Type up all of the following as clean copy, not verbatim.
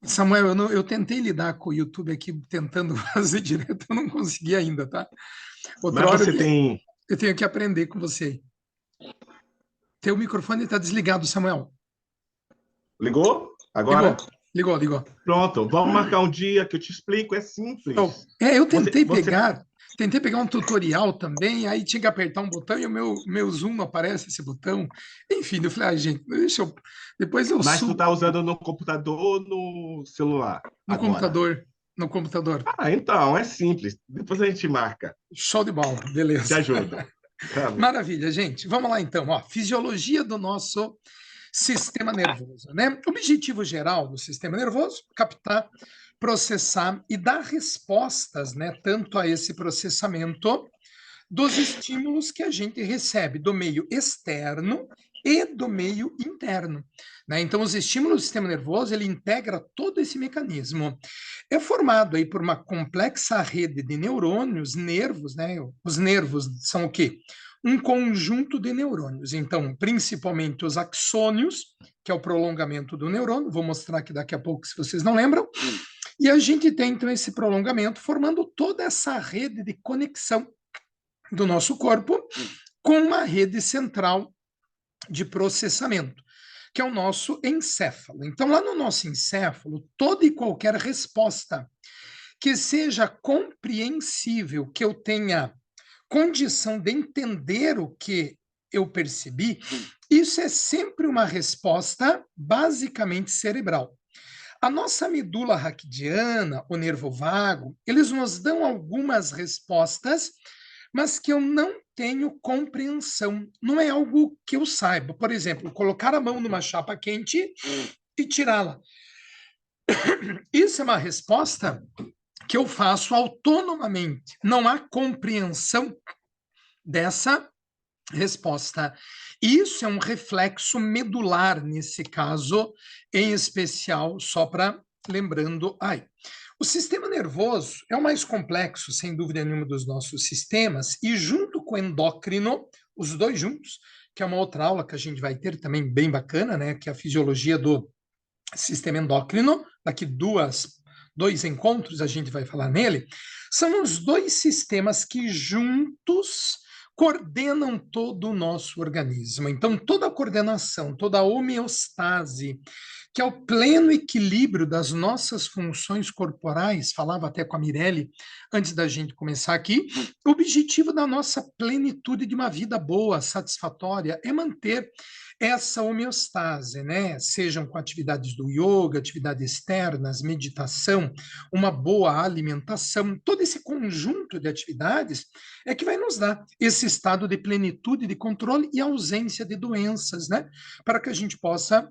Samuel, eu tentei lidar com o YouTube aqui, tentando fazer direto, eu não consegui ainda, tá? Outra Mas hora você tem. eu tenho que aprender com você. Teu microfone está desligado, Samuel. Ligou? Ligou, Agora? ligou. Pronto, vamos marcar um dia que eu te explico, é Show. simples. Eu Você, você, tentei pegar um tutorial também, aí tinha que apertar um botão e o meu Zoom não aparece esse botão. Enfim, eu falei, gente, depois eu mas tu subo tá usando no computador ou no celular no agora? computador, no computador. Ah, então, é simples. Depois a gente marca. Show de bola, Te beleza. ajudo. Tá bom. Maravilha, gente. Vamos lá então, ó. Fisiologia do nosso sistema nervoso, né? O objetivo geral do sistema nervoso, captar, processar e dar respostas, né, tanto a esse processamento dos estímulos que a gente recebe do meio externo e do meio interno, né? Então, os estímulos do sistema nervoso, ele integra todo esse mecanismo. É formado aí por uma complexa rede de neurônios, nervos, né? Os nervos são o quê? Um conjunto de neurônios. Então, principalmente os axônios, que é o prolongamento do neurônio, vou mostrar aqui daqui a pouco se vocês não lembram. E a gente tem então esse prolongamento formando toda essa rede de conexão do nosso corpo com uma rede central de processamento, que é o nosso encéfalo. Então, lá no nosso encéfalo, toda e qualquer resposta que seja compreensível, que eu tenha condição de entender o que eu percebi, isso é sempre uma resposta basicamente cerebral. A nossa medula raquidiana, o nervo vago, eles nos dão algumas respostas, mas que eu não tenho compreensão. Não é algo que eu saiba. Por exemplo, colocar a mão numa chapa quente e tirá-la. Isso é uma resposta que eu faço autonomamente. Não há compreensão dessa resposta. Isso é um reflexo medular, nesse caso, em especial, só para lembrando. O sistema nervoso é o mais complexo, sem dúvida nenhuma, dos nossos sistemas, e junto com o endócrino, os dois juntos, que é uma outra aula que a gente vai ter também bem bacana, né? Que é a fisiologia do sistema endócrino. Daqui dois encontros a gente vai falar nele. São os dois sistemas que juntos coordenam todo o nosso organismo. Então, toda a coordenação, toda a homeostase, que é o pleno equilíbrio das nossas funções corporais, falava até com a Mirelle antes da gente começar aqui, o objetivo da nossa plenitude de uma vida boa, satisfatória, é manter essa homeostase, né? Sejam com atividades do yoga, atividades externas, meditação, uma boa alimentação, todo esse conjunto de atividades é que vai nos dar esse estado de plenitude, de controle e ausência de doenças, né? Para que a gente possa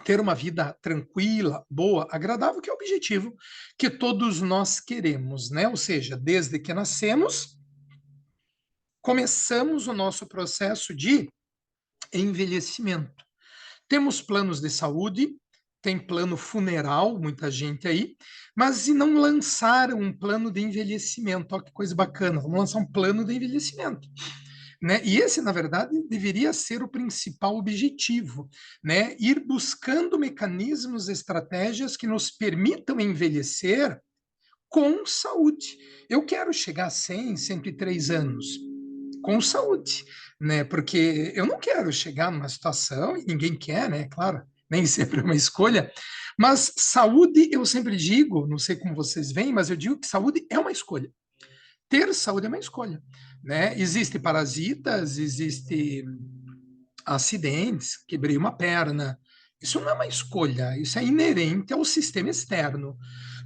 ter uma vida tranquila, boa, agradável, que é o objetivo que todos nós queremos, né? Ou seja, desde que nascemos, começamos o nosso processo de envelhecimento. Temos planos de saúde, tem plano funeral, muita gente aí, mas e não lançaram um plano de envelhecimento? Olha que coisa bacana, vamos lançar um plano de envelhecimento. Né? E esse, na verdade, deveria ser o principal objetivo, né? Ir buscando mecanismos, estratégias que nos permitam envelhecer com saúde. Eu quero chegar a 100, 103 anos com saúde, né? Porque eu não quero chegar numa situação, e ninguém quer, né? Claro, nem sempre é uma escolha, mas saúde, eu sempre digo, não sei como vocês veem, mas eu digo que saúde é uma escolha. Ter saúde é uma escolha, né? Existem parasitas, existem acidentes, quebrei uma perna. Isso não é uma escolha, isso é inerente ao sistema externo.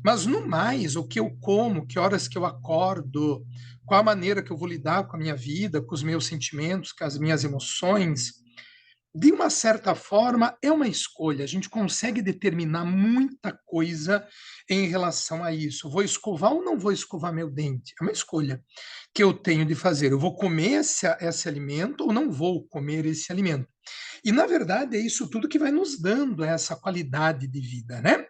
Mas no mais, o que eu como, que horas que eu acordo, qual a maneira que eu vou lidar com a minha vida, com os meus sentimentos, com as minhas emoções, de uma certa forma, é uma escolha. A gente consegue determinar muita coisa em relação a isso. Vou escovar ou não vou escovar meu dente? É uma escolha que eu tenho de fazer. Eu vou comer esse alimento ou não vou comer esse alimento? E, na verdade, é isso tudo que vai nos dando essa qualidade de vida, né?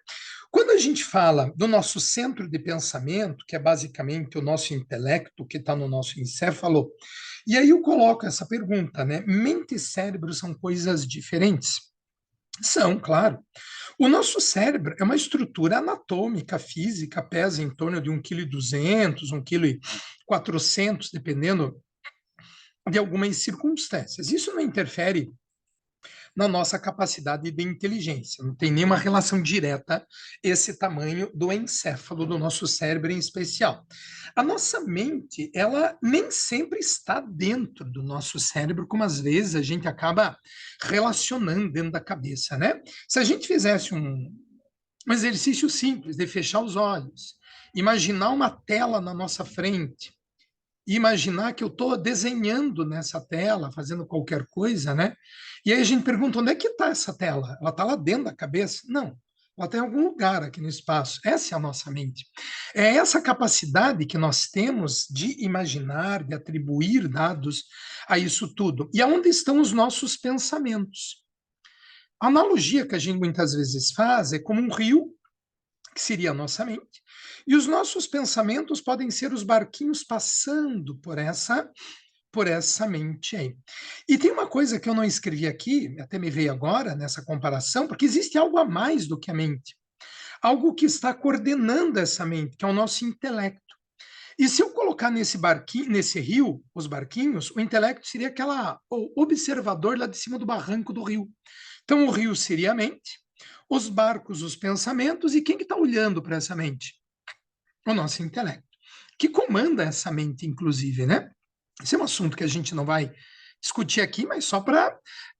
Quando a gente fala do nosso centro de pensamento, que é basicamente o nosso intelecto, que está no nosso encéfalo, e aí eu coloco essa pergunta, né? Mente e cérebro são coisas diferentes? São, claro. O nosso cérebro é uma estrutura anatômica, física, pesa em torno de 1,2 kg, 1,4 kg, dependendo de algumas circunstâncias. Isso não interfere na nossa capacidade de inteligência. Não tem nenhuma relação direta esse tamanho do encéfalo do nosso cérebro em especial. A nossa mente, ela nem sempre está dentro do nosso cérebro, como às vezes a gente acaba relacionando dentro da cabeça, né? Se a gente fizesse um exercício simples de fechar os olhos, imaginar uma tela na nossa frente, e imaginar que eu estou desenhando nessa tela, fazendo qualquer coisa, né? E aí a gente pergunta, onde é que está essa tela? Ela está lá dentro da cabeça? Não, ela está em algum lugar aqui no espaço. Essa é a nossa mente. É essa capacidade que nós temos de imaginar, de atribuir dados a isso tudo. E aonde estão os nossos pensamentos? A analogia que a gente muitas vezes faz é como um rio, que seria a nossa mente, e os nossos pensamentos podem ser os barquinhos passando por essa mente aí. E tem uma coisa que eu não escrevi aqui, até me veio agora nessa comparação, porque existe algo a mais do que a mente, algo que está coordenando essa mente, que é o nosso intelecto. E se eu colocar nesse barquinho, nesse rio, os barquinhos, o intelecto seria o observador lá de cima do barranco do rio. Então o rio seria a mente, os barcos, os pensamentos, e quem que está olhando para essa mente? O nosso intelecto, que comanda essa mente, inclusive, né? Esse é um assunto que a gente não vai discutir aqui, mas só para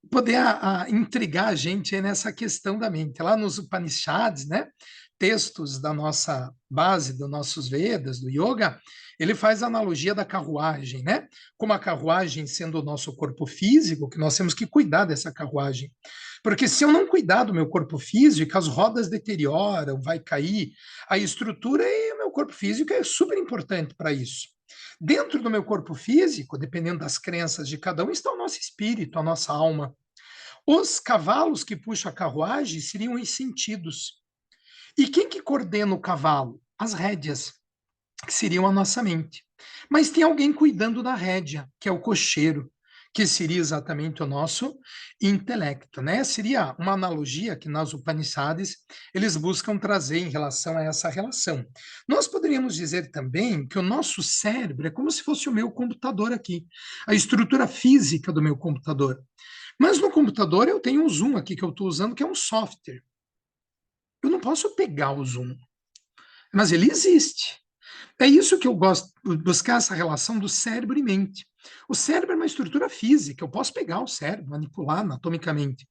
poder intrigar a gente nessa questão da mente. Lá nos Upanishads, né, textos da nossa base, dos nossos Vedas, do Yoga, ele faz a analogia da carruagem, né? Como a carruagem sendo o nosso corpo físico, que nós temos que cuidar dessa carruagem. Porque se eu não cuidar do meu corpo físico, as rodas deterioram, vai cair, a estrutura e o meu corpo físico é super importante para isso. Dentro do meu corpo físico, dependendo das crenças de cada um, está o nosso espírito, a nossa alma. Os cavalos que puxam a carruagem seriam os sentidos. E quem que coordena o cavalo? As rédeas, que seriam a nossa mente. Mas tem alguém cuidando da rédea, que é o cocheiro, que seria exatamente o nosso intelecto, né? Seria uma analogia que nas Upanishads eles buscam trazer em relação a essa relação. Nós poderíamos dizer também que o nosso cérebro é como se fosse o meu computador aqui, a estrutura física do meu computador. Mas no computador eu tenho um Zoom aqui que eu estou usando, que é um software. Eu não posso pegar o Zoom, mas ele existe. É isso que eu gosto, buscar essa relação do cérebro e mente. O cérebro é uma estrutura física, eu posso pegar o cérebro, manipular anatomicamente.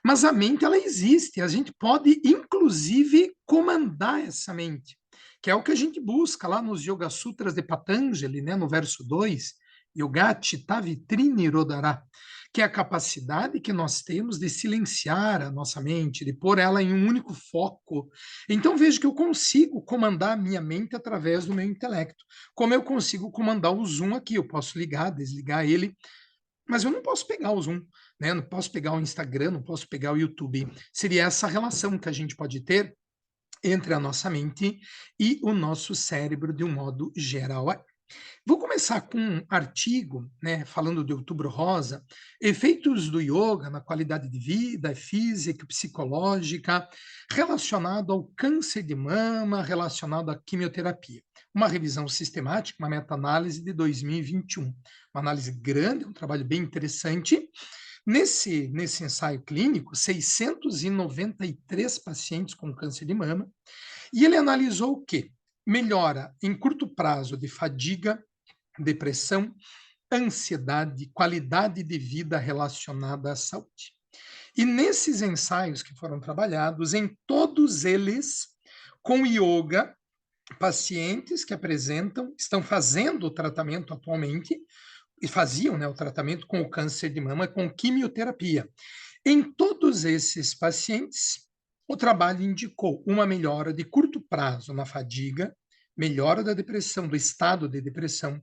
Mas a mente, ela existe, a gente pode, inclusive, comandar essa mente, que é o que a gente busca lá nos Yoga Sutras de Patanjali, né, no verso 2, Yoga Chitta Vitrine Rodara, que é a capacidade que nós temos de silenciar a nossa mente, de pôr ela em um único foco. Então veja que eu consigo comandar a minha mente através do meu intelecto, como eu consigo comandar o Zoom aqui, eu posso ligar, desligar ele, mas eu não posso pegar o Zoom, né? Não posso pegar o Instagram, não posso pegar o YouTube. Seria essa relação que a gente pode ter entre a nossa mente e o nosso cérebro de um modo geral. Vou começar com um artigo, né, falando de Outubro Rosa, efeitos do yoga na qualidade de vida, física, psicológica, relacionado ao câncer de mama, relacionado à quimioterapia. Uma revisão sistemática, uma meta-análise de 2021. Uma análise grande, um trabalho bem interessante. Nesse ensaio clínico, 693 pacientes com câncer de mama, e ele analisou o quê? Melhora em curto prazo de fadiga, depressão, ansiedade, qualidade de vida relacionada à saúde. E nesses ensaios que foram trabalhados, em todos eles, com yoga, pacientes que estão fazendo o tratamento atualmente, e faziam, né, o tratamento com o câncer de mama com quimioterapia. Em todos esses pacientes, o trabalho indicou uma melhora de curto prazo na fadiga, melhora da depressão, do estado de depressão,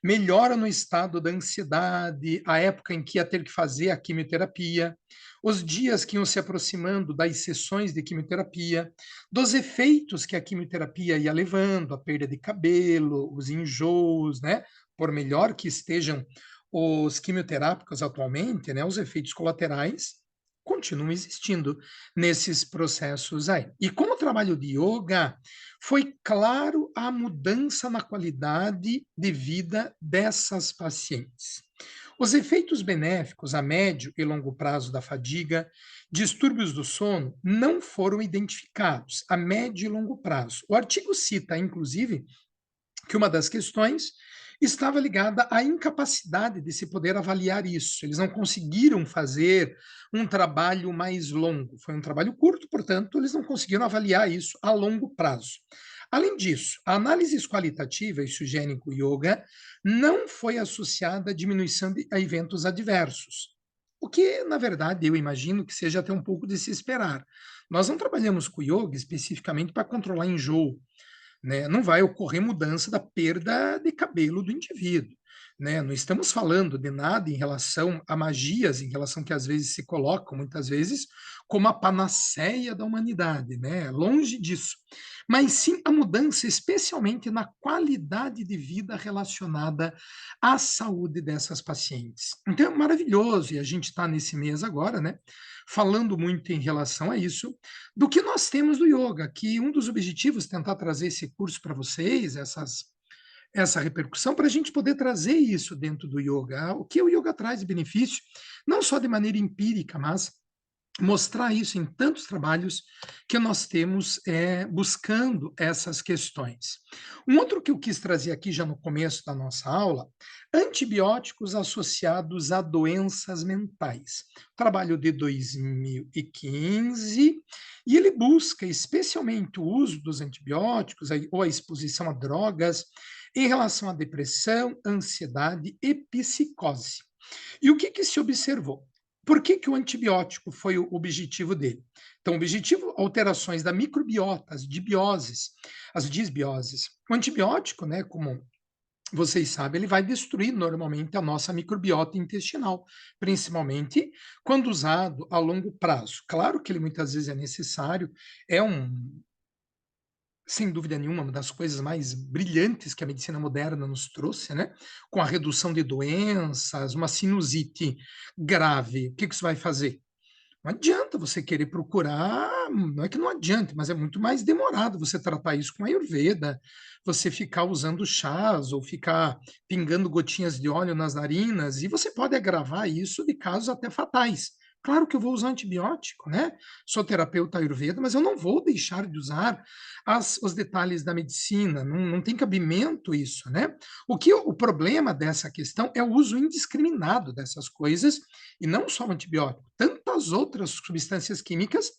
melhora no estado da ansiedade, a época em que ia ter que fazer a quimioterapia, os dias que iam se aproximando das sessões de quimioterapia, dos efeitos que a quimioterapia ia levando, a perda de cabelo, os enjoos, né? Por melhor que estejam os quimioterápicos atualmente, né? Os efeitos colaterais continuam existindo nesses processos aí. E com o trabalho de yoga, foi claro a mudança na qualidade de vida dessas pacientes. Os efeitos benéficos a médio e longo prazo da fadiga, distúrbios do sono, não foram identificados a médio e longo prazo. O artigo cita, inclusive, que uma das questões estava ligada à incapacidade de se poder avaliar isso. Eles não conseguiram fazer um trabalho mais longo. Foi um trabalho curto, portanto, eles não conseguiram avaliar isso a longo prazo. Além disso, a análise qualitativa, isso sugerem que o yoga, não foi associada à diminuição de a eventos adversos. O que, na verdade, eu imagino que seja até um pouco de se esperar. Nós não trabalhamos com yoga especificamente para controlar enjoo, né? Não vai ocorrer mudança da perda de cabelo do indivíduo, né? Não estamos falando de nada em relação a magias, em relação que às vezes se colocam, muitas vezes, como a panaceia da humanidade, né? Longe disso. Mas sim a mudança, especialmente na qualidade de vida relacionada à saúde dessas pacientes. Então é maravilhoso, e a gente está nesse mês agora, né? Falando muito em relação a isso, do que nós temos do yoga, que um dos objetivos é tentar trazer esse curso para vocês, essa repercussão, para a gente poder trazer isso dentro do yoga, o que o yoga traz de benefício, não só de maneira empírica, mas mostrar isso em tantos trabalhos que nós temos buscando essas questões. Um outro que eu quis trazer aqui já no começo da nossa aula, antibióticos associados a doenças mentais. Trabalho de 2015, e ele busca especialmente o uso dos antibióticos ou a exposição a drogas em relação à depressão, ansiedade e psicose. E o que, que se observou? Por que, que o antibiótico foi o objetivo dele? Então, o objetivo, alterações da microbiota, as dibioses, as disbioses. O antibiótico, né, como vocês sabem, ele vai destruir normalmente a nossa microbiota intestinal, principalmente quando usado a longo prazo. Claro que ele muitas vezes é necessário, é sem dúvida nenhuma, uma das coisas mais brilhantes que a medicina moderna nos trouxe, né? Com a redução de doenças, uma sinusite grave, o que que você vai fazer? Não adianta você querer procurar, não é que não adianta, mas é muito mais demorado você tratar isso com a Ayurveda, você ficar usando chás ou ficar pingando gotinhas de óleo nas narinas, e você pode agravar isso de casos até fatais. Claro que eu vou usar antibiótico, né? Sou terapeuta Ayurveda, mas eu não vou deixar de usar os detalhes da medicina, não tem cabimento isso, né? O problema dessa questão é o uso indiscriminado dessas coisas, e não só o antibiótico, tantas outras substâncias químicas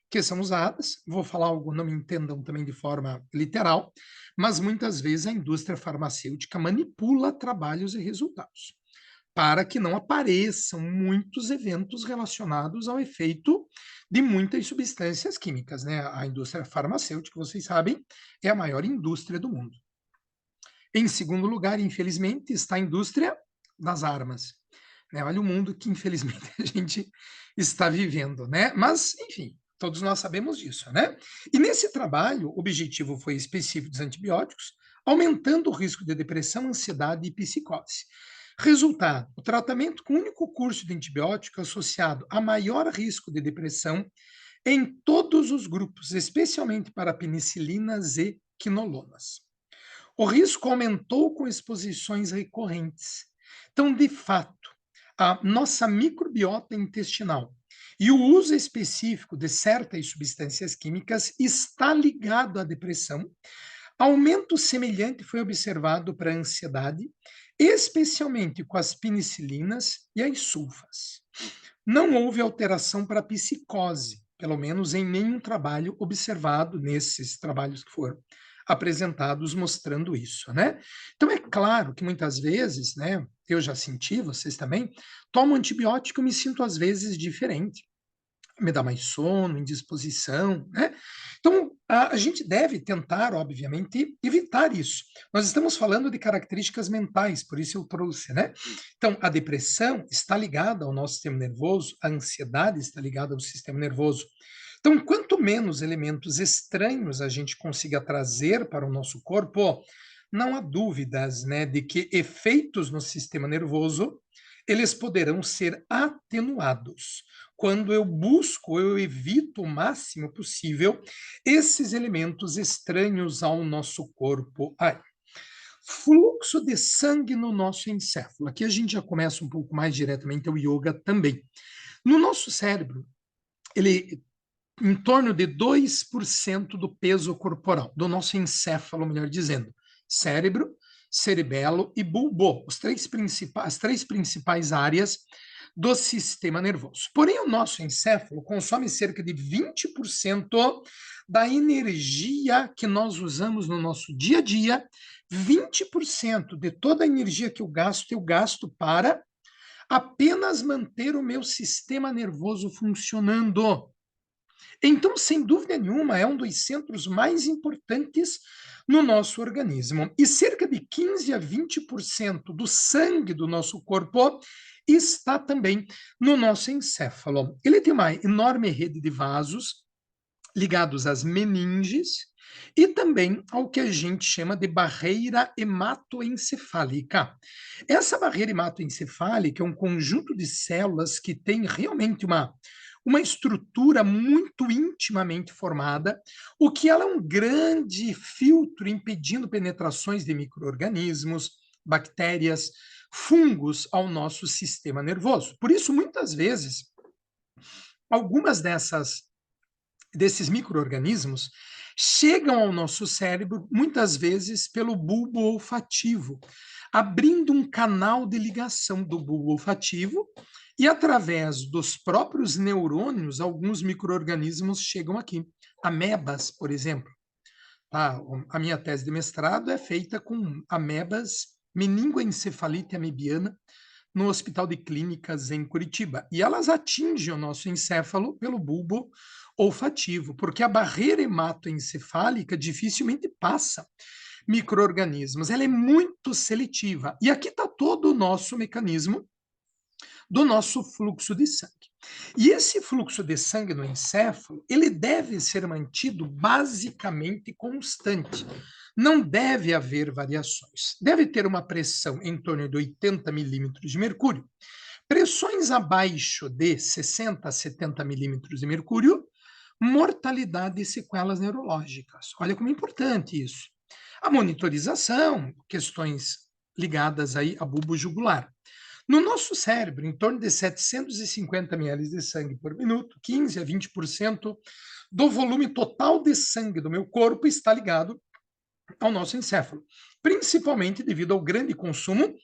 que são usadas. Vou falar algo, não me entendam também de forma literal, mas muitas vezes a indústria farmacêutica manipula trabalhos e resultados para que não apareçam muitos eventos relacionados ao efeito de muitas substâncias químicas, né? A indústria farmacêutica, vocês sabem, é a maior indústria do mundo. Em segundo lugar, infelizmente, está a indústria das armas, né? Olha o mundo que, infelizmente, a gente está vivendo, né? Mas, enfim, todos nós sabemos disso, né? E nesse trabalho, o objetivo foi específico dos antibióticos, aumentando o risco de depressão, ansiedade e psicose. Resultado: o tratamento com único curso de antibiótico associado a maior risco de depressão em todos os grupos, especialmente para penicilinas e quinolonas. O risco aumentou com exposições recorrentes. Então, de fato, a nossa microbiota intestinal e o uso específico de certas substâncias químicas está ligado à depressão. Aumento semelhante foi observado para a ansiedade, especialmente com as penicilinas e as sulfas. Não houve alteração para a psicose, pelo menos em nenhum trabalho observado nesses trabalhos que foram apresentados mostrando isso, né? Então é claro que muitas vezes, né, eu já senti, vocês também, tomo antibiótico e me sinto às vezes diferente, me dá mais sono, indisposição, né? Então, a gente deve tentar, obviamente, evitar isso. Nós estamos falando de características mentais, por isso eu trouxe, né? Então, a depressão está ligada ao nosso sistema nervoso, a ansiedade está ligada ao sistema nervoso. Então, quanto menos elementos estranhos a gente consiga trazer para o nosso corpo, não há dúvidas, né, de que efeitos no sistema nervoso eles poderão ser atenuados. quando eu busco, eu evito o máximo possível esses elementos estranhos ao nosso corpo. Fluxo de sangue no nosso encéfalo. Aqui a gente já começa um pouco mais diretamente o yoga também. No nosso cérebro, ele em torno de 2% do peso corporal, do nosso encéfalo, melhor dizendo. Cérebro, cerebelo e bulbo, as três principais áreas do sistema nervoso. Porém, o nosso encéfalo consome cerca de 20% da energia que nós usamos no nosso dia a dia. 20% de toda a energia que eu gasto para apenas manter o meu sistema nervoso funcionando. Então, sem dúvida nenhuma, é um dos centros mais importantes no nosso organismo. E cerca de 15 a 20% do sangue do nosso corpo está também no nosso encéfalo. Ele tem uma enorme rede de vasos ligados às meninges e também ao que a gente chama de barreira hematoencefálica. Essa barreira hematoencefálica é um conjunto de células que tem realmente uma estrutura muito intimamente formada, o que ela é um grande filtro impedindo penetrações de micro-organismos, bactérias, fungos ao nosso sistema nervoso. Por isso, muitas vezes, algumas desses micro-organismos chegam ao nosso cérebro, muitas vezes pelo bulbo olfativo, abrindo um canal de ligação do bulbo olfativo e através dos próprios neurônios, alguns micro-organismos chegam aqui. Amebas, por exemplo. A minha tese de mestrado é feita com amebas meningoencefalite amebiana no Hospital de Clínicas em Curitiba. E elas atingem o nosso encéfalo pelo bulbo olfativo, porque a barreira hematoencefálica dificilmente passa micro-organismos. Ela é muito seletiva. E aqui está todo o nosso mecanismo do nosso fluxo de sangue. E esse fluxo de sangue no encéfalo, ele deve ser mantido basicamente constante. Não deve haver variações. Deve ter uma pressão em torno de 80 milímetros de mercúrio. Pressões abaixo de 60 a 70 milímetros de mercúrio, mortalidade e sequelas neurológicas. Olha como é importante isso. A monitorização, questões ligadas aí a bulbo jugular. No nosso cérebro, em torno de 750 ml de sangue por minuto, 15 a 20% do volume total de sangue do meu corpo está ligado ao nosso encéfalo, principalmente devido ao grande consumo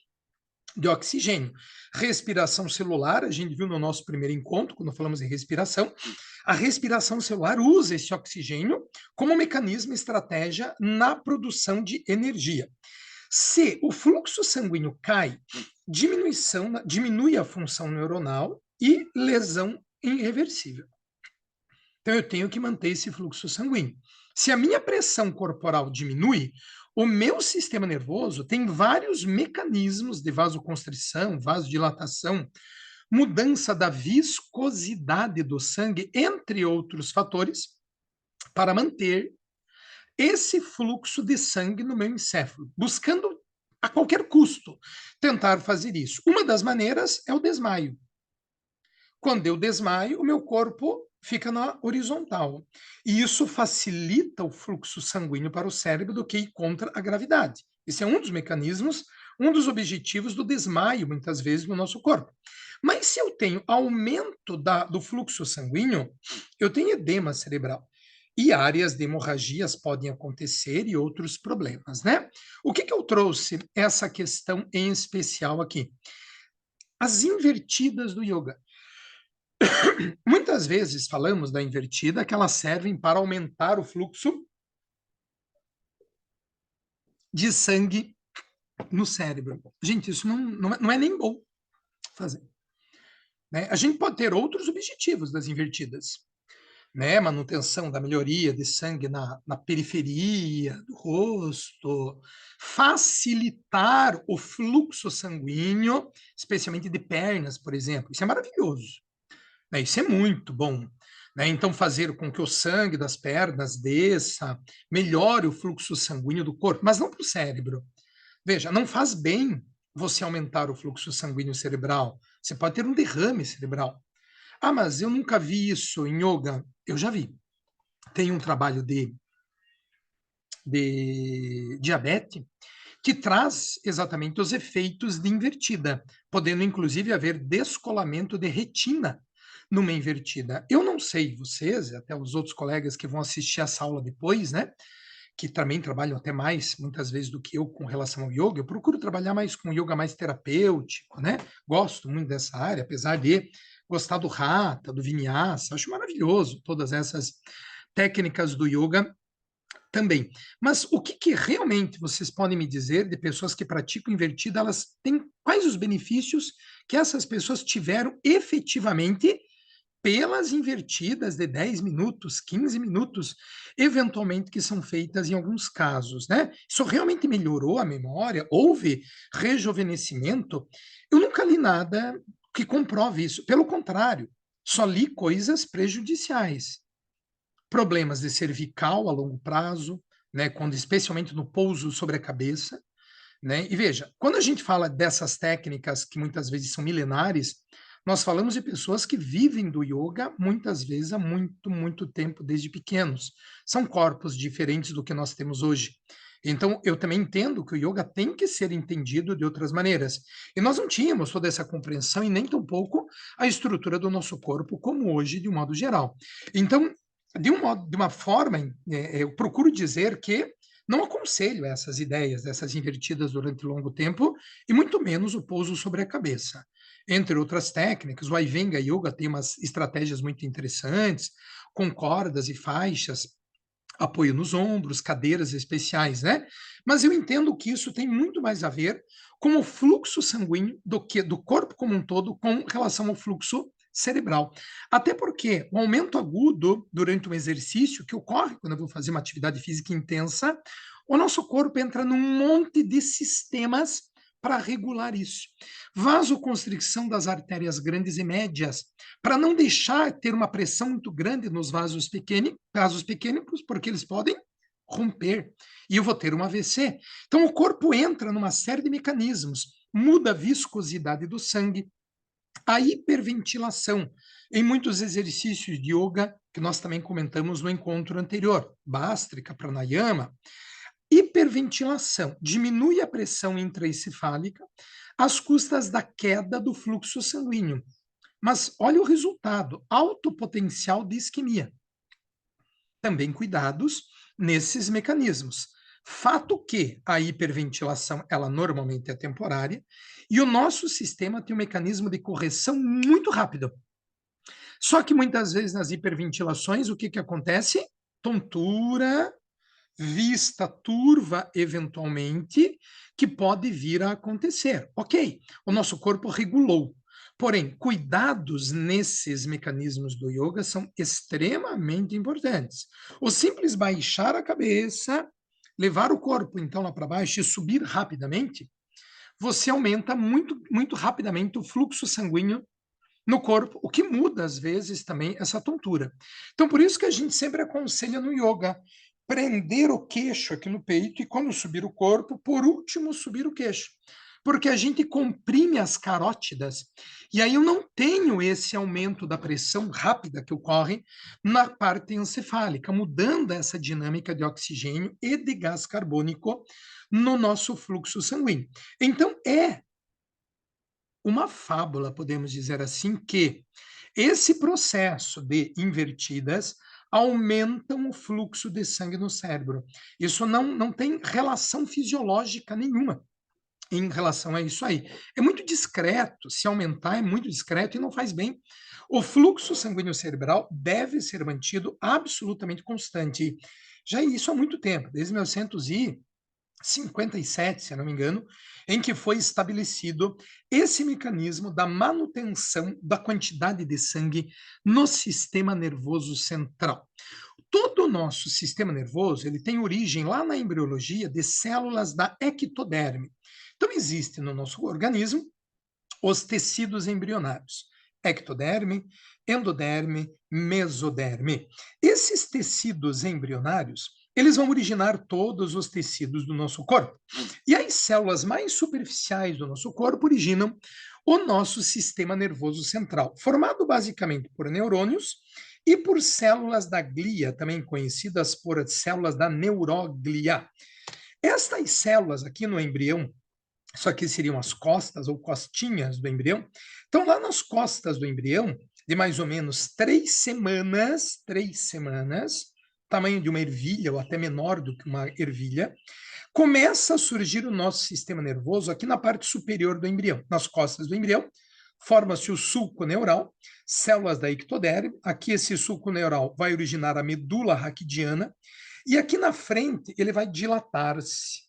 de oxigênio. Respiração celular, a gente viu no nosso primeiro encontro, quando falamos em respiração, a respiração celular usa esse oxigênio como mecanismo estratégia na produção de energia. Se o fluxo sanguíneo cai, diminui a função neuronal e lesão irreversível. Então, eu tenho que manter esse fluxo sanguíneo. Se a minha pressão corporal diminui, o meu sistema nervoso tem vários mecanismos de vasoconstrição, vasodilatação, mudança da viscosidade do sangue, entre outros fatores, para manter esse fluxo de sangue no meu encéfalo, buscando a qualquer custo tentar fazer isso. Uma das maneiras é o desmaio. Quando eu desmaio, o meu corpo fica na horizontal. E isso facilita o fluxo sanguíneo para o cérebro do que ir contra a gravidade. Esse é um dos mecanismos, um dos objetivos do desmaio, muitas vezes, no nosso corpo. Mas se eu tenho aumento do fluxo sanguíneo, eu tenho edema cerebral. E áreas de hemorragias podem acontecer e outros problemas, né? O que eu trouxe essa questão em especial aqui? As invertidas do yoga. Muitas vezes falamos da invertida que elas servem para aumentar o fluxo de sangue no cérebro. Gente, isso não é nem bom fazer. Né? A gente pode ter outros objetivos das invertidas. Né, manutenção da melhoria de sangue na periferia do rosto, facilitar o fluxo sanguíneo, especialmente de pernas, por exemplo. Isso é maravilhoso. Né, isso é muito bom. Né, então, fazer com que o sangue das pernas desça, melhore o fluxo sanguíneo do corpo, mas não para o cérebro. Veja, não faz bem você aumentar o fluxo sanguíneo cerebral. Você pode ter um derrame cerebral. Ah, mas eu nunca vi isso em yoga. Eu já vi. Tem um trabalho de diabetes que traz exatamente os efeitos de invertida, podendo inclusive haver descolamento de retina numa invertida. Eu não sei vocês, até os outros colegas que vão assistir essa aula depois, né, que também trabalham até mais, muitas vezes, do que eu com relação ao yoga. Eu procuro trabalhar mais com yoga mais terapêutico, né? Gosto muito dessa área, apesar de gostar do Hatha, do Vinyasa, acho maravilhoso todas essas técnicas do yoga também. Mas o que realmente vocês podem me dizer de pessoas que praticam invertida, elas têm quais os benefícios que essas pessoas tiveram efetivamente pelas invertidas de 10 minutos, 15 minutos, eventualmente que são feitas em alguns casos, né? Isso realmente melhorou a memória? Houve rejuvenescimento? Eu nunca li nada que comprove isso. Pelo contrário, só li coisas prejudiciais. Problemas de cervical a longo prazo, né? Quando especialmente no pouso sobre a cabeça, né? E veja, quando a gente fala dessas técnicas que muitas vezes são milenares, nós falamos de pessoas que vivem do yoga muitas vezes há muito, muito tempo, desde pequenos. São corpos diferentes do que nós temos hoje. Então, eu também entendo que o yoga tem que ser entendido de outras maneiras. E nós não tínhamos toda essa compreensão e nem tampouco a estrutura do nosso corpo como hoje, de um modo geral. Então, de uma forma, eu procuro dizer que não aconselho essas ideias, essas invertidas durante longo tempo, e muito menos o pouso sobre a cabeça. Entre outras técnicas, o Iyengar Yoga tem umas estratégias muito interessantes, com cordas e faixas, apoio nos ombros, cadeiras especiais, né? Mas eu entendo que isso tem muito mais a ver com o fluxo sanguíneo do que do corpo como um todo com relação ao fluxo cerebral. Até porque o aumento agudo durante um exercício que ocorre quando eu vou fazer uma atividade física intensa, o nosso corpo entra num monte de sistemas para regular isso. Vasoconstricção das artérias grandes e médias, para não deixar ter uma pressão muito grande nos vasos pequenos, porque eles podem romper e eu vou ter um AVC. Então o corpo entra numa série de mecanismos, muda a viscosidade do sangue, a hiperventilação. Em muitos exercícios de yoga, que nós também comentamos no encontro anterior, Bhastrika, Pranayama, hiperventilação diminui a pressão intraencefálica às custas da queda do fluxo sanguíneo. Mas olha o resultado, alto potencial de isquemia. Também cuidados nesses mecanismos. Fato que a hiperventilação, ela normalmente é temporária, e o nosso sistema tem um mecanismo de correção muito rápido. Só que muitas vezes nas hiperventilações, o que acontece? Tontura, vista turva, eventualmente, que pode vir a acontecer. Ok, o nosso corpo regulou. Porém, cuidados nesses mecanismos do yoga são extremamente importantes. O simples baixar a cabeça, levar o corpo então lá para baixo e subir rapidamente, você aumenta muito, muito rapidamente o fluxo sanguíneo no corpo, o que muda às vezes também essa tontura. Então, por isso que a gente sempre aconselha no yoga prender o queixo aqui no peito e quando subir o corpo, por último subir o queixo. Porque a gente comprime as carótidas e aí eu não tenho esse aumento da pressão rápida que ocorre na parte encefálica, mudando essa dinâmica de oxigênio e de gás carbônico no nosso fluxo sanguíneo. Então, é uma fábula, podemos dizer assim, que esse processo de invertidas aumentam o fluxo de sangue no cérebro. Isso não tem relação fisiológica nenhuma em relação a isso aí. É muito discreto, se aumentar é muito discreto e não faz bem. O fluxo sanguíneo cerebral deve ser mantido absolutamente constante. Já isso há muito tempo, desde 1957, se não me engano, em que foi estabelecido esse mecanismo da manutenção da quantidade de sangue no sistema nervoso central. Todo o nosso sistema nervoso ele tem origem lá na embriologia de células da ectoderme. Então, existe no nosso organismo os tecidos embrionários, ectoderme, endoderme, mesoderme. Esses tecidos embrionários, eles vão originar todos os tecidos do nosso corpo. E as células mais superficiais do nosso corpo originam o nosso sistema nervoso central, formado basicamente por neurônios e por células da glia, também conhecidas por células da neuroglia. Estas células aqui no embrião, isso aqui seriam as costas ou costinhas do embrião, estão lá nas costas do embrião, de mais ou menos 3 semanas, tamanho de uma ervilha ou até menor do que uma ervilha, começa a surgir o nosso sistema nervoso aqui na parte superior do embrião, nas costas do embrião, forma-se o sulco neural, células da ectoderme, aqui esse sulco neural vai originar a medula raquidiana, e aqui na frente ele vai dilatar-se.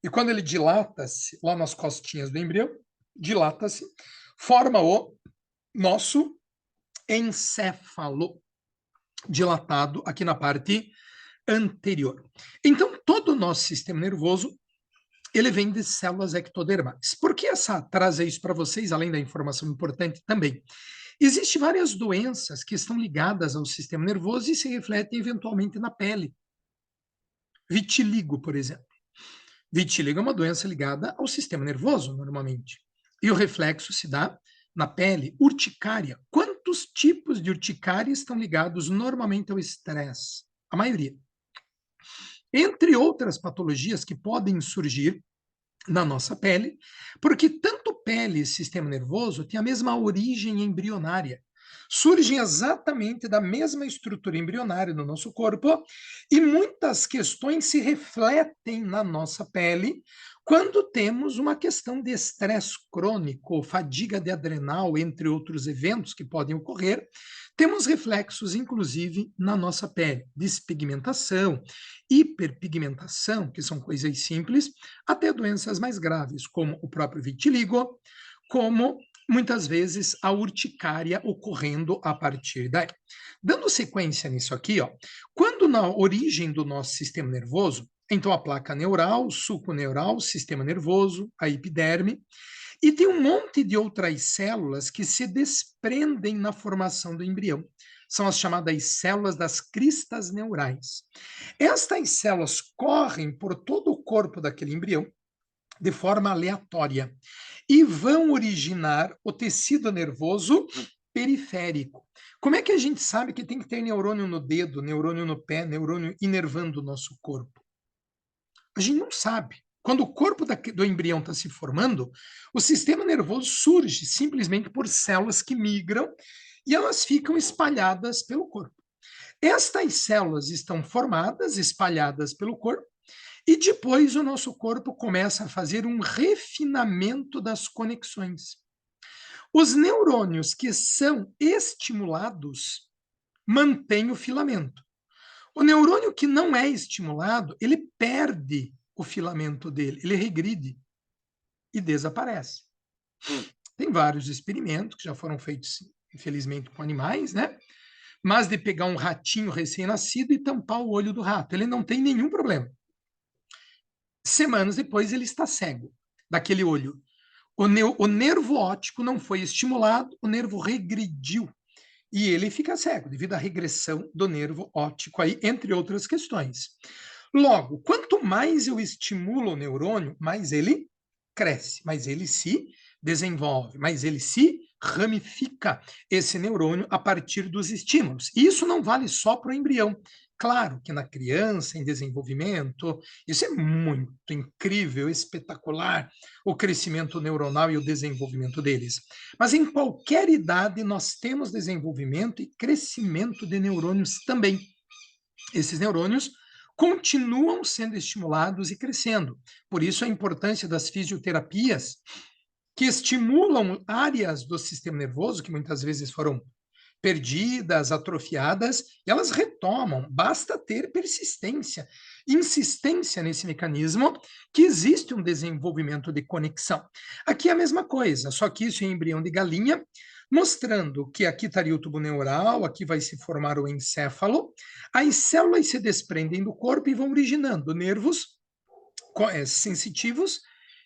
E quando ele dilata-se, lá nas costinhas do embrião, dilata-se, forma o nosso encéfalo dilatado aqui na parte anterior. Então, todo o nosso sistema nervoso, ele vem de células ectodermais. Por que trazer isso para vocês, além da informação importante também? Existem várias doenças que estão ligadas ao sistema nervoso e se refletem eventualmente na pele. Vitiligo, por exemplo. Vitiligo é uma doença ligada ao sistema nervoso, normalmente. E o reflexo se dá na pele. Urticária. Quantos tipos de urticária estão ligados normalmente ao estresse? A maioria. Entre outras patologias que podem surgir na nossa pele, porque tanto pele e sistema nervoso têm a mesma origem embrionária. Surgem exatamente da mesma estrutura embrionária do nosso corpo e muitas questões se refletem na nossa pele quando temos uma questão de estresse crônico, fadiga de adrenal, entre outros eventos que podem ocorrer, temos reflexos, inclusive, na nossa pele, despigmentação, hiperpigmentação, que são coisas simples, até doenças mais graves, como o próprio vitiligo, como muitas vezes a urticária ocorrendo a partir daí. Dando sequência nisso aqui, ó, quando na origem do nosso sistema nervoso, então a placa neural, o sulco neural, o sistema nervoso, a epiderme, e tem um monte de outras células que se desprendem na formação do embrião. São as chamadas células das cristas neurais. Estas células correm por todo o corpo daquele embrião de forma aleatória e vão originar o tecido nervoso periférico. Como é que a gente sabe que tem que ter neurônio no dedo, neurônio no pé, neurônio inervando o nosso corpo? A gente não sabe. Quando o corpo do embrião está se formando, o sistema nervoso surge simplesmente por células que migram e elas ficam espalhadas pelo corpo. Estas células estão formadas, espalhadas pelo corpo, e depois o nosso corpo começa a fazer um refinamento das conexões. Os neurônios que são estimulados mantêm o filamento. O neurônio que não é estimulado, ele perde o filamento dele, ele regride e desaparece. Tem vários experimentos que já foram feitos, infelizmente, com animais, né? Mas de pegar um ratinho recém-nascido e tampar o olho do rato, ele não tem nenhum problema. Semanas depois, ele está cego daquele olho. O nervo óptico não foi estimulado, o nervo regrediu e ele fica cego devido à regressão do nervo óptico aí, entre outras questões. Logo, quanto mais eu estimulo o neurônio, mais ele cresce, mais ele se desenvolve, mais ele se ramifica, esse neurônio, a partir dos estímulos. E isso não vale só para o embrião. Claro que na criança, em desenvolvimento, isso é muito incrível, espetacular, o crescimento neuronal e o desenvolvimento deles. Mas em qualquer idade, nós temos desenvolvimento e crescimento de neurônios também. Esses neurônios continuam sendo estimulados e crescendo. Por isso a importância das fisioterapias que estimulam áreas do sistema nervoso que muitas vezes foram perdidas, atrofiadas, e elas retomam. Basta ter persistência, insistência nesse mecanismo, que existe um desenvolvimento de conexão. Aqui é a mesma coisa, só que isso é embrião de galinha, mostrando que aqui estaria o tubo neural, aqui vai se formar o encéfalo, as células se desprendem do corpo e vão originando nervos sensitivos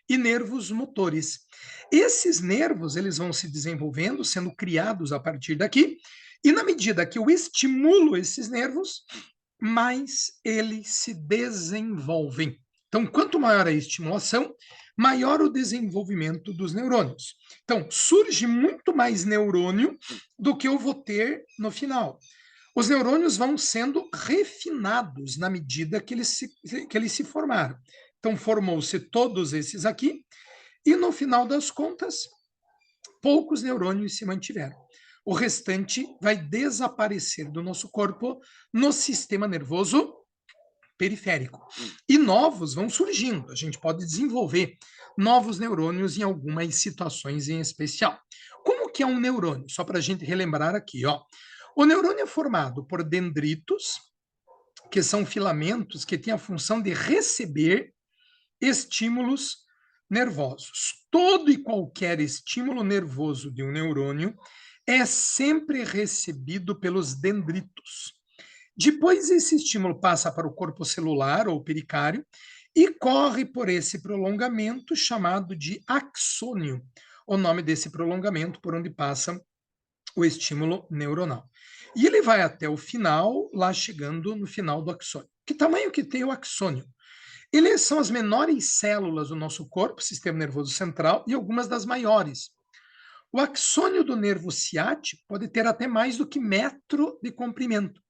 e nervos motores. Esses nervos, eles vão se desenvolvendo, sendo criados a partir daqui, e na medida que eu estimulo esses nervos, mais eles se desenvolvem. Então, quanto maior a estimulação, maior o desenvolvimento dos neurônios. Então, surge muito mais neurônio do que eu vou ter no final. Os neurônios vão sendo refinados na medida que eles se formaram. Então, formou-se todos esses aqui, e no final das contas, poucos neurônios se mantiveram. O restante vai desaparecer do nosso corpo no sistema nervoso periférico. E novos vão surgindo. A gente pode desenvolver novos neurônios em algumas situações em especial. Como que é um neurônio? Só para a gente relembrar aqui, ó. O neurônio é formado por dendritos, que são filamentos que têm a função de receber estímulos nervosos. Todo e qualquer estímulo nervoso de um neurônio é sempre recebido pelos dendritos. Depois, esse estímulo passa para o corpo celular ou pericário e corre por esse prolongamento chamado de axônio, o nome desse prolongamento por onde passa o estímulo neuronal. E ele vai até o final, lá chegando no final do axônio. Que tamanho que tem o axônio? Eles são as menores células do nosso corpo, sistema nervoso central, e algumas das maiores. O axônio do nervo ciático pode ter até mais do que metro de comprimento.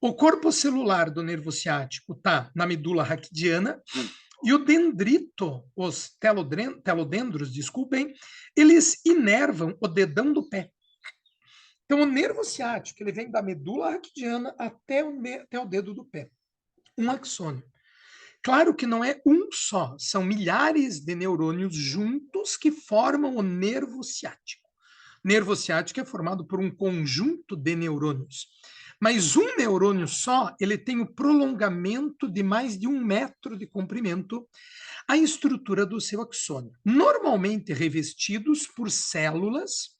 O corpo celular do nervo ciático está na medula raquidiana e o dendrito, os telodendros, desculpem, eles inervam o dedão do pé. Então, o nervo ciático ele vem da medula raquidiana até o dedo do pé. Um axônio. Claro que não é um só, são milhares de neurônios juntos que formam o nervo ciático. O nervo ciático é formado por um conjunto de neurônios. Mas um neurônio só, ele tem o prolongamento de mais de 1 metro de comprimento, a estrutura do seu axônio. Normalmente revestidos por células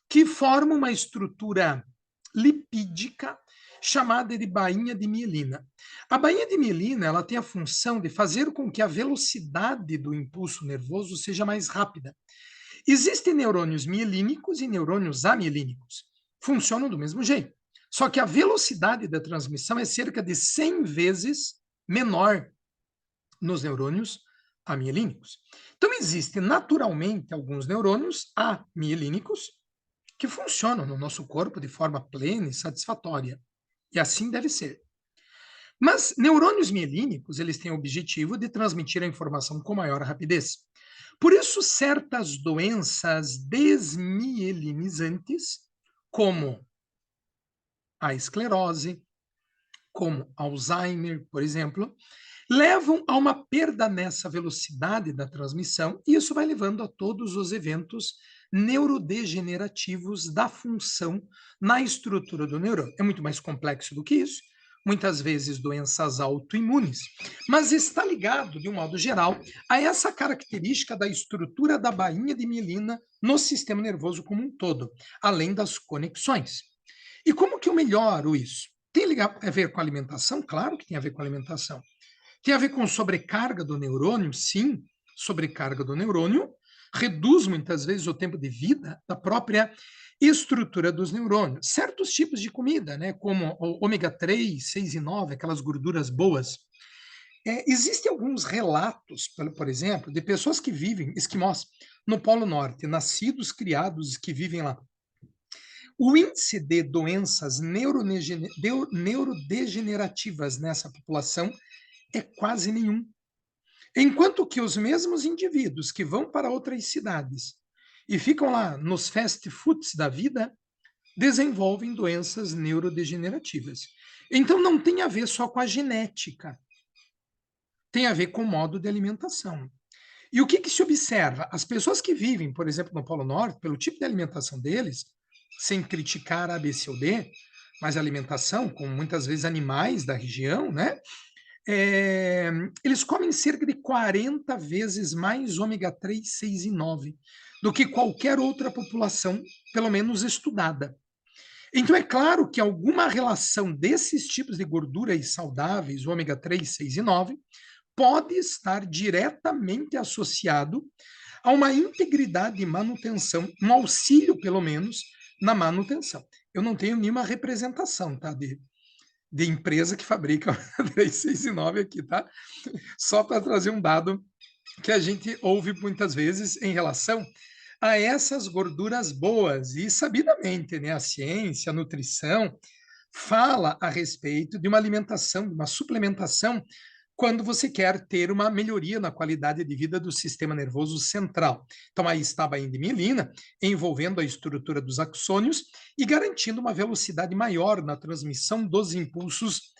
que formam uma estrutura lipídica chamada de bainha de mielina. A bainha de mielina ela tem a função de fazer com que a velocidade do impulso nervoso seja mais rápida. Existem neurônios mielínicos e neurônios amielínicos. Funcionam do mesmo jeito. Só que a velocidade da transmissão é cerca de 100 vezes menor nos neurônios amielínicos. Então, existem naturalmente alguns neurônios amielínicos que funcionam no nosso corpo de forma plena e satisfatória. E assim deve ser. Mas neurônios mielínicos, eles têm o objetivo de transmitir a informação com maior rapidez. Por isso, certas doenças desmielinizantes, como a esclerose, como Alzheimer, por exemplo, levam a uma perda nessa velocidade da transmissão, e isso vai levando a todos os eventos neurodegenerativos da função na estrutura do neurônio. É muito mais complexo do que isso, muitas vezes doenças autoimunes, mas está ligado, de um modo geral, a essa característica da estrutura da bainha de mielina no sistema nervoso como um todo, além das conexões. E como que eu melhoro isso? Tem a ver com alimentação? Claro que tem a ver com alimentação. Tem a ver com sobrecarga do neurônio? Sim, sobrecarga do neurônio reduz muitas vezes o tempo de vida da própria estrutura dos neurônios. Certos tipos de comida, né, como o ômega 3, 6 e 9, aquelas gorduras boas. Existem alguns relatos, por exemplo, de pessoas que vivem, esquimós, no Polo Norte, nascidos, criados, que vivem lá. O índice de doenças neurodegenerativas nessa população é quase nenhum. Enquanto que os mesmos indivíduos que vão para outras cidades e ficam lá nos fast foods da vida, desenvolvem doenças neurodegenerativas. Então não tem a ver só com a genética, tem a ver com o modo de alimentação. E o que se observa? As pessoas que vivem, por exemplo, no Polo Norte, pelo tipo de alimentação deles, sem criticar a B, C ou D, mas a alimentação, com muitas vezes animais da região, né? Eles comem cerca de 40 vezes mais ômega 3, 6 e 9 do que qualquer outra população, pelo menos estudada. Então, é claro que alguma relação desses tipos de gorduras saudáveis, ômega 3, 6 e 9, pode estar diretamente associado a uma integridade de manutenção, um auxílio, pelo menos, na manutenção. Eu não tenho nenhuma representação, tá, de empresa que fabrica 3, 6 e 9 aqui, tá? Só para trazer um dado que a gente ouve muitas vezes em relação a essas gorduras boas. E sabidamente, né, a ciência, a nutrição, fala a respeito de uma alimentação, de uma suplementação, quando você quer ter uma melhoria na qualidade de vida do sistema nervoso central. Então, aí está a bainha de mielina, envolvendo a estrutura dos axônios e garantindo uma velocidade maior na transmissão dos impulsos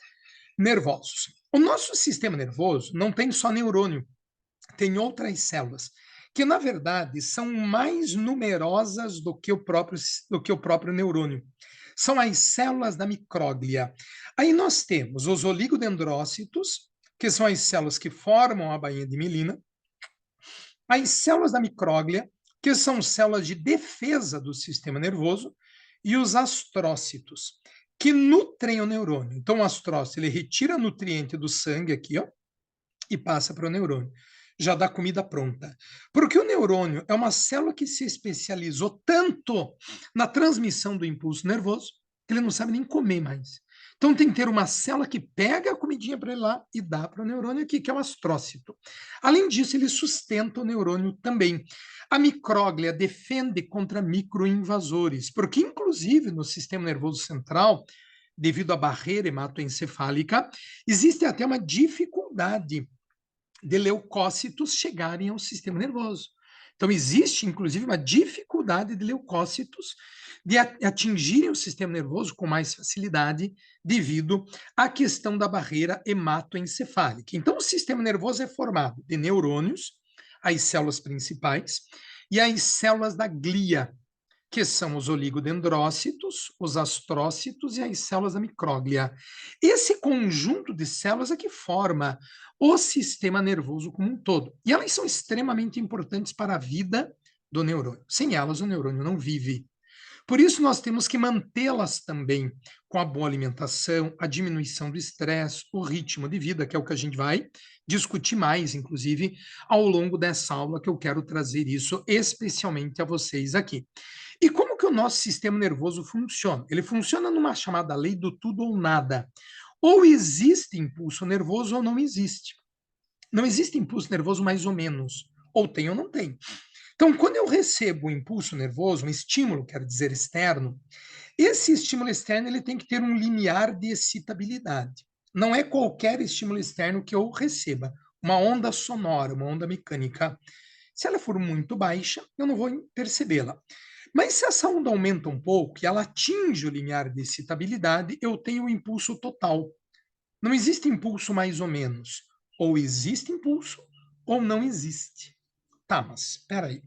nervosos. O nosso sistema nervoso não tem só neurônio, tem outras células, que na verdade são mais numerosas do que o próprio neurônio. São as células da micróglia. Aí nós temos os oligodendrócitos, que são as células que formam a bainha de mielina, as células da micróglia, que são células de defesa do sistema nervoso, e os astrócitos, que nutrem o neurônio. Então, o astrócito, ele retira nutriente do sangue aqui, ó, e passa para o neurônio. Já dá comida pronta. Porque o neurônio é uma célula que se especializou tanto na transmissão do impulso nervoso que ele não sabe nem comer mais. Então tem que ter uma célula que pega a comidinha para ele lá e dá para o neurônio aqui, que é o astrócito. Além disso, ele sustenta o neurônio também. A micróglia defende contra microinvasores, porque inclusive no sistema nervoso central, devido à barreira hematoencefálica, existe até uma dificuldade de leucócitos chegarem ao sistema nervoso. Então, existe, inclusive, uma dificuldade de leucócitos de atingirem o sistema nervoso com mais facilidade devido à questão da barreira hematoencefálica. Então, o sistema nervoso é formado de neurônios, as células principais, e as células da glia, que são os oligodendrócitos, os astrócitos e as células da micróglia. Esse conjunto de células é que forma o sistema nervoso como um todo. E elas são extremamente importantes para a vida do neurônio. Sem elas, o neurônio não vive. Por isso, nós temos que mantê-las também com a boa alimentação, a diminuição do estresse, o ritmo de vida, que é o que a gente vai discutir mais, inclusive, ao longo dessa aula, que eu quero trazer isso especialmente a vocês aqui. E como que o nosso sistema nervoso funciona? Ele funciona numa chamada lei do tudo ou nada. Ou existe impulso nervoso ou não existe. Não existe impulso nervoso mais ou menos. Ou tem ou não tem. Então, quando eu recebo um impulso nervoso, um estímulo, quero dizer, externo, esse estímulo externo ele tem que ter um limiar de excitabilidade. Não é qualquer estímulo externo que eu receba. Uma onda sonora, uma onda mecânica. Se ela for muito baixa, eu não vou percebê-la. Mas se essa onda aumenta um pouco e ela atinge o limiar de excitabilidade, eu tenho o impulso total. Não existe impulso mais ou menos. Ou existe impulso ou não existe. Tá, mas espera aí.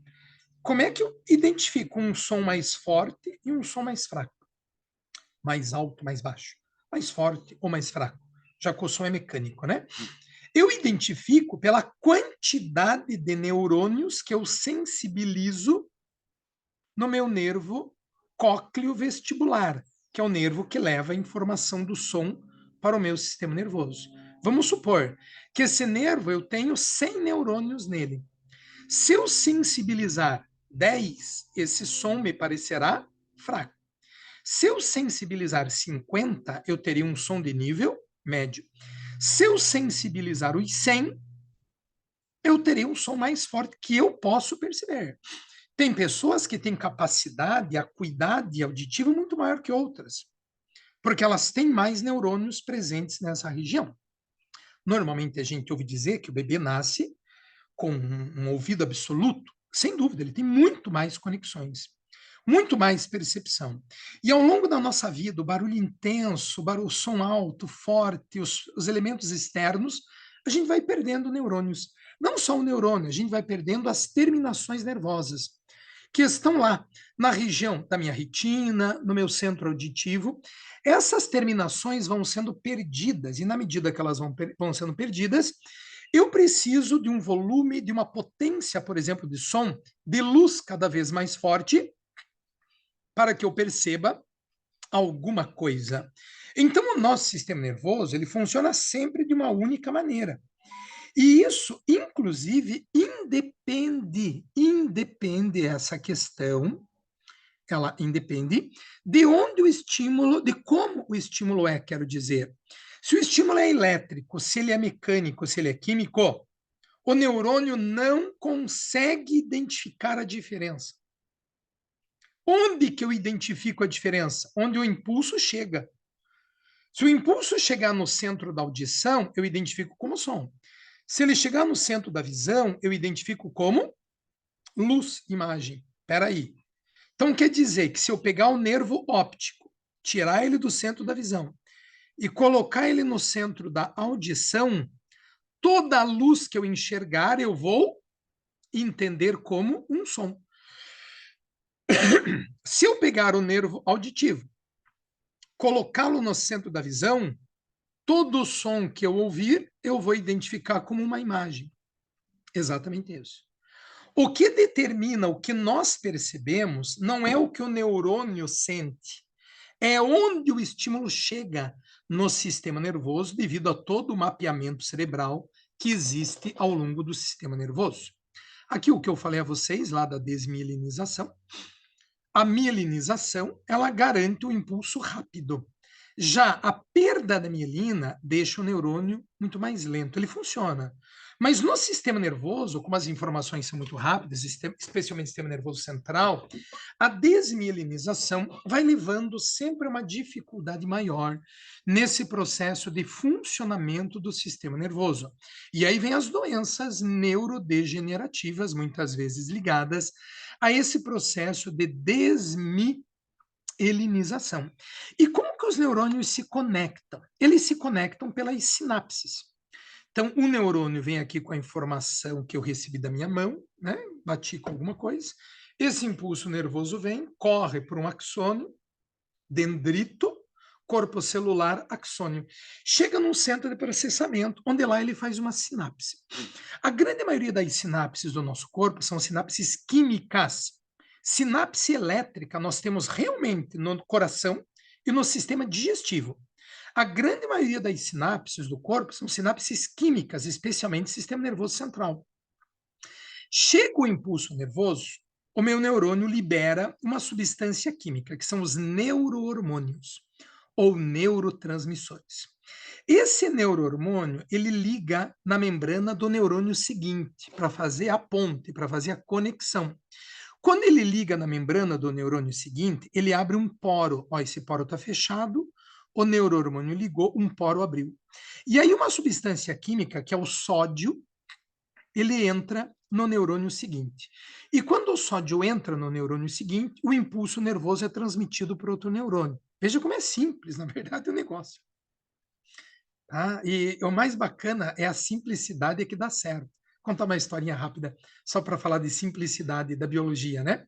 Como é que eu identifico um som mais forte e um som mais fraco? Mais alto, mais baixo? Mais forte ou mais fraco? Já que o som é mecânico, né? Eu identifico pela quantidade de neurônios que eu sensibilizo no meu nervo cócleo vestibular, que é o nervo que leva a informação do som para o meu sistema nervoso. Vamos supor que esse nervo eu tenho 100 neurônios nele. Se eu sensibilizar 10, esse som me parecerá fraco. Se eu sensibilizar 50, eu teria um som de nível médio. Se eu sensibilizar os 100, eu terei um som mais forte que eu posso perceber. Tem pessoas que têm capacidade, acuidade auditiva muito maior que outras, porque elas têm mais neurônios presentes nessa região. Normalmente a gente ouve dizer que o bebê nasce com um ouvido absoluto. Sem dúvida, ele tem muito mais conexões, muito mais percepção. E ao longo da nossa vida, o barulho intenso, o som alto, forte, os elementos externos, a gente vai perdendo neurônios. Não só o neurônio, a gente vai perdendo as terminações nervosas, que estão lá na região da minha retina, no meu centro auditivo. Essas terminações vão sendo perdidas, e na medida que elas vão sendo perdidas, eu preciso de um volume, de uma potência, por exemplo, de som, de luz cada vez mais forte, para que eu perceba alguma coisa. Então, o nosso sistema nervoso, ele funciona sempre de uma única maneira. E isso, inclusive, independe essa questão ela independe de onde o estímulo, de como o estímulo é, quero dizer. Se o estímulo é elétrico, se ele é mecânico, se ele é químico, o neurônio não consegue identificar a diferença. Onde que eu identifico a diferença? Onde o impulso chega. Se o impulso chegar no centro da audição, eu identifico como som. Se ele chegar no centro da visão, eu identifico como luz, imagem. Espera aí. Então, quer dizer que se eu pegar o nervo óptico, tirar ele do centro da visão e colocar ele no centro da audição, toda a luz que eu enxergar, eu vou entender como um som. Se eu pegar o nervo auditivo, colocá-lo no centro da visão, todo som que eu ouvir, eu vou identificar como uma imagem. Exatamente isso. O que determina o que nós percebemos não é o que o neurônio sente, é onde o estímulo chega no sistema nervoso devido a todo o mapeamento cerebral que existe ao longo do sistema nervoso. Aqui o que eu falei a vocês lá da desmielinização, a mielinização, ela garante o impulso rápido. Já a perda da mielina deixa o neurônio muito mais lento. Ele funciona. Mas no sistema nervoso, como as informações são muito rápidas, especialmente no sistema nervoso central, a desmielinização vai levando sempre a uma dificuldade maior nesse processo de funcionamento do sistema nervoso. E aí vem as doenças neurodegenerativas, muitas vezes ligadas a esse processo de desmielinização. E como que os neurônios se conectam? Eles se conectam pelas sinapses. Então, o neurônio vem aqui com a informação que eu recebi da minha mão, né? Bati com alguma coisa. Esse impulso nervoso vem, corre por um axônio, dendrito, corpo celular, axônio. Chega num centro de processamento, onde lá ele faz uma sinapse. A grande maioria das sinapses do nosso corpo são sinapses químicas. Sinapse elétrica nós temos realmente no coração e no sistema digestivo. A grande maioria das sinapses do corpo são sinapses químicas, especialmente o sistema nervoso central. Chega o impulso nervoso, o meu neurônio libera uma substância química, que são os neurohormônios, ou neurotransmissores. Esse neurohormônio, ele liga na membrana do neurônio seguinte, para fazer a ponte, para fazer a conexão. Quando ele liga na membrana do neurônio seguinte, ele abre um poro. Ó, esse poro está fechado, o neurohormônio ligou, um poro abriu. E aí uma substância química, que é o sódio, ele entra no neurônio seguinte. E quando o sódio entra no neurônio seguinte, o impulso nervoso é transmitido para outro neurônio. Veja como é simples, na verdade, o negócio. Tá? E o mais bacana é a simplicidade que dá certo. Vou contar uma historinha rápida, só para falar de simplicidade da biologia, né?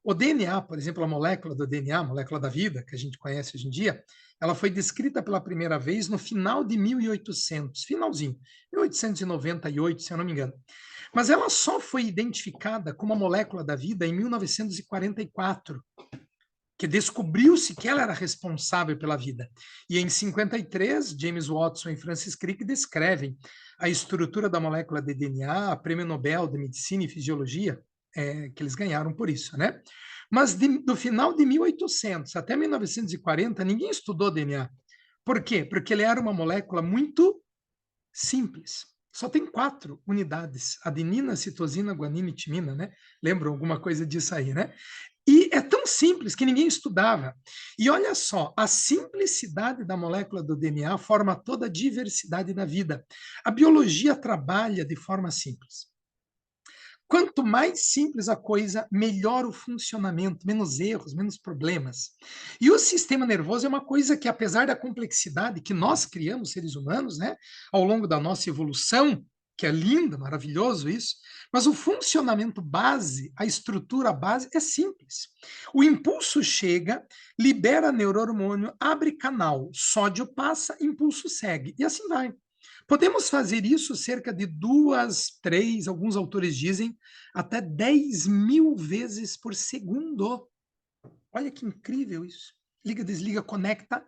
O DNA, por exemplo, a molécula do DNA, a molécula da vida, que a gente conhece hoje em dia, ela foi descrita pela primeira vez no final de 1800, finalzinho, 1898, se eu não me engano. Mas ela só foi identificada como a molécula da vida em 1944, que descobriu-se que ela era responsável pela vida. E em 53, James Watson e Francis Crick descrevem a estrutura da molécula de DNA, Prêmio Nobel de Medicina e Fisiologia, que eles ganharam por isso, né? Mas do final de 1800 até 1940, ninguém estudou DNA. Por quê? Porque ele era uma molécula muito simples. Só tem 4 unidades: adenina, citosina, guanina e timina, né? Lembram alguma coisa disso aí, né? E é tão simples que ninguém estudava. E olha só, a simplicidade da molécula do DNA forma toda a diversidade da vida. A biologia trabalha de forma simples. Quanto mais simples a coisa, melhor o funcionamento, menos erros, menos problemas. E o sistema nervoso é uma coisa que, apesar da complexidade que nós criamos, seres humanos, né, ao longo da nossa evolução, que é lindo, maravilhoso isso, mas o funcionamento base, a estrutura base é simples. O impulso chega, libera neurohormônio, abre canal, sódio passa, impulso segue, e assim vai. Podemos fazer isso cerca de 2, 3, alguns autores dizem, até 10.000 vezes por segundo. Olha que incrível isso. Liga, desliga, conecta.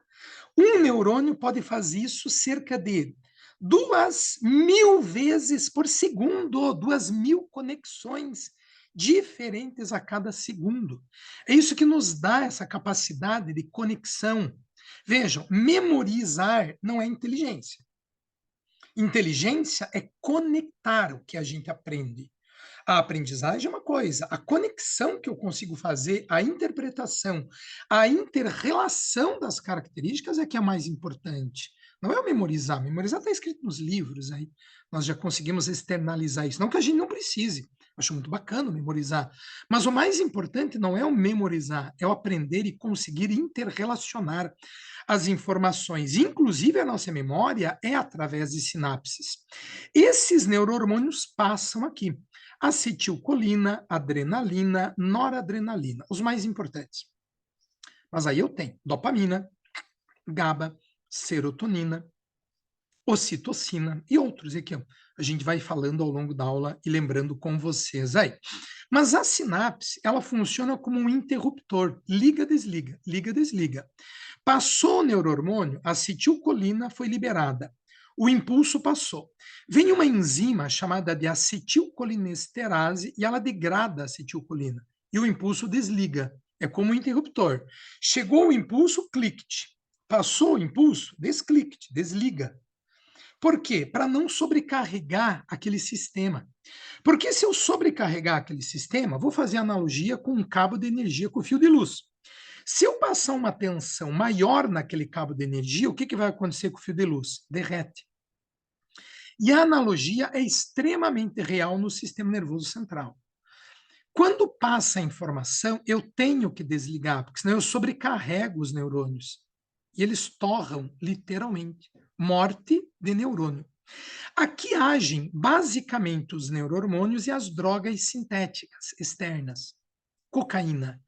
Um neurônio pode fazer isso cerca de 2.000 vezes por segundo, 2.000 conexões diferentes a cada segundo. É isso que nos dá essa capacidade de conexão. Vejam, memorizar não é inteligência. Inteligência é conectar o que a gente aprende. A aprendizagem é uma coisa, a conexão que eu consigo fazer, a interpretação, a interrelação das características é que é mais importante. Não é o memorizar. Memorizar está escrito nos livros aí. Nós já conseguimos externalizar isso. Não que a gente não precise. Acho muito bacana memorizar. Mas o mais importante não é o memorizar, é o aprender e conseguir interrelacionar as informações. Inclusive, a nossa memória é através de sinapses. Esses neurohormônios passam aqui. Acetilcolina, adrenalina, noradrenalina, os mais importantes. Mas aí eu tenho dopamina, GABA, serotonina, ocitocina e outros aqui. A gente vai falando ao longo da aula e lembrando com vocês aí. Mas a sinapse, ela funciona como um interruptor, liga, desliga. Passou o neurohormônio, a acetilcolina foi liberada. O impulso passou. Vem uma enzima chamada de acetilcolinesterase e ela degrada a acetilcolina. E o impulso desliga. É como um interruptor. Chegou o impulso, clique. Passou o impulso, desclique, desliga. Por quê? Para não sobrecarregar aquele sistema. Porque se eu sobrecarregar aquele sistema, vou fazer analogia com um cabo de energia com fio de luz. Se eu passar uma tensão maior naquele cabo de energia, o que vai acontecer com o fio de luz? Derrete. E a analogia é extremamente real no sistema nervoso central. Quando passa a informação, eu tenho que desligar, porque senão eu sobrecarrego os neurônios. E eles torram, literalmente, morte de neurônio. Aqui agem basicamente os neurohormônios e as drogas sintéticas externas. Cocaína.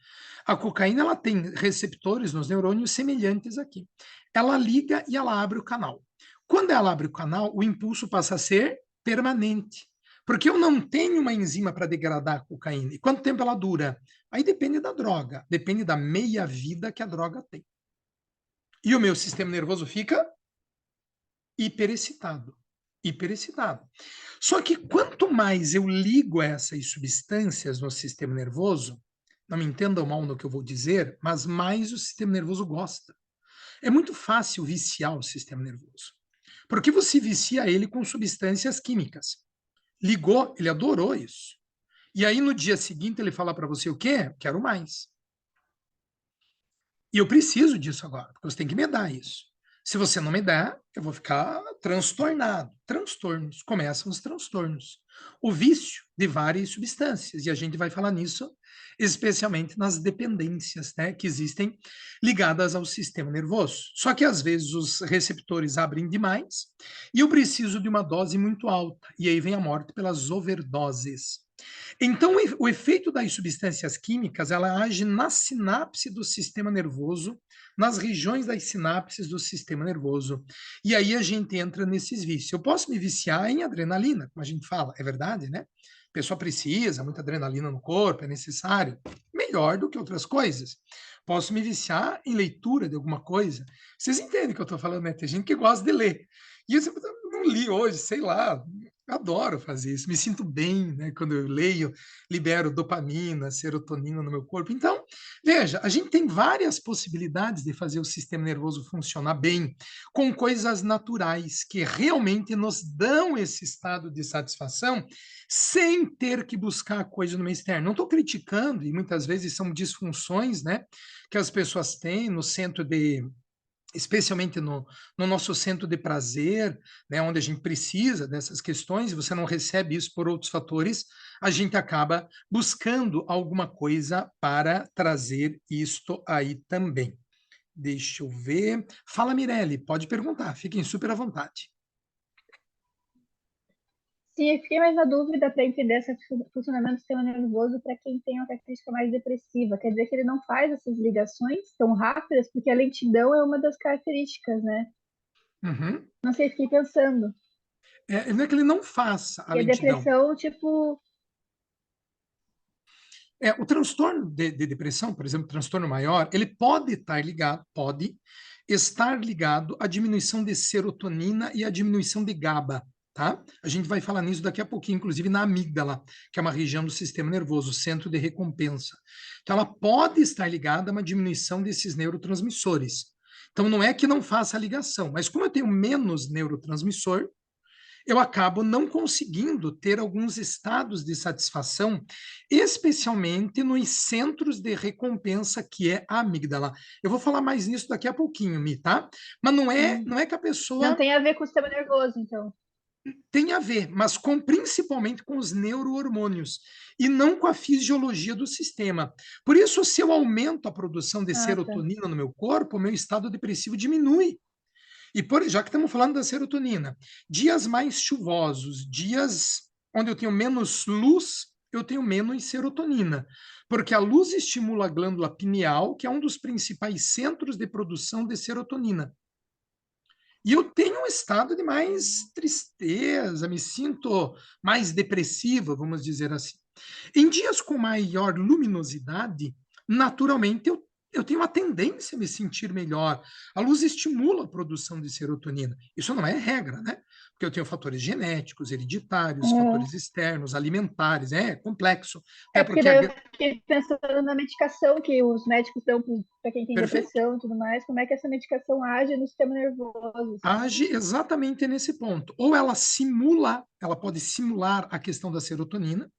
A cocaína ela tem receptores nos neurônios semelhantes aqui. Ela liga e ela abre o canal. Quando ela abre o canal, o impulso passa a ser permanente. Porque eu não tenho uma enzima para degradar a cocaína. E quanto tempo ela dura? Aí depende da droga, depende da meia-vida que a droga tem. E o meu sistema nervoso fica hiperexcitado. Hiperexcitado. Só que quanto mais eu ligo essas substâncias no sistema nervoso, não me entendam mal no que eu vou dizer, mas mais o sistema nervoso gosta. É muito fácil viciar o sistema nervoso. Porque você vicia ele com substâncias químicas. Ligou, ele adorou isso. E aí no dia seguinte ele fala para você o quê? Quero mais. E eu preciso disso agora, porque você tem que me dar isso. Se você não me der, eu vou ficar transtornado. Transtornos. Começam os transtornos. O vício de várias substâncias. E a gente vai falar nisso, especialmente nas dependências, né, que existem ligadas ao sistema nervoso. Só que às vezes os receptores abrem demais e eu preciso de uma dose muito alta. E aí vem a morte pelas overdoses. Então, o efeito das substâncias químicas, ela age na sinapse do sistema nervoso, nas regiões das sinapses do sistema nervoso. E aí a gente entra nesses vícios. Eu posso me viciar em adrenalina, como a gente fala, é verdade, né? A pessoa precisa, muita adrenalina no corpo, é necessário. Melhor do que outras coisas. Posso me viciar em leitura de alguma coisa. Vocês entendem o que eu estou falando, né? Tem gente que gosta de ler. E eu não li hoje, sei lá, adoro fazer isso, me sinto bem, né? Quando eu leio, libero dopamina, serotonina no meu corpo. Então, veja, a gente tem várias possibilidades de fazer o sistema nervoso funcionar bem, com coisas naturais que realmente nos dão esse estado de satisfação, sem ter que buscar a coisa no meio externo. Não estou criticando, e muitas vezes são disfunções, né, que as pessoas têm no centro de especialmente no nosso centro de prazer, né, onde a gente precisa dessas questões, e você não recebe isso por outros fatores, a gente acaba buscando alguma coisa para trazer isto aí também. Deixa eu ver. Fala, Mirelle, pode perguntar, fiquem super à vontade. Sim, eu fiquei mais na dúvida para entender esse funcionamento do sistema nervoso para quem tem uma característica mais depressiva. Quer dizer que ele não faz essas ligações tão rápidas, porque a lentidão é uma das características, né? Uhum. Não sei, fiquei pensando. Não é que ele não faça a E a lentidão. depressão, tipo, O transtorno de depressão, por exemplo, transtorno maior, ele pode estar ligado à diminuição de serotonina e à diminuição de GABA. tá? A gente vai falar nisso daqui a pouquinho, inclusive na amígdala, que é uma região do sistema nervoso, centro de recompensa. Então, ela pode estar ligada a uma diminuição desses neurotransmissores. Então, não é que não faça a ligação, mas como eu tenho menos neurotransmissor, eu acabo não conseguindo ter alguns estados de satisfação, especialmente nos centros de recompensa, que é a amígdala. Eu vou falar mais nisso daqui a pouquinho, Mi, tá? Mas não é que a Não pessoa tem a ver com o sistema nervoso, então. tem a ver, mas principalmente com os neurohormônios e não com a fisiologia do sistema. Por isso, se eu aumento a produção de Ah, tá. serotonina no meu corpo, o meu estado depressivo diminui. E já que estamos falando da serotonina, dias mais chuvosos, dias onde eu tenho menos luz, eu tenho menos serotonina, porque a luz estimula a glândula pineal, que é um dos principais centros de produção de serotonina. E eu tenho um estado de mais tristeza, me sinto mais depressiva, vamos dizer assim. Em dias com maior luminosidade, naturalmente eu tenho uma tendência a me sentir melhor. A luz estimula a produção de serotonina. Isso não é regra, né? Porque eu tenho fatores genéticos, hereditários, fatores externos, alimentares, é complexo. É Até porque porque daí eu fiquei pensando na medicação que os médicos dão para quem tem perfeito. depressão e tudo mais, como é que essa medicação age no sistema nervoso. Age exatamente nesse ponto. Ou ela pode simular a questão da serotonina,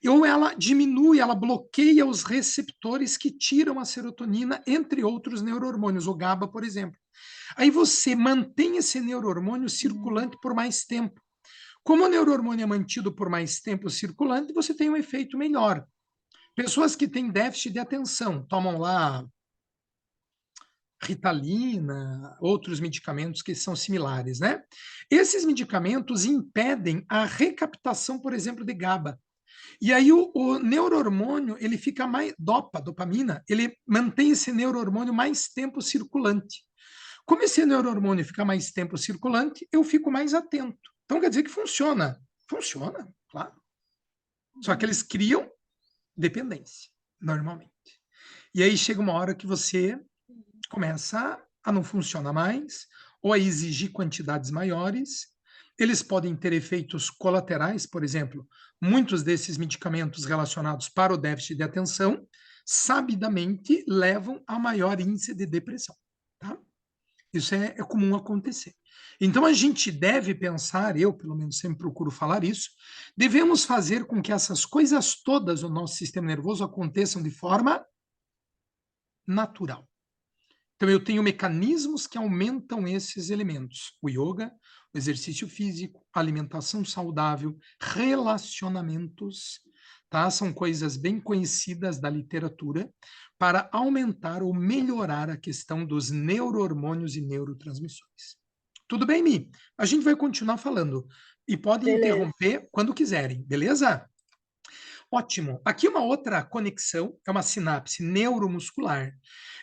ou ela diminui, ela bloqueia os receptores que tiram a serotonina, entre outros neurohormônios, o GABA, por exemplo. Aí você mantém esse neurohormônio circulante por mais tempo. Como o neurohormônio é mantido por mais tempo circulante, você tem um efeito melhor. Pessoas que têm déficit de atenção, tomam lá Ritalina, outros medicamentos que são similares, né? Esses medicamentos impedem a recaptação, por exemplo, de GABA. E aí o neurohormônio, ele fica mais dopamina, ele mantém esse neurohormônio mais tempo circulante. Como esse neurohormônio fica mais tempo circulante, eu fico mais atento. Então quer dizer que funciona. Funciona, claro. Só que eles criam dependência, normalmente. E aí chega uma hora que você começa a não funcionar mais, ou a exigir quantidades maiores. Eles podem ter efeitos colaterais, por exemplo, muitos desses medicamentos relacionados para o déficit de atenção, sabidamente levam a maior índice de depressão. Tá? Isso é comum acontecer. Então a gente deve pensar, eu pelo menos sempre procuro falar isso, devemos fazer com que essas coisas todas do nosso sistema nervoso aconteçam de forma natural. Então, eu tenho mecanismos que aumentam esses elementos: o yoga, o exercício físico, alimentação saudável, relacionamentos, tá? São coisas bem conhecidas da literatura para aumentar ou melhorar a questão dos neurohormônios e neurotransmissores. Tudo bem, Mi? A gente vai continuar falando e pode Beleza. interromper quando quiserem, beleza? Ótimo. Aqui uma outra conexão é uma sinapse neuromuscular.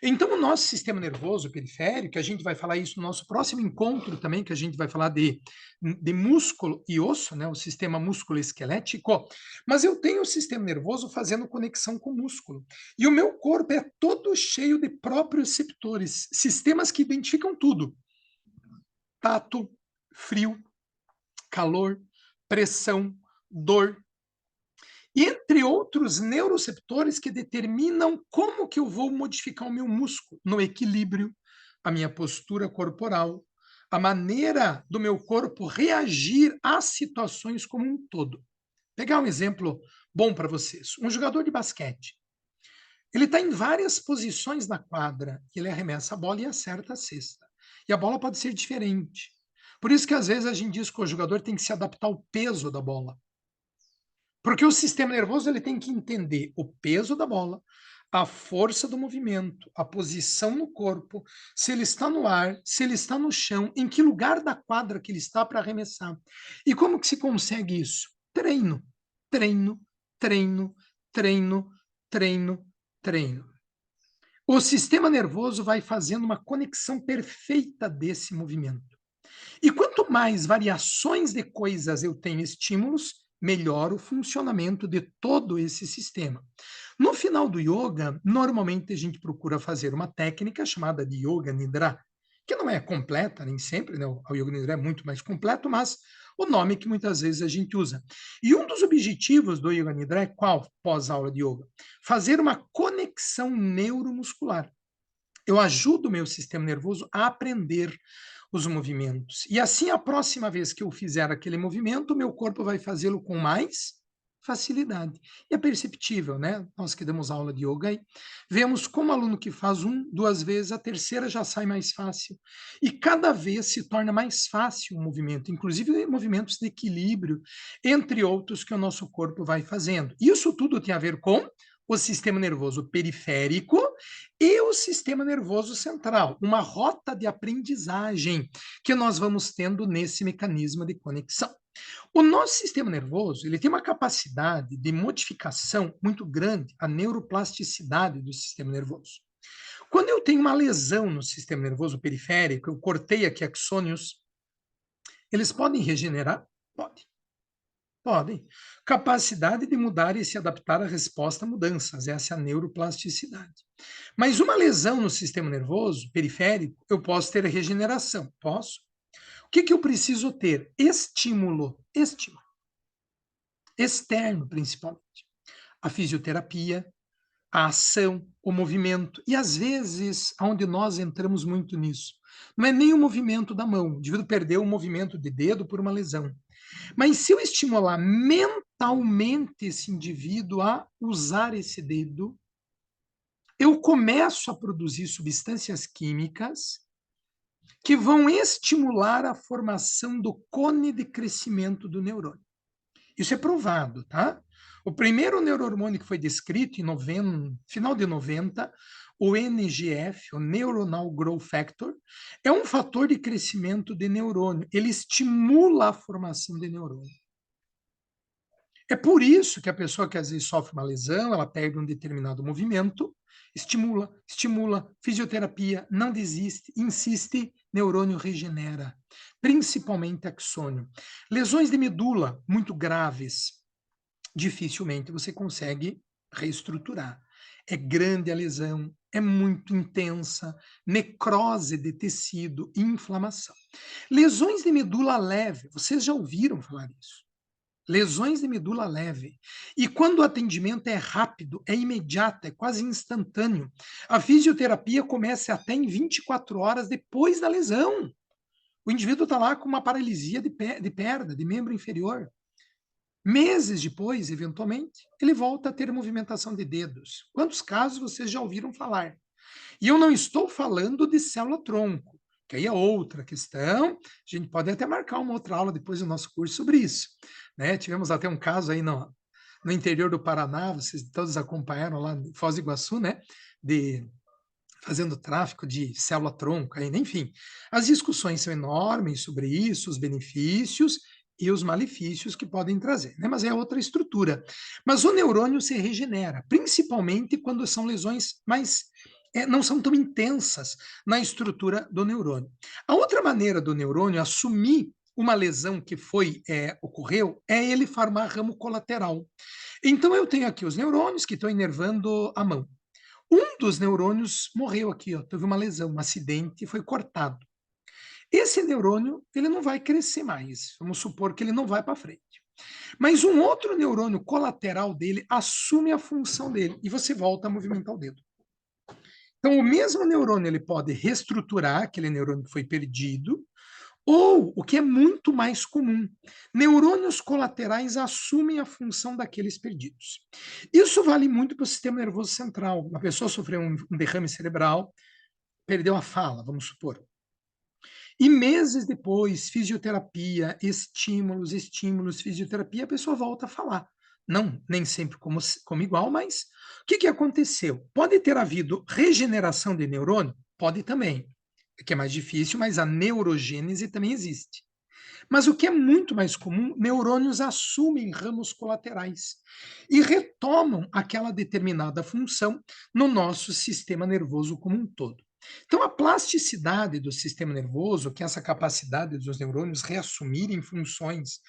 Então, o nosso sistema nervoso periférico, a gente vai falar isso no nosso próximo encontro também, que a gente vai falar de músculo e osso, né? O sistema músculo-esquelético. Mas eu tenho o sistema nervoso fazendo conexão com o músculo. E o meu corpo é todo cheio de proprioceptores, sistemas que identificam tudo: tato, frio, calor, pressão, dor, entre outros neuroceptores que determinam como que eu vou modificar o meu músculo, no equilíbrio, a minha postura corporal, a maneira do meu corpo reagir às situações como um todo. Vou pegar um exemplo bom para vocês. Um jogador de basquete. Ele está em várias posições na quadra, ele arremessa a bola e acerta a cesta. E a bola pode ser diferente. Por isso que às vezes a gente diz que o jogador tem que se adaptar ao peso da bola. Porque o sistema nervoso ele tem que entender o peso da bola, a força do movimento, a posição no corpo, se ele está no ar, se ele está no chão, em que lugar da quadra que ele está para arremessar. E como que se consegue isso? Treino, treino, treino, treino, treino, treino. O sistema nervoso vai fazendo uma conexão perfeita desse movimento. E quanto mais variações de coisas eu tenho estímulos, melhor o funcionamento de todo esse sistema. No final do yoga, normalmente a gente procura fazer uma técnica chamada de Yoga Nidra, que não é completa nem sempre, né? O Yoga Nidra é muito mais completo, mas o nome que muitas vezes a gente usa. E um dos objetivos do Yoga Nidra é qual, pós-aula de yoga? Fazer uma conexão neuromuscular. Eu ajudo o meu sistema nervoso a aprender os movimentos. E assim, a próxima vez que eu fizer aquele movimento, o meu corpo vai fazê-lo com mais facilidade. E é perceptível, né? Nós que damos aula de yoga, vemos como o aluno que faz 1, 2 vezes, a terceira já sai mais fácil. E cada vez se torna mais fácil o movimento, inclusive movimentos de equilíbrio, entre outros que o nosso corpo vai fazendo. Isso tudo tem a ver com o sistema nervoso periférico e o sistema nervoso central, uma rota de aprendizagem que nós vamos tendo nesse mecanismo de conexão. O nosso sistema nervoso, ele tem uma capacidade de modificação muito grande, a neuroplasticidade do sistema nervoso. Quando eu tenho uma lesão no sistema nervoso periférico, eu cortei aqui axônios, eles podem regenerar? Podem. Podem. Capacidade de mudar e se adaptar à resposta a mudanças, essa é a neuroplasticidade. Mas uma lesão no sistema nervoso periférico, eu posso ter regeneração, posso? O que eu preciso ter? Estímulo externo, principalmente. A fisioterapia, a ação, o movimento. E, às vezes, onde nós entramos muito nisso, não é nem o movimento da mão. O indivíduo perdeu o movimento de dedo por uma lesão. Mas se eu estimular mentalmente esse indivíduo a usar esse dedo, eu começo a produzir substâncias químicas que vão estimular a formação do cone de crescimento do neurônio. Isso é provado, tá? O primeiro neurohormônio que foi descrito em final de 90, o NGF, o Neuronal Growth Factor, é um fator de crescimento de neurônio. Ele estimula a formação de neurônio. É por isso que a pessoa que às vezes sofre uma lesão, ela perde um determinado movimento, estimula, fisioterapia, não desiste, insiste, neurônio regenera, principalmente axônio. Lesões de medula muito graves, dificilmente você consegue reestruturar. É grande a lesão, é muito intensa, necrose de tecido, inflamação. Lesões de medula leve, vocês já ouviram falar disso? Lesões de medula leve. E quando o atendimento é rápido, é imediato, é quase instantâneo. A fisioterapia começa até em 24 horas depois da lesão. O indivíduo está lá com uma paralisia de perna, de membro inferior. Meses depois, eventualmente, ele volta a ter movimentação de dedos. Quantos casos vocês já ouviram falar? E eu não estou falando de célula-tronco, que aí é outra questão. A gente pode até marcar uma outra aula depois do nosso curso sobre isso. Né? Tivemos até um caso aí no interior do Paraná, vocês todos acompanharam lá em Foz do Iguaçu, né? Fazendo tráfico de célula-tronco, enfim. As discussões são enormes sobre isso, os benefícios e os malefícios que podem trazer, né? Mas é outra estrutura. Mas o neurônio se regenera, principalmente quando são lesões mais não são tão intensas na estrutura do neurônio. A outra maneira do neurônio assumir uma lesão que ocorreu é ele formar ramo colateral. Então eu tenho aqui os neurônios que estão inervando a mão. Um dos neurônios morreu aqui, teve uma lesão, um acidente, foi cortado. Esse neurônio, ele não vai crescer mais. Vamos supor que ele não vai para frente. Mas um outro neurônio colateral dele assume a função dele e você volta a movimentar o dedo. Então, o mesmo neurônio ele pode reestruturar aquele neurônio que foi perdido, ou, o que é muito mais comum, neurônios colaterais assumem a função daqueles perdidos. Isso vale muito para o sistema nervoso central. Uma pessoa sofreu um derrame cerebral, perdeu a fala, vamos supor. E meses depois, fisioterapia, estímulos, fisioterapia, a pessoa volta a falar. Não, nem sempre como igual, mas o que aconteceu? Pode ter havido regeneração de neurônio? Pode também, que é mais difícil, mas a neurogênese também existe. Mas o que é muito mais comum, neurônios assumem ramos colaterais e retomam aquela determinada função no nosso sistema nervoso como um todo. Então, a plasticidade do sistema nervoso, que é essa capacidade dos neurônios reassumirem funções,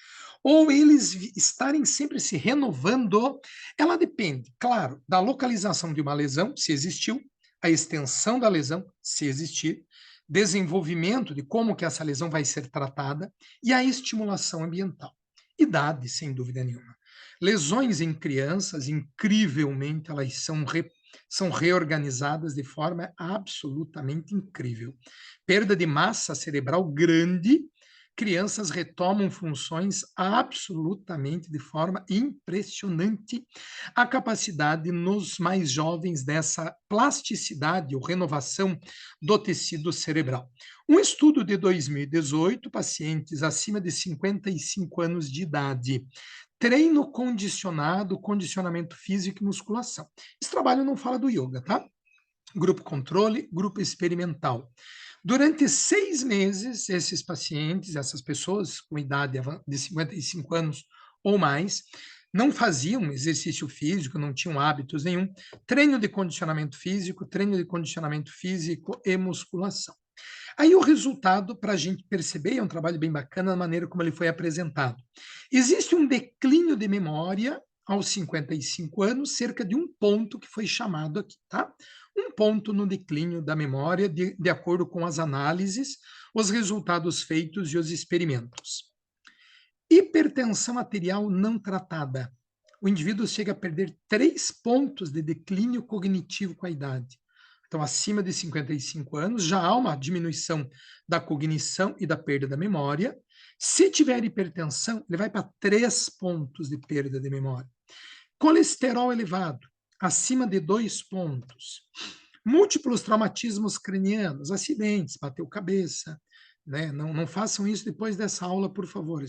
ou eles estarem sempre se renovando, ela depende, claro, da localização de uma lesão, se existiu, a extensão da lesão, se existir, desenvolvimento de como que essa lesão vai ser tratada e a estimulação ambiental. Idade, sem dúvida nenhuma. Lesões em crianças, incrivelmente, elas são reorganizadas de forma absolutamente incrível. Perda de massa cerebral grande, crianças retomam funções absolutamente de forma impressionante. A capacidade nos mais jovens dessa plasticidade ou renovação do tecido cerebral. Um estudo de 2018, pacientes acima de 55 anos de idade, treino condicionado, condicionamento físico e musculação. Esse trabalho não fala do yoga, tá? Grupo controle, grupo experimental. Durante 6 meses, esses pacientes, essas pessoas com idade de 55 anos ou mais, não faziam exercício físico, não tinham hábitos nenhum, treino de condicionamento físico e musculação. Aí o resultado, para a gente perceber, é um trabalho bem bacana a maneira como ele foi apresentado. Existe um declínio de memória aos 55 anos, cerca de um ponto que foi chamado aqui, tá? Um ponto no declínio da memória, de acordo com as análises, os resultados feitos e os experimentos. Hipertensão arterial não tratada. O indivíduo chega a perder 3 pontos de declínio cognitivo com a idade. Então, acima de 55 anos, já há uma diminuição da cognição e da perda da memória. Se tiver hipertensão, ele vai para 3 pontos de perda de memória. Colesterol elevado, acima de 2 pontos. Múltiplos traumatismos cranianos, acidentes, bateu cabeça, né? Não façam isso depois dessa aula, por favor.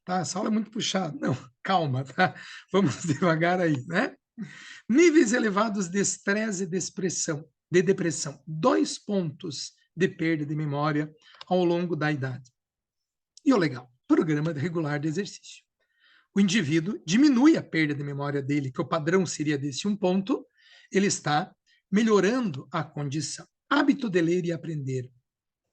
Tá? Essa aula é muito puxada. Não, calma, tá? Vamos devagar aí, né? Níveis elevados de estresse de depressão, 2 pontos de perda de memória ao longo da idade. E o legal, programa regular de exercício. O indivíduo diminui a perda de memória dele, que o padrão seria desse 1 ponto, ele está melhorando a condição. Hábito de ler e aprender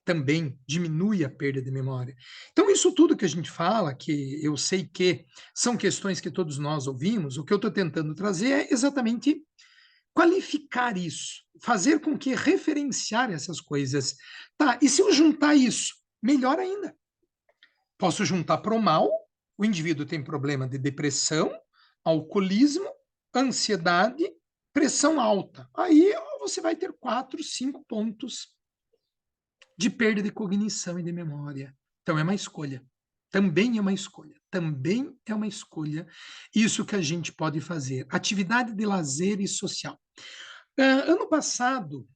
também diminui a perda de memória. Então, isso tudo que a gente fala, que eu sei que são questões que todos nós ouvimos, o que eu estou tentando trazer é exatamente qualificar isso, fazer com que referenciar essas coisas. Tá, e se eu juntar isso, melhor ainda. Posso juntar para o mal, o indivíduo tem problema de depressão, alcoolismo, ansiedade, pressão alta. Aí você vai ter 4, 5 pontos de perda de cognição e de memória. Então é uma escolha. Também é uma escolha. Também é uma escolha. Isso que a gente pode fazer. Atividade de lazer e social. Ano passado,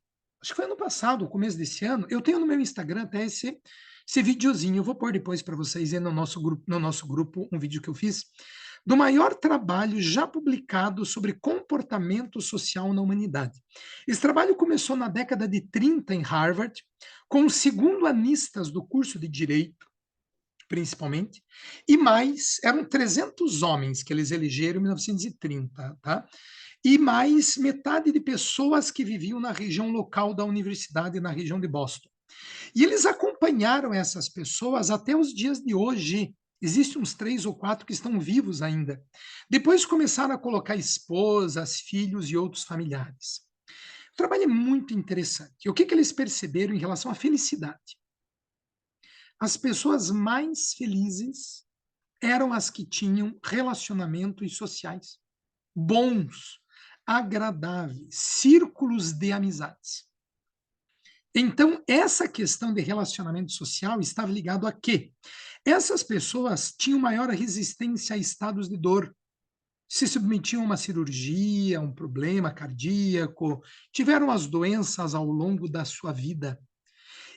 acho que foi ano passado, começo desse ano, eu tenho no meu Instagram até esse videozinho. Eu vou pôr depois para vocês aí no nosso grupo um vídeo que eu fiz do maior trabalho já publicado sobre comportamento social na humanidade. Esse trabalho começou na década de 30 em Harvard, com os segundo-anistas do curso de Direito, principalmente, e mais, eram 300 homens que eles elegeram em 1930, tá? E mais metade de pessoas que viviam na região local da universidade, na região de Boston. E eles acompanharam essas pessoas até os dias de hoje. Existem uns 3 ou 4 que estão vivos ainda. Depois começaram a colocar esposas, filhos e outros familiares. O trabalho é muito interessante. E o que eles perceberam em relação à felicidade? As pessoas mais felizes eram as que tinham relacionamentos sociais bons, agradáveis, círculos de amizades. Então, essa questão de relacionamento social estava ligado a quê? Essas pessoas tinham maior resistência a estados de dor, se submetiam a uma cirurgia, um problema cardíaco, tiveram as doenças ao longo da sua vida.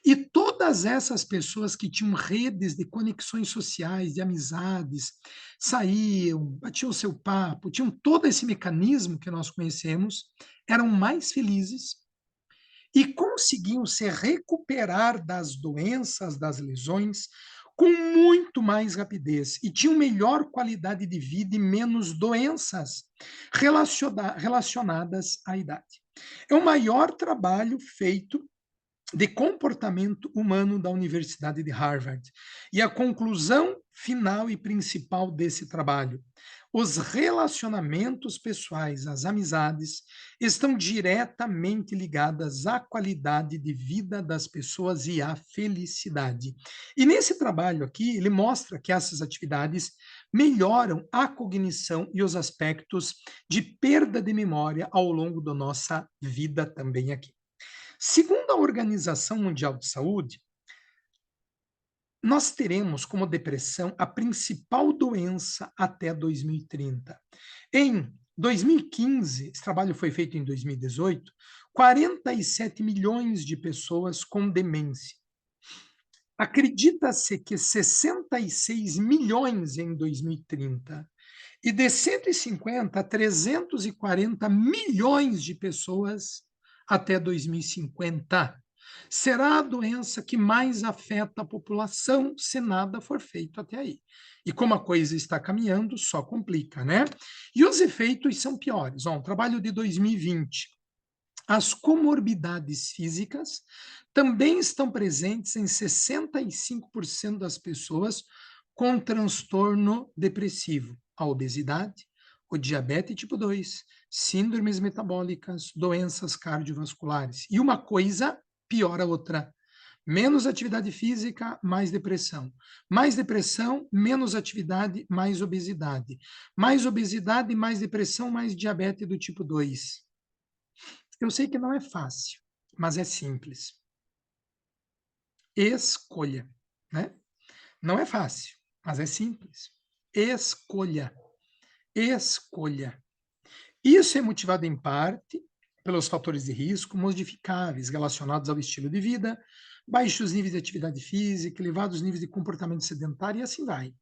E todas essas pessoas que tinham redes de conexões sociais, de amizades, saíam, batiam o seu papo, tinham todo esse mecanismo que nós conhecemos, eram mais felizes e conseguiam se recuperar das doenças, das lesões, com muito mais rapidez e tinham melhor qualidade de vida e menos doenças relacionadas à idade. É o maior trabalho feito de comportamento humano da Universidade de Harvard. E a conclusão final e principal desse trabalho: Os relacionamentos pessoais, as amizades, estão diretamente ligadas à qualidade de vida das pessoas e à felicidade. E nesse trabalho aqui, ele mostra que essas atividades melhoram a cognição e os aspectos de perda de memória ao longo da nossa vida também aqui. Segundo a Organização Mundial de Saúde, nós teremos como depressão a principal doença até 2030. Em 2015, esse trabalho foi feito em 2018, 47 milhões de pessoas com demência. Acredita-se que 66 milhões em 2030. E de 150 a 340 milhões de pessoas até 2050. Será a doença que mais afeta a população se nada for feito até aí. E como a coisa está caminhando, só complica, né? E os efeitos são piores. Ó, um trabalho de 2020. As comorbidades físicas também estão presentes em 65% das pessoas com transtorno depressivo. A obesidade, o diabetes tipo 2, síndromes metabólicas, doenças cardiovasculares. E uma coisa piora a outra. Menos atividade física, mais depressão. Mais depressão, menos atividade, mais obesidade. Mais obesidade, mais depressão, mais diabetes do tipo 2. Eu sei que não é fácil, mas é simples. Escolha, né? Não é fácil, mas é simples. Escolha. Escolha. Isso é motivado em parte pelos fatores de risco modificáveis relacionados ao estilo de vida, baixos níveis de atividade física, elevados níveis de comportamento sedentário e assim vai.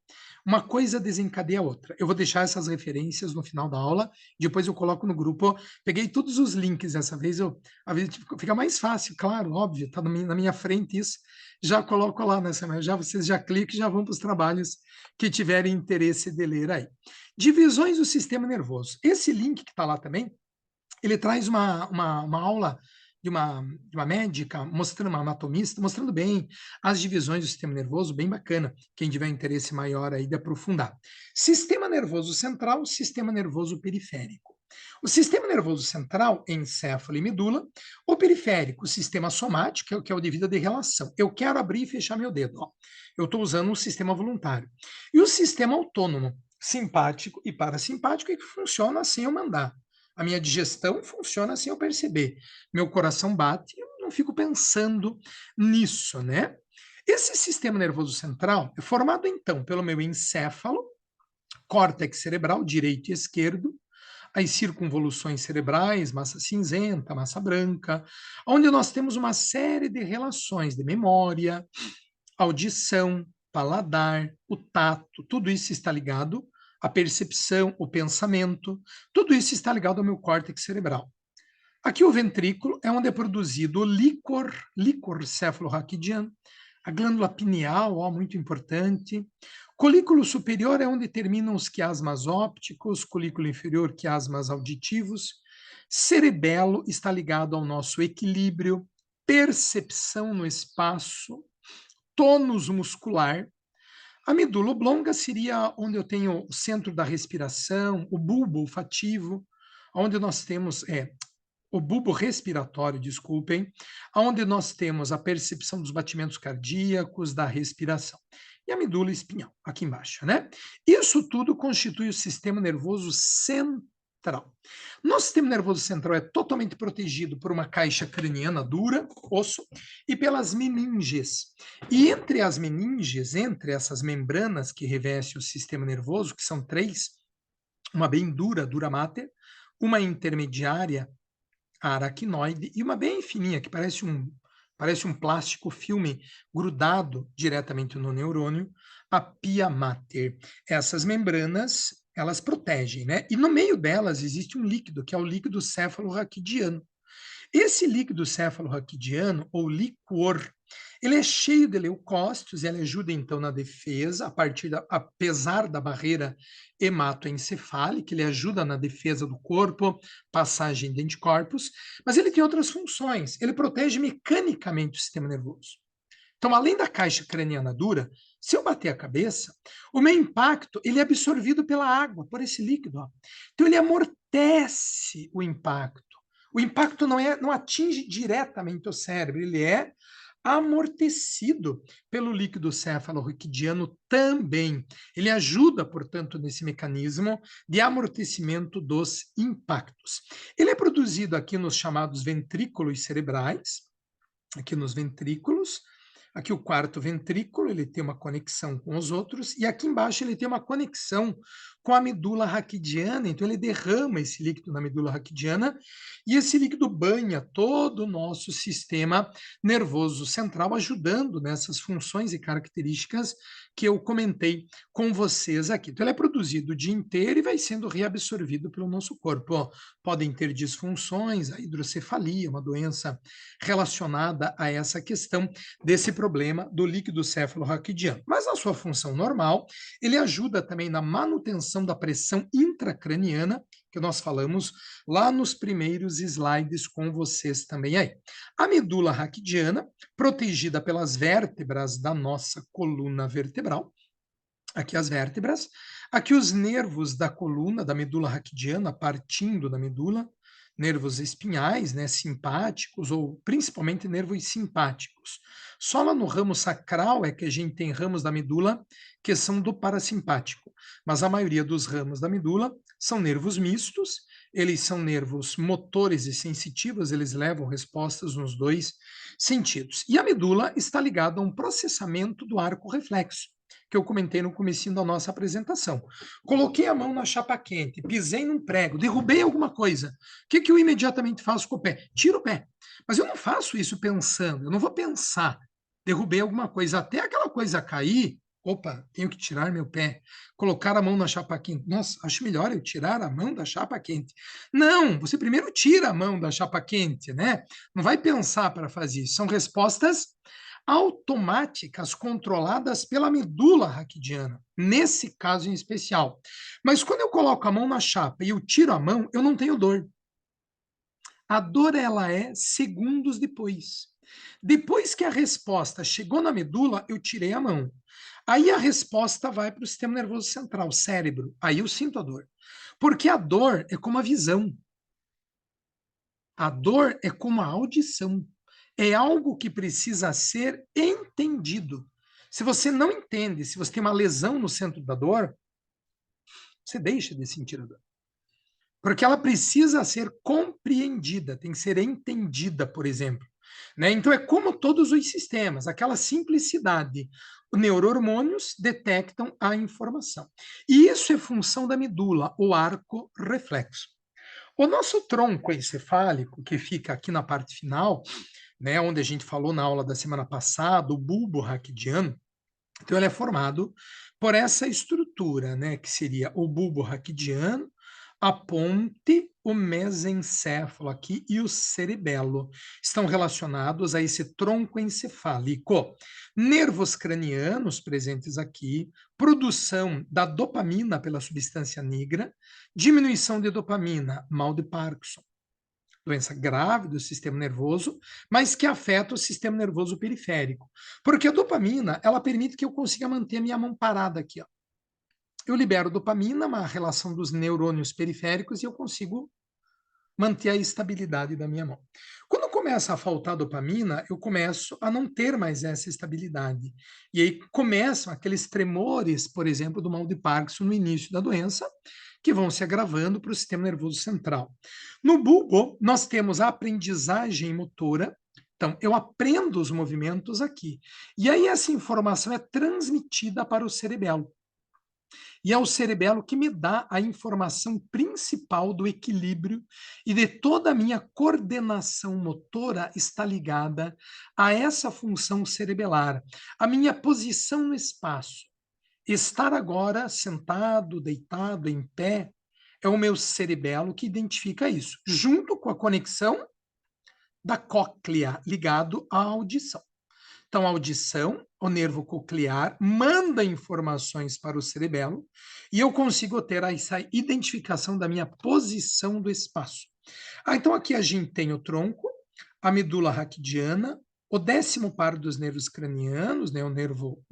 Uma coisa desencadeia a outra. Eu vou deixar essas referências no final da aula, depois eu coloco no grupo. Peguei todos os links dessa vez, fica mais fácil, claro, óbvio, está na minha frente isso. Já coloco lá vocês já clicam e já vão para os trabalhos que tiverem interesse de ler aí. Divisões do sistema nervoso. Esse link que está lá também, ele traz uma aula de uma médica, mostrando uma anatomista, mostrando bem as divisões do sistema nervoso, bem bacana, quem tiver interesse maior aí de aprofundar. Sistema nervoso central, sistema nervoso periférico. O sistema nervoso central, encéfalo e medula. O periférico, o sistema somático, que é o de vida de relação. Eu quero abrir e fechar meu dedo. Ó. Eu estou usando um sistema voluntário. E o sistema autônomo, simpático e parasimpático, que funciona sem eu mandar. A minha digestão funciona sem eu perceber. Meu coração bate, eu não fico pensando nisso, né? Esse sistema nervoso central é formado, então, pelo meu encéfalo, córtex cerebral, direito e esquerdo, as circunvoluções cerebrais, massa cinzenta, massa branca, onde nós temos uma série de relações de memória, audição, paladar, o tato, tudo isso está ligado à percepção, o pensamento, tudo isso está ligado ao meu córtex cerebral. Aqui o ventrículo é onde é produzido o líquor cefalorraquidiano, a glândula pineal, ó, muito importante. Colículo superior é onde terminam os quiasmas ópticos, colículo inferior, quiasmas auditivos. Cerebelo está ligado ao nosso equilíbrio, percepção no espaço, tônus muscular. A medula oblonga seria onde eu tenho o centro da respiração, o bulbo olfativo, onde nós temos o bulbo respiratório, desculpem, onde nós temos a percepção dos batimentos cardíacos, da respiração. E a medula espinhal, aqui embaixo, né? Isso tudo constitui o sistema nervoso central. Nosso sistema nervoso central é totalmente protegido por uma caixa craniana dura, osso, e pelas meninges. E entre as meninges, entre essas membranas que revestem o sistema nervoso, que são três, uma bem dura, dura mater, uma intermediária, a aracnoide, e uma bem fininha, que parece um plástico filme grudado diretamente no neurônio, a pia mater. Essas membranas, elas protegem, né? E no meio delas existe um líquido, que é o líquido cefalorraquidiano. Esse líquido cefalorraquidiano, ou líquor, ele é cheio de leucócitos, ele ajuda então na defesa, apesar da barreira hematoencefálica, ele ajuda na defesa do corpo, passagem de anticorpos, mas ele tem outras funções, ele protege mecanicamente o sistema nervoso. Então, além da caixa craniana dura, Se eu bater a cabeça, o meu impacto ele é absorvido pela água, por esse líquido. Ó. Então ele amortece o impacto. O impacto não atinge diretamente o cérebro, ele é amortecido pelo líquido cefalorraquidiano também. Ele ajuda, portanto, nesse mecanismo de amortecimento dos impactos. Ele é produzido aqui nos chamados ventrículos cerebrais, aqui nos ventrículos. Aqui o quarto ventrículo, ele tem uma conexão com os outros, e aqui embaixo ele tem uma conexão com a medula raquidiana, então ele derrama esse líquido na medula raquidiana, e esse líquido banha todo o nosso sistema nervoso central, ajudando nessas funções e características que eu comentei com vocês aqui. Então ele é produzido o dia inteiro e vai sendo reabsorvido pelo nosso corpo. Ó, podem ter disfunções, a hidrocefalia, uma doença relacionada a essa questão desse problema do líquido cefalorraquidiano. Mas na sua função normal, ele ajuda também na manutenção da pressão intracraniana, que nós falamos lá nos primeiros slides com vocês também aí. A medula raquidiana, protegida pelas vértebras da nossa coluna vertebral, aqui as vértebras, aqui os nervos da coluna, da medula raquidiana, partindo da medula, nervos espinhais, né, simpáticos, ou principalmente nervos simpáticos. Só lá no ramo sacral é que a gente tem ramos da medula que são do parasimpático, mas a maioria dos ramos da medula são nervos mistos, eles são nervos motores e sensitivos, eles levam respostas nos dois sentidos. E a medula está ligada a um processamento do arco reflexo, que eu comentei no comecinho da nossa apresentação. Coloquei a mão na chapa quente, pisei num prego, derrubei alguma coisa. O que eu imediatamente faço com o pé? Tiro o pé. Mas eu não faço isso pensando, eu não vou pensar. Derrubei alguma coisa, até aquela coisa cair, opa, tenho que tirar meu pé. Colocar a mão na chapa quente. Nossa, acho melhor eu tirar a mão da chapa quente. Não, você primeiro tira a mão da chapa quente, né? Não vai pensar para fazer isso. São respostas automáticas controladas pela medula raquidiana, nesse caso em especial. Mas quando eu coloco a mão na chapa e eu tiro a mão, eu não tenho dor. A dor, ela é segundos depois. Depois que a resposta chegou na medula, eu tirei a mão. Aí a resposta vai para o sistema nervoso central, cérebro. Aí eu sinto a dor. Porque a dor é como a visão. A dor é como a audição. É algo que precisa ser entendido. Se você não entende, se você tem uma lesão no centro da dor, você deixa de sentir a dor. Porque ela precisa ser compreendida, tem que ser entendida, por exemplo. Né? Então, é como todos os sistemas, aquela simplicidade. Os neurohormônios detectam a informação. E isso é função da medula, o arco reflexo. O nosso tronco encefálico, que fica aqui na parte final, né, onde a gente falou na aula da semana passada, o bulbo raquidiano, então ele é formado por essa estrutura, né, que seria o bulbo raquidiano, a ponte, o mesencéfalo aqui e o cerebelo. Estão relacionados a esse tronco encefálico. Nervos cranianos presentes aqui, produção da dopamina pela substância negra, diminuição de dopamina, mal de Parkinson. Doença grave do sistema nervoso, mas que afeta o sistema nervoso periférico. Porque a dopamina, ela permite que eu consiga manter a minha mão parada aqui, ó. Eu libero dopamina, uma relação dos neurônios periféricos, e eu consigo manter a estabilidade da minha mão. Quando começa a faltar dopamina, eu começo a não ter mais essa estabilidade. E aí começam aqueles tremores, por exemplo, do mal de Parkinson no início da doença, que vão se agravando para o sistema nervoso central. No bulbo, nós temos a aprendizagem motora. Então, eu aprendo os movimentos aqui. E aí essa informação é transmitida para o cerebelo. E é o cerebelo que me dá a informação principal do equilíbrio e de toda a minha coordenação motora está ligada a essa função cerebelar, a minha posição no espaço. Estar agora sentado, deitado, em pé, é o meu cerebelo que identifica isso, junto com a conexão da cóclea ligado à audição. Então, a audição, o nervo coclear, manda informações para o cerebelo e eu consigo ter essa identificação da minha posição do espaço. Então, aqui a gente tem o tronco, a medula raquidiana, o 10º par dos nervos cranianos, né, o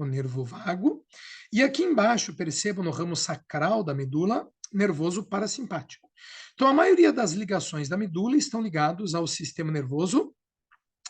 nervo vago, e aqui embaixo, percebo no ramo sacral da medula, nervoso parasimpático. Então, a maioria das ligações da medula estão ligados ao sistema nervoso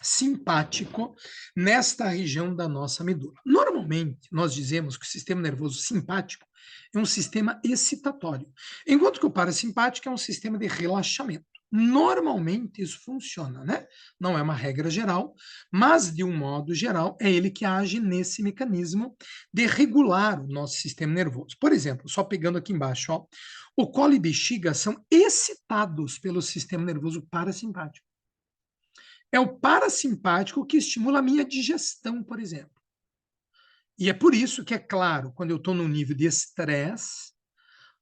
simpático nesta região da nossa medula. Normalmente, nós dizemos que o sistema nervoso simpático é um sistema excitatório, enquanto que o parasimpático é um sistema de relaxamento. Normalmente isso funciona, né? Não é uma regra geral, mas de um modo geral é ele que age nesse mecanismo de regular o nosso sistema nervoso. Por exemplo, só pegando aqui embaixo, ó, o colo e bexiga são excitados pelo sistema nervoso parasimpático. É o parasimpático que estimula a minha digestão, por exemplo. E é por isso que, é claro, quando eu estou num nível de estresse,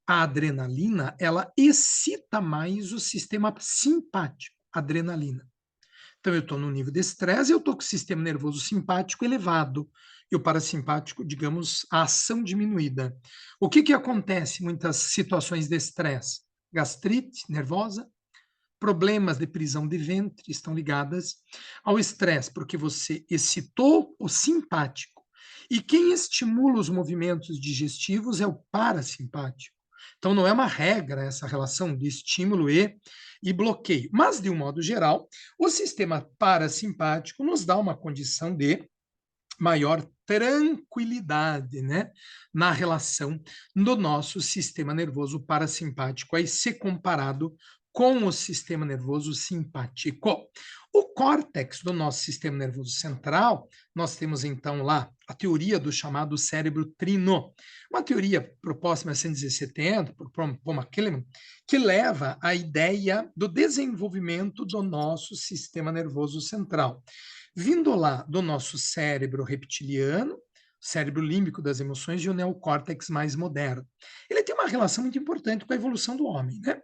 a adrenalina, ela excita mais o sistema simpático, adrenalina. Então, eu estou no nível de estresse, eu estou com o sistema nervoso simpático elevado e o parasimpático, digamos, a ação diminuída. O que acontece em muitas situações de estresse? Gastrite nervosa, problemas de prisão de ventre estão ligadas ao estresse, porque você excitou o simpático. E quem estimula os movimentos digestivos é o parasimpático. Então, não é uma regra essa relação de estímulo e bloqueio. Mas, de um modo geral, o sistema parasimpático nos dá uma condição de maior tranquilidade, né, na relação do nosso sistema nervoso parasimpático, aí se comparado com o sistema nervoso simpático. O córtex do nosso sistema nervoso central, nós temos então lá a teoria do chamado cérebro trino, uma teoria proposta em 1970 por Paul MacLellan, que leva à ideia do desenvolvimento do nosso sistema nervoso central. Vindo lá do nosso cérebro reptiliano, cérebro límbico das emoções e o neocórtex mais moderno. Ele tem uma relação muito importante com a evolução do homem, né?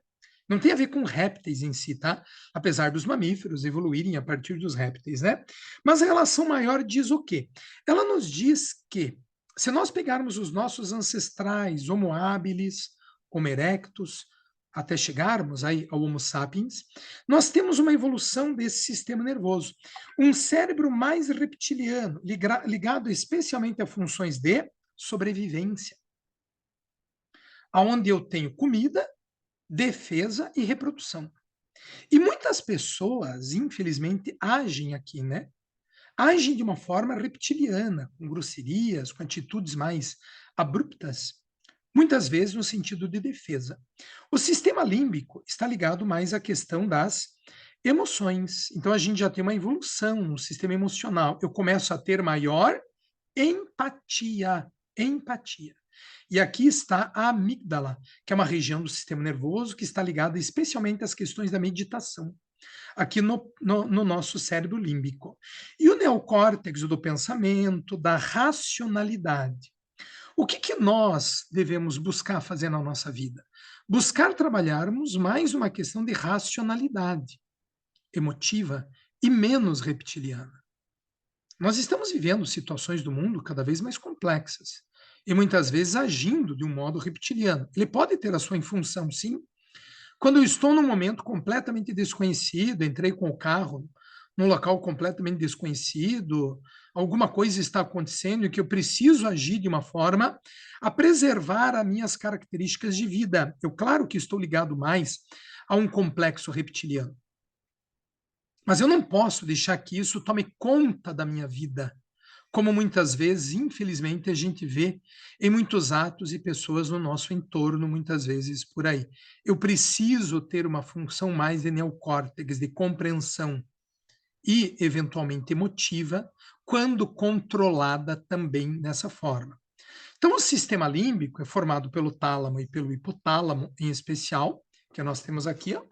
Não tem a ver com répteis em si, tá? Apesar dos mamíferos evoluírem a partir dos répteis, né? Mas a relação maior diz o quê? Ela nos diz que, se nós pegarmos os nossos ancestrais, Homo habilis, Homo erectus, até chegarmos aí ao Homo sapiens, nós temos uma evolução desse sistema nervoso. Um cérebro mais reptiliano, ligado especialmente a funções de sobrevivência, onde eu tenho comida, defesa e reprodução. E muitas pessoas, infelizmente, agem aqui, né? Agem de uma forma reptiliana, com grosserias, com atitudes mais abruptas, muitas vezes no sentido de defesa. O sistema límbico está ligado mais à questão das emoções. Então, a gente já tem uma evolução no sistema emocional. Eu começo a ter maior empatia. Empatia. E aqui está a amígdala, que é uma região do sistema nervoso que está ligada especialmente às questões da meditação, aqui no nosso cérebro límbico. E o neocórtex do pensamento, da racionalidade. O que nós devemos buscar fazer na nossa vida? Buscar trabalharmos mais uma questão de racionalidade emotiva e menos reptiliana. Nós estamos vivendo situações do mundo cada vez mais complexas e muitas vezes agindo de um modo reptiliano. Ele pode ter a sua função, sim. Quando eu estou num momento completamente desconhecido, entrei com o carro num local completamente desconhecido, alguma coisa está acontecendo e que eu preciso agir de uma forma a preservar as minhas características de vida. Eu, claro que estou ligado mais a um complexo reptiliano. Mas eu não posso deixar que isso tome conta da minha vida, como muitas vezes, infelizmente, a gente vê em muitos atos e pessoas no nosso entorno, muitas vezes por aí. Eu preciso ter uma função mais de neocórtex, de compreensão e, eventualmente, emotiva, quando controlada também dessa forma. Então, o sistema límbico é formado pelo tálamo e pelo hipotálamo, em especial, que nós temos aqui, ó,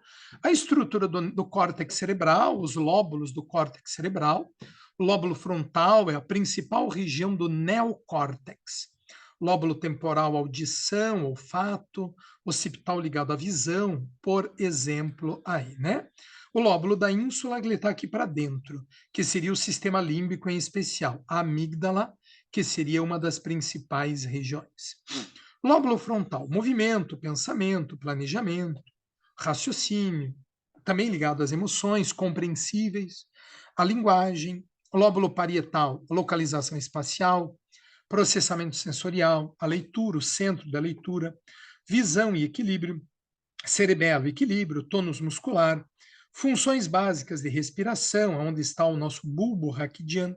a estrutura do córtex cerebral, os lóbulos do córtex cerebral. O lóbulo frontal é a principal região do neocórtex. Lóbulo temporal, audição, olfato. Occipital ligado à visão, por exemplo, aí, né? O lóbulo da ínsula, ele está aqui para dentro, que seria o sistema límbico em especial. A amígdala, que seria uma das principais regiões. Lóbulo frontal, movimento, pensamento, planejamento, raciocínio, também ligado às emoções compreensíveis, a linguagem, lóbulo parietal, localização espacial, processamento sensorial, a leitura, o centro da leitura, visão e equilíbrio, cerebelo, equilíbrio, tônus muscular, funções básicas de respiração, onde está o nosso bulbo raquidiano,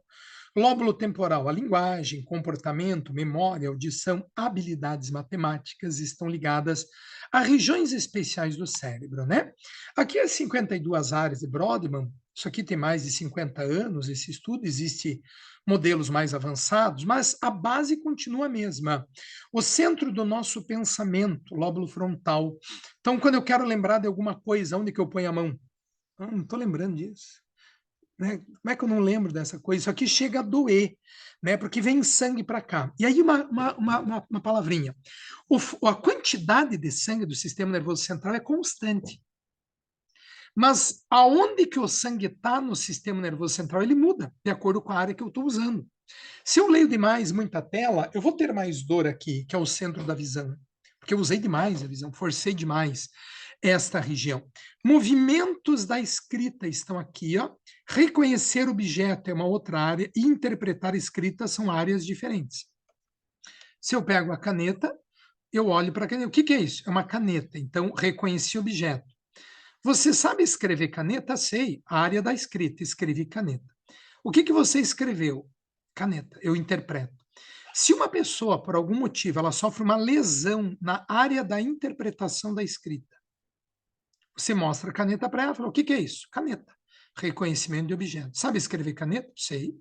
lóbulo temporal, a linguagem, comportamento, memória, audição, habilidades matemáticas estão ligadas a regiões especiais do cérebro, né? Aqui as 52 áreas de Brodmann, isso aqui tem mais de 50 anos, esse estudo, existe modelos mais avançados, mas a base continua a mesma. O centro do nosso pensamento, lóbulo frontal. Então, quando eu quero lembrar de alguma coisa, onde que eu ponho a mão? Não estou lembrando disso. Né? Como é que eu não lembro dessa coisa? Isso aqui chega a doer, né? Porque vem sangue para cá. E aí, uma palavrinha. A quantidade de sangue do sistema nervoso central é constante. Mas aonde que o sangue está no sistema nervoso central, ele muda, de acordo com a área que eu estou usando. Se eu leio demais muita tela, eu vou ter mais dor aqui, que é o centro da visão. Porque eu usei demais a visão, forcei demais esta região. Movimentos da escrita estão aqui, ó. Reconhecer objeto é uma outra área e interpretar escrita são áreas diferentes. Se eu pego a caneta, eu olho para a caneta. O que é isso? É uma caneta. Então, reconheci objeto. Você sabe escrever caneta? Sei. A área da escrita, escrevi caneta. O que você escreveu? Caneta. Eu interpreto. Se uma pessoa, por algum motivo, ela sofre uma lesão na área da interpretação da escrita, você mostra a caneta para ela e fala, o que é isso? Caneta. Reconhecimento de objeto. Sabe escrever caneta? Sei.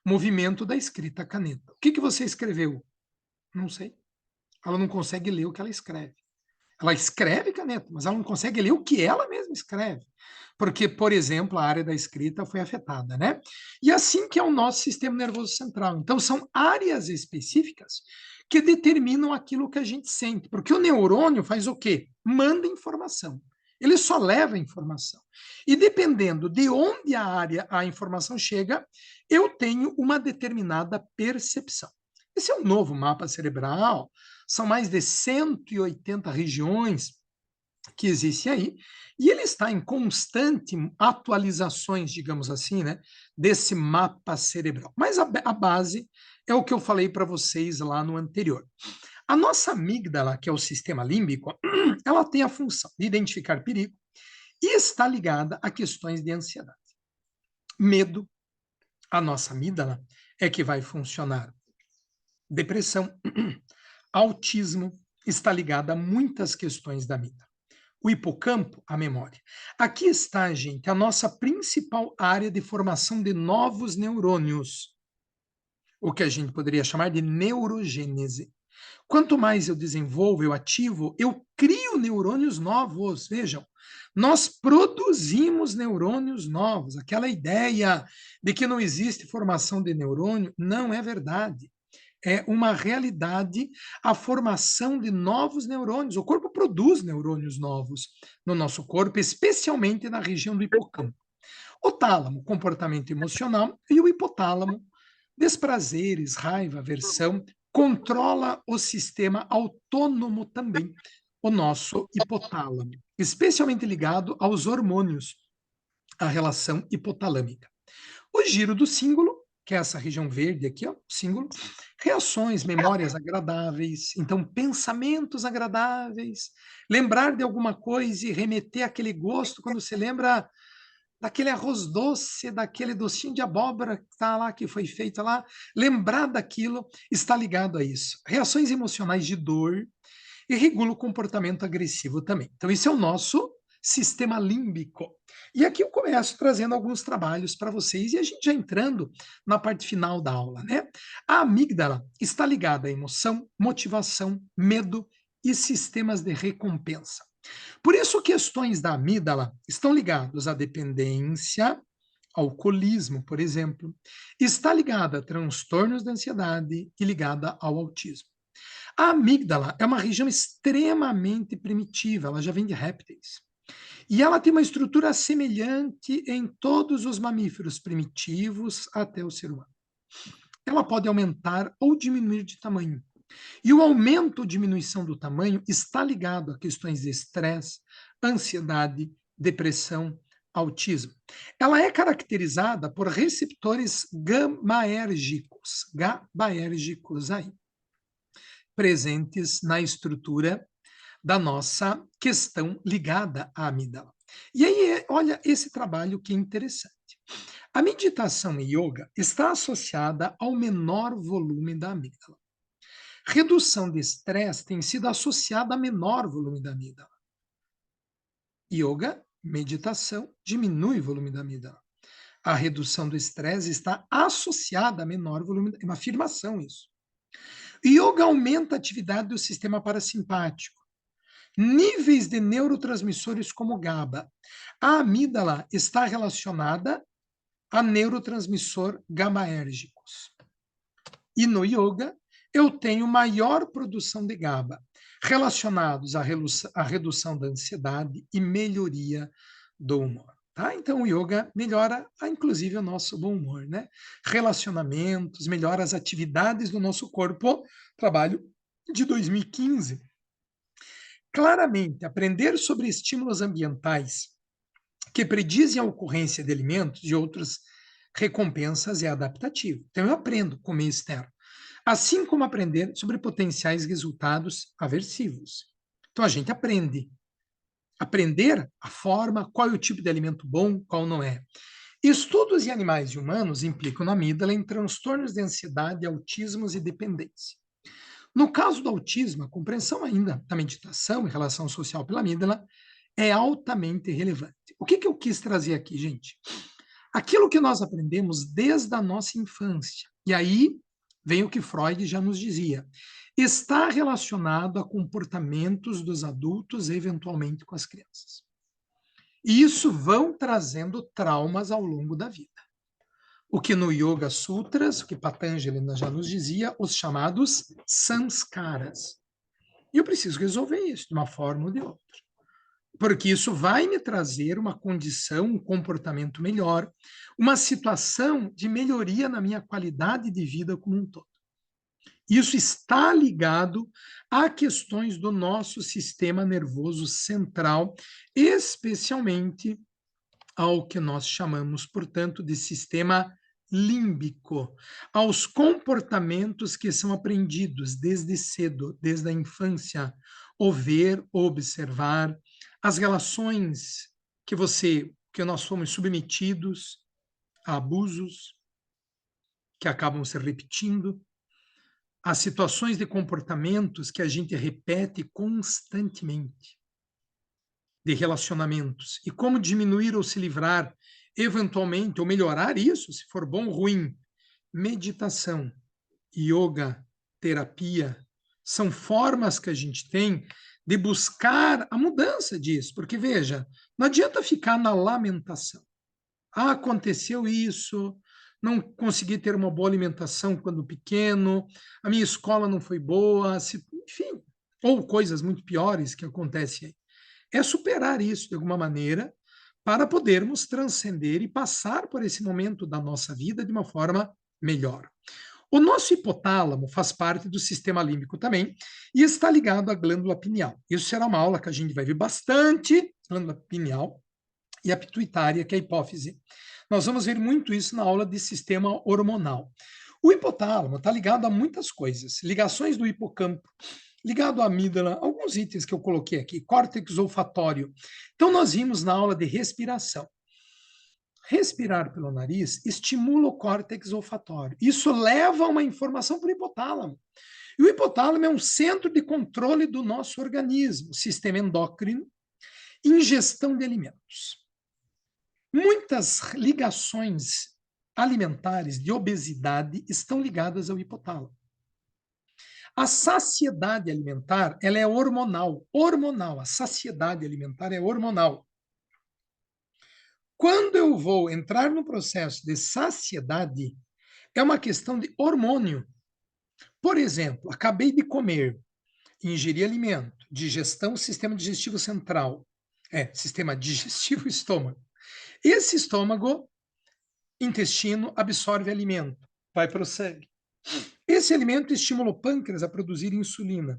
Movimento da escrita, caneta. O que você escreveu? Não sei. Ela não consegue ler o que ela escreve. Ela escreve caneta, mas ela não consegue ler o que ela mesma escreve. Porque, por exemplo, a área da escrita foi afetada, né? E assim que é o nosso sistema nervoso central. Então, são áreas específicas que determinam aquilo que a gente sente. Porque o neurônio faz o quê? Manda informação. Ele só leva informação. E dependendo de onde a informação chega, eu tenho uma determinada percepção. Esse é um novo mapa cerebral. São mais de 180 regiões que existem aí, e ele está em constante atualizações, digamos assim, né, desse mapa cerebral. Mas a base é o que eu falei para vocês lá no anterior. A nossa amígdala, que é o sistema límbico, ela tem a função de identificar perigo e está ligada a questões de ansiedade. Medo, a nossa amígdala é que vai funcionar. Depressão, autismo, está ligado a muitas questões da amígdala. O hipocampo, a memória. Aqui está, gente, a nossa principal área de formação de novos neurônios, o que a gente poderia chamar de neurogênese. Quanto mais eu desenvolvo, eu ativo, eu crio neurônios novos. Vejam, nós produzimos neurônios novos. Aquela ideia de que não existe formação de neurônio não é verdade. É uma realidade a formação de novos neurônios. O corpo produz neurônios novos no nosso corpo, especialmente na região do hipocampo. O tálamo, comportamento emocional, e o hipotálamo, desprazeres, raiva, aversão, controla o sistema autônomo também, o nosso hipotálamo, especialmente ligado aos hormônios, a relação hipotalâmica. O giro do símbolo, que é essa região verde aqui, ó, símbolo, reações, memórias agradáveis, então pensamentos agradáveis, lembrar de alguma coisa e remeter aquele gosto quando você lembra daquele arroz doce, daquele docinho de abóbora que está lá, que foi feito lá, lembrar daquilo está ligado a isso. Reações emocionais de dor e regula o comportamento agressivo também. Então, esse é o nosso sistema límbico. E aqui eu começo trazendo alguns trabalhos para vocês e a gente já entrando na parte final da aula, né? A amígdala está ligada à emoção, motivação, medo e sistemas de recompensa. Por isso, questões da amígdala estão ligadas à dependência, alcoolismo, por exemplo, está ligada a transtornos da ansiedade e ligada ao autismo. A amígdala é uma região extremamente primitiva, ela já vem de répteis. E ela tem uma estrutura semelhante em todos os mamíferos primitivos até o ser humano. Ela pode aumentar ou diminuir de tamanho. E o aumento ou diminuição do tamanho está ligado a questões de estresse, ansiedade, depressão, autismo, ela é caracterizada por receptores GABAérgicos aí, presentes na estrutura da nossa questão ligada à amígdala. E aí, olha esse trabalho que é interessante. A meditação e yoga está associada ao menor volume da amígdala. Redução de estresse tem sido associada a menor volume da amígdala. Yoga, meditação, diminui o volume da amígdala. A redução do estresse está associada a menor volume, é uma afirmação isso. Yoga aumenta a atividade do sistema parasimpático. Níveis de neurotransmissores como GABA. A amígdala está relacionada a neurotransmissor GABAérgicos. E no yoga, eu tenho maior produção de GABA, relacionados à redução da ansiedade e melhoria do humor. Tá? Então, o yoga melhora, inclusive, o nosso bom humor, né? Relacionamentos, melhora as atividades do nosso corpo. Trabalho de 2015. Claramente, aprender sobre estímulos ambientais que predizem a ocorrência de alimentos e outras recompensas é adaptativo. Então, eu aprendo com o meio externo. Assim como aprender sobre potenciais resultados aversivos. Então, a gente aprende. Aprender a forma, qual é o tipo de alimento bom, qual não é. Estudos em animais e humanos implicam na amígdala em transtornos de ansiedade, autismos e dependência. No caso do autismo, a compreensão ainda da meditação e relação social pela amígdala é altamente relevante. O que eu quis trazer aqui, gente? Aquilo que nós aprendemos desde a nossa infância. E aí vem o que Freud já nos dizia. Está relacionado a comportamentos dos adultos, eventualmente com as crianças. E isso vão trazendo traumas ao longo da vida. O que no Yoga Sutras, o que Patanjali já nos dizia, os chamados samskaras. E eu preciso resolver isso de uma forma ou de outra. Porque isso vai me trazer uma condição, um comportamento melhor, uma situação de melhoria na minha qualidade de vida como um todo. Isso está ligado a questões do nosso sistema nervoso central, especialmente ao que nós chamamos, portanto, de sistema límbico, aos comportamentos que são aprendidos desde cedo, desde a infância, o ver, observar, as relações que nós fomos submetidos a abusos que acabam se repetindo, as situações de comportamentos que a gente repete constantemente, de relacionamentos, e como diminuir ou se livrar, eventualmente, ou melhorar isso, se for bom ou ruim. Meditação, yoga, terapia, são formas que a gente tem de buscar a mudança disso, porque, veja, não adianta ficar na lamentação. Ah, aconteceu isso, não consegui ter uma boa alimentação quando pequeno, a minha escola não foi boa, enfim, ou coisas muito piores que acontecem aí. É superar isso de alguma maneira para podermos transcender e passar por esse momento da nossa vida de uma forma melhor. O nosso hipotálamo faz parte do sistema límbico também e está ligado à glândula pineal. Isso será uma aula que a gente vai ver bastante, glândula pineal e a pituitária, que é a hipófise. Nós vamos ver muito isso na aula de sistema hormonal. O hipotálamo está ligado a muitas coisas, ligações do hipocampo, ligado à amígdala, alguns itens que eu coloquei aqui, córtex olfatório. Então, nós vimos na aula de respiração. Respirar pelo nariz estimula o córtex olfatório. Isso leva uma informação para o hipotálamo. E o hipotálamo é um centro de controle do nosso organismo, sistema endócrino, ingestão de alimentos. Muitas ligações alimentares de obesidade estão ligadas ao hipotálamo. A saciedade alimentar, ela é hormonal. A saciedade alimentar é hormonal. Quando eu vou entrar no processo de saciedade, é uma questão de hormônio. Por exemplo, acabei de comer, ingeri alimento, digestão, sistema digestivo central, sistema digestivo, estômago. Esse estômago, intestino, absorve alimento, vai para o sangue. Esse alimento estimula o pâncreas a produzir insulina.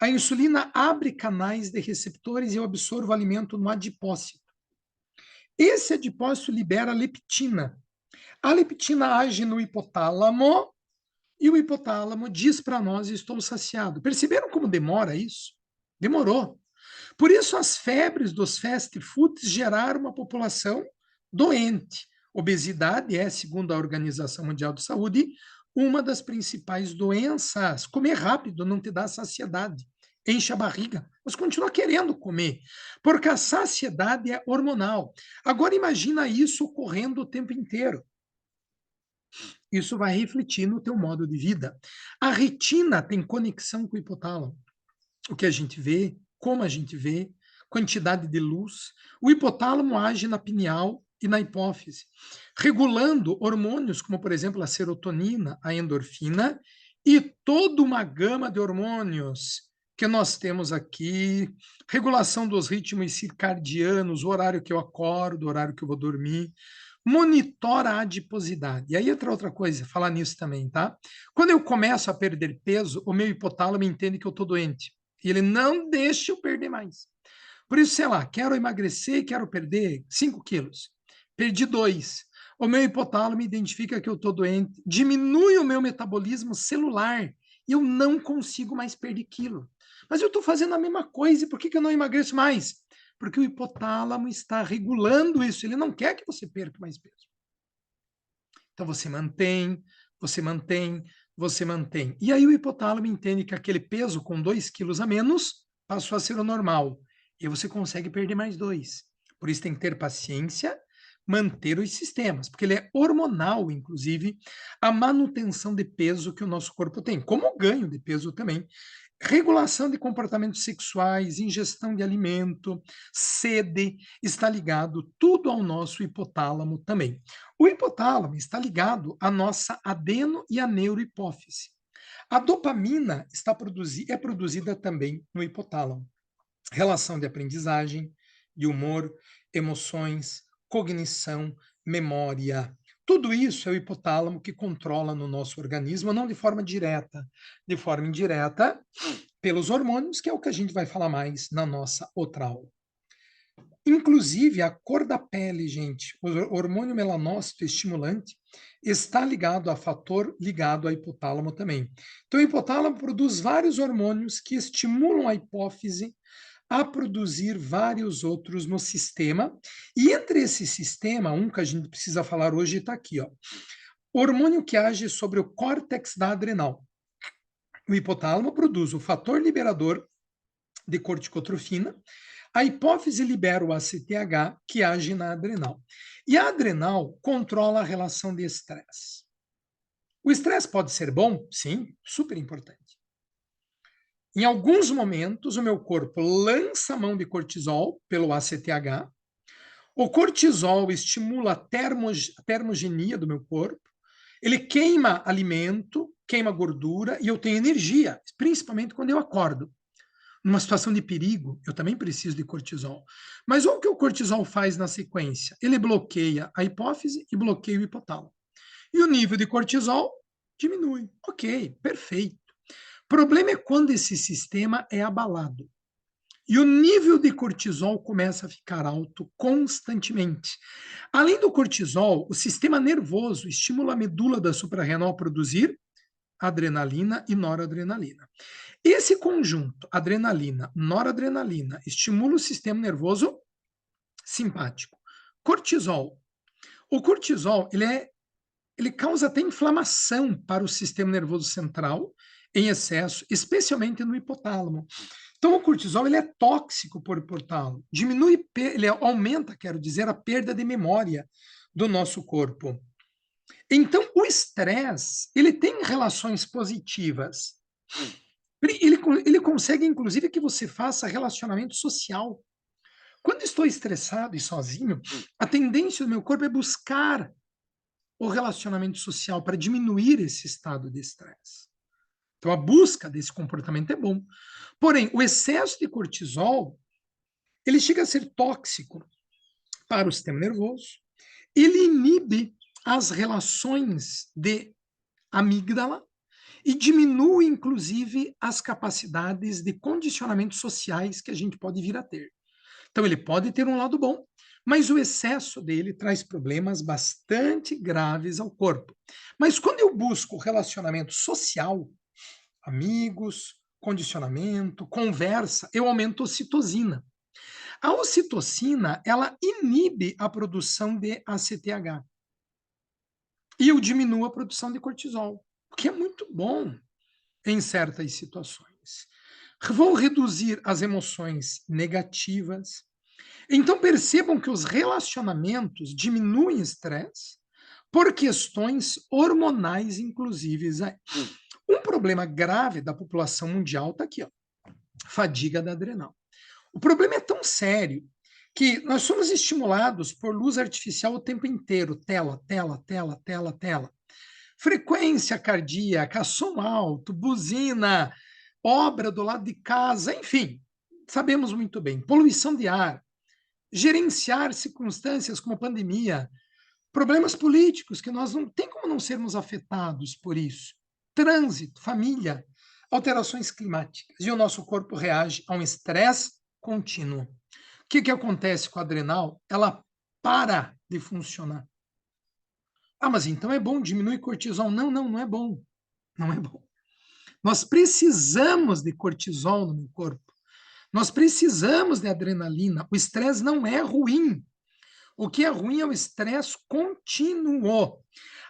A insulina abre canais de receptores e eu absorvo o alimento no adipócito. Esse adipócito libera leptina. A leptina age no hipotálamo e o hipotálamo diz para nós: estou saciado. Perceberam como demora isso? Demorou. Por isso, as febres dos fast foods geraram uma população doente. Obesidade é, segundo a Organização Mundial de Saúde, uma das principais doenças. Comer rápido não te dá saciedade, enche a barriga, mas continua querendo comer, porque a saciedade é hormonal. Agora imagina isso ocorrendo o tempo inteiro. Isso vai refletir no teu modo de vida. A retina tem conexão com o hipotálamo. O que a gente vê, como a gente vê, quantidade de luz. O hipotálamo age na pineal e na hipófise, regulando hormônios como, por exemplo, a serotonina, a endorfina e toda uma gama de hormônios que nós temos aqui, regulação dos ritmos circadianos, o horário que eu acordo, o horário que eu vou dormir, monitora a adiposidade. E aí entra outra coisa, falar nisso também, tá? Quando eu começo a perder peso, o meu hipotálamo entende que eu estou doente. E ele não deixa eu perder mais. Por isso, sei lá, quero emagrecer, quero perder 5 quilos. Perdi 2. O meu hipotálamo identifica que eu estou doente, diminui o meu metabolismo celular e eu não consigo mais perder quilo. Mas eu estou fazendo a mesma coisa, e por que eu não emagreço mais? Porque o hipotálamo está regulando isso, ele não quer que você perca mais peso. Então você mantém, você mantém, você mantém. E aí o hipotálamo entende que aquele peso com 2 quilos a menos passou a ser o normal. E você consegue perder mais 2. Por isso tem que ter paciência, manter os sistemas, porque ele é hormonal, inclusive, a manutenção de peso que o nosso corpo tem, como o ganho de peso também. Regulação de comportamentos sexuais, ingestão de alimento, sede, está ligado tudo ao nosso hipotálamo também. O hipotálamo está ligado à nossa adeno e à neurohipófise. A dopamina é produzida também no hipotálamo. Relação de aprendizagem, de humor, emoções, cognição, memória. Tudo isso é o hipotálamo que controla no nosso organismo, não de forma direta, de forma indireta, pelos hormônios, que é o que a gente vai falar mais na nossa outra aula. Inclusive, a cor da pele, gente, o hormônio melanócito estimulante está ligado a fator ligado ao hipotálamo também. Então, o hipotálamo produz vários hormônios que estimulam a hipófise a produzir vários outros no sistema. E entre esse sistema, um que a gente precisa falar hoje está aqui, ó. Hormônio que age sobre o córtex da adrenal. O hipotálamo produz o fator liberador de corticotrofina, a hipófise libera o ACTH, que age na adrenal. E a adrenal controla a relação de estresse. O estresse pode ser bom? Sim, super importante. Em alguns momentos, o meu corpo lança a mão de cortisol pelo ACTH. O cortisol estimula a termogenia do meu corpo. Ele queima alimento, queima gordura e eu tenho energia, principalmente quando eu acordo. Numa situação de perigo, eu também preciso de cortisol. Mas o que o cortisol faz na sequência? Ele bloqueia a hipófise e bloqueia o hipotálamo. E o nível de cortisol diminui. Ok, perfeito. O problema é quando esse sistema é abalado. E o nível de cortisol começa a ficar alto constantemente. Além do cortisol, o sistema nervoso estimula a medula da suprarrenal a produzir adrenalina e noradrenalina. Esse conjunto, adrenalina, noradrenalina, estimula o sistema nervoso simpático. Cortisol. O cortisol, ele causa até inflamação para o sistema nervoso central em excesso, especialmente no hipotálamo. Então, o cortisol ele é tóxico para o hipotálamo. Ele aumenta, quero dizer, a perda de memória do nosso corpo. Então, o estresse, ele tem relações positivas. Ele consegue, inclusive, que você faça relacionamento social. Quando estou estressado e sozinho, a tendência do meu corpo é buscar o relacionamento social para diminuir esse estado de estresse. Então, a busca desse comportamento é bom. Porém, o excesso de cortisol, ele chega a ser tóxico para o sistema nervoso. Ele inibe as relações de amígdala e diminui, inclusive, as capacidades de condicionamentos sociais que a gente pode vir a ter. Então, ele pode ter um lado bom, mas o excesso dele traz problemas bastante graves ao corpo. Mas quando eu busco relacionamento social, amigos, condicionamento, conversa, eu aumento a ocitocina. A ocitocina, ela inibe a produção de ACTH. E eu diminuo a produção de cortisol, o que é muito bom em certas situações. Vou reduzir as emoções negativas. Então percebam que os relacionamentos diminuem estresse por questões hormonais, inclusive. Um problema grave da população mundial está aqui, ó, fadiga da adrenal. O problema é tão sério que nós somos estimulados por luz artificial o tempo inteiro, tela, tela, tela, tela, tela. Frequência cardíaca, som alto, buzina, obra do lado de casa, enfim, sabemos muito bem. Poluição de ar, gerenciar circunstâncias como pandemia, problemas políticos que nós não tem como não sermos afetados por isso. Trânsito, família, alterações climáticas. E o nosso corpo reage a um estresse contínuo. O que acontece com a adrenal? Ela para de funcionar. Ah, mas então é bom diminuir cortisol. Não, não, não é bom. Não é bom. Nós precisamos de cortisol no meu corpo. Nós precisamos de adrenalina. O estresse não é ruim. O que é ruim é o estresse contínuo.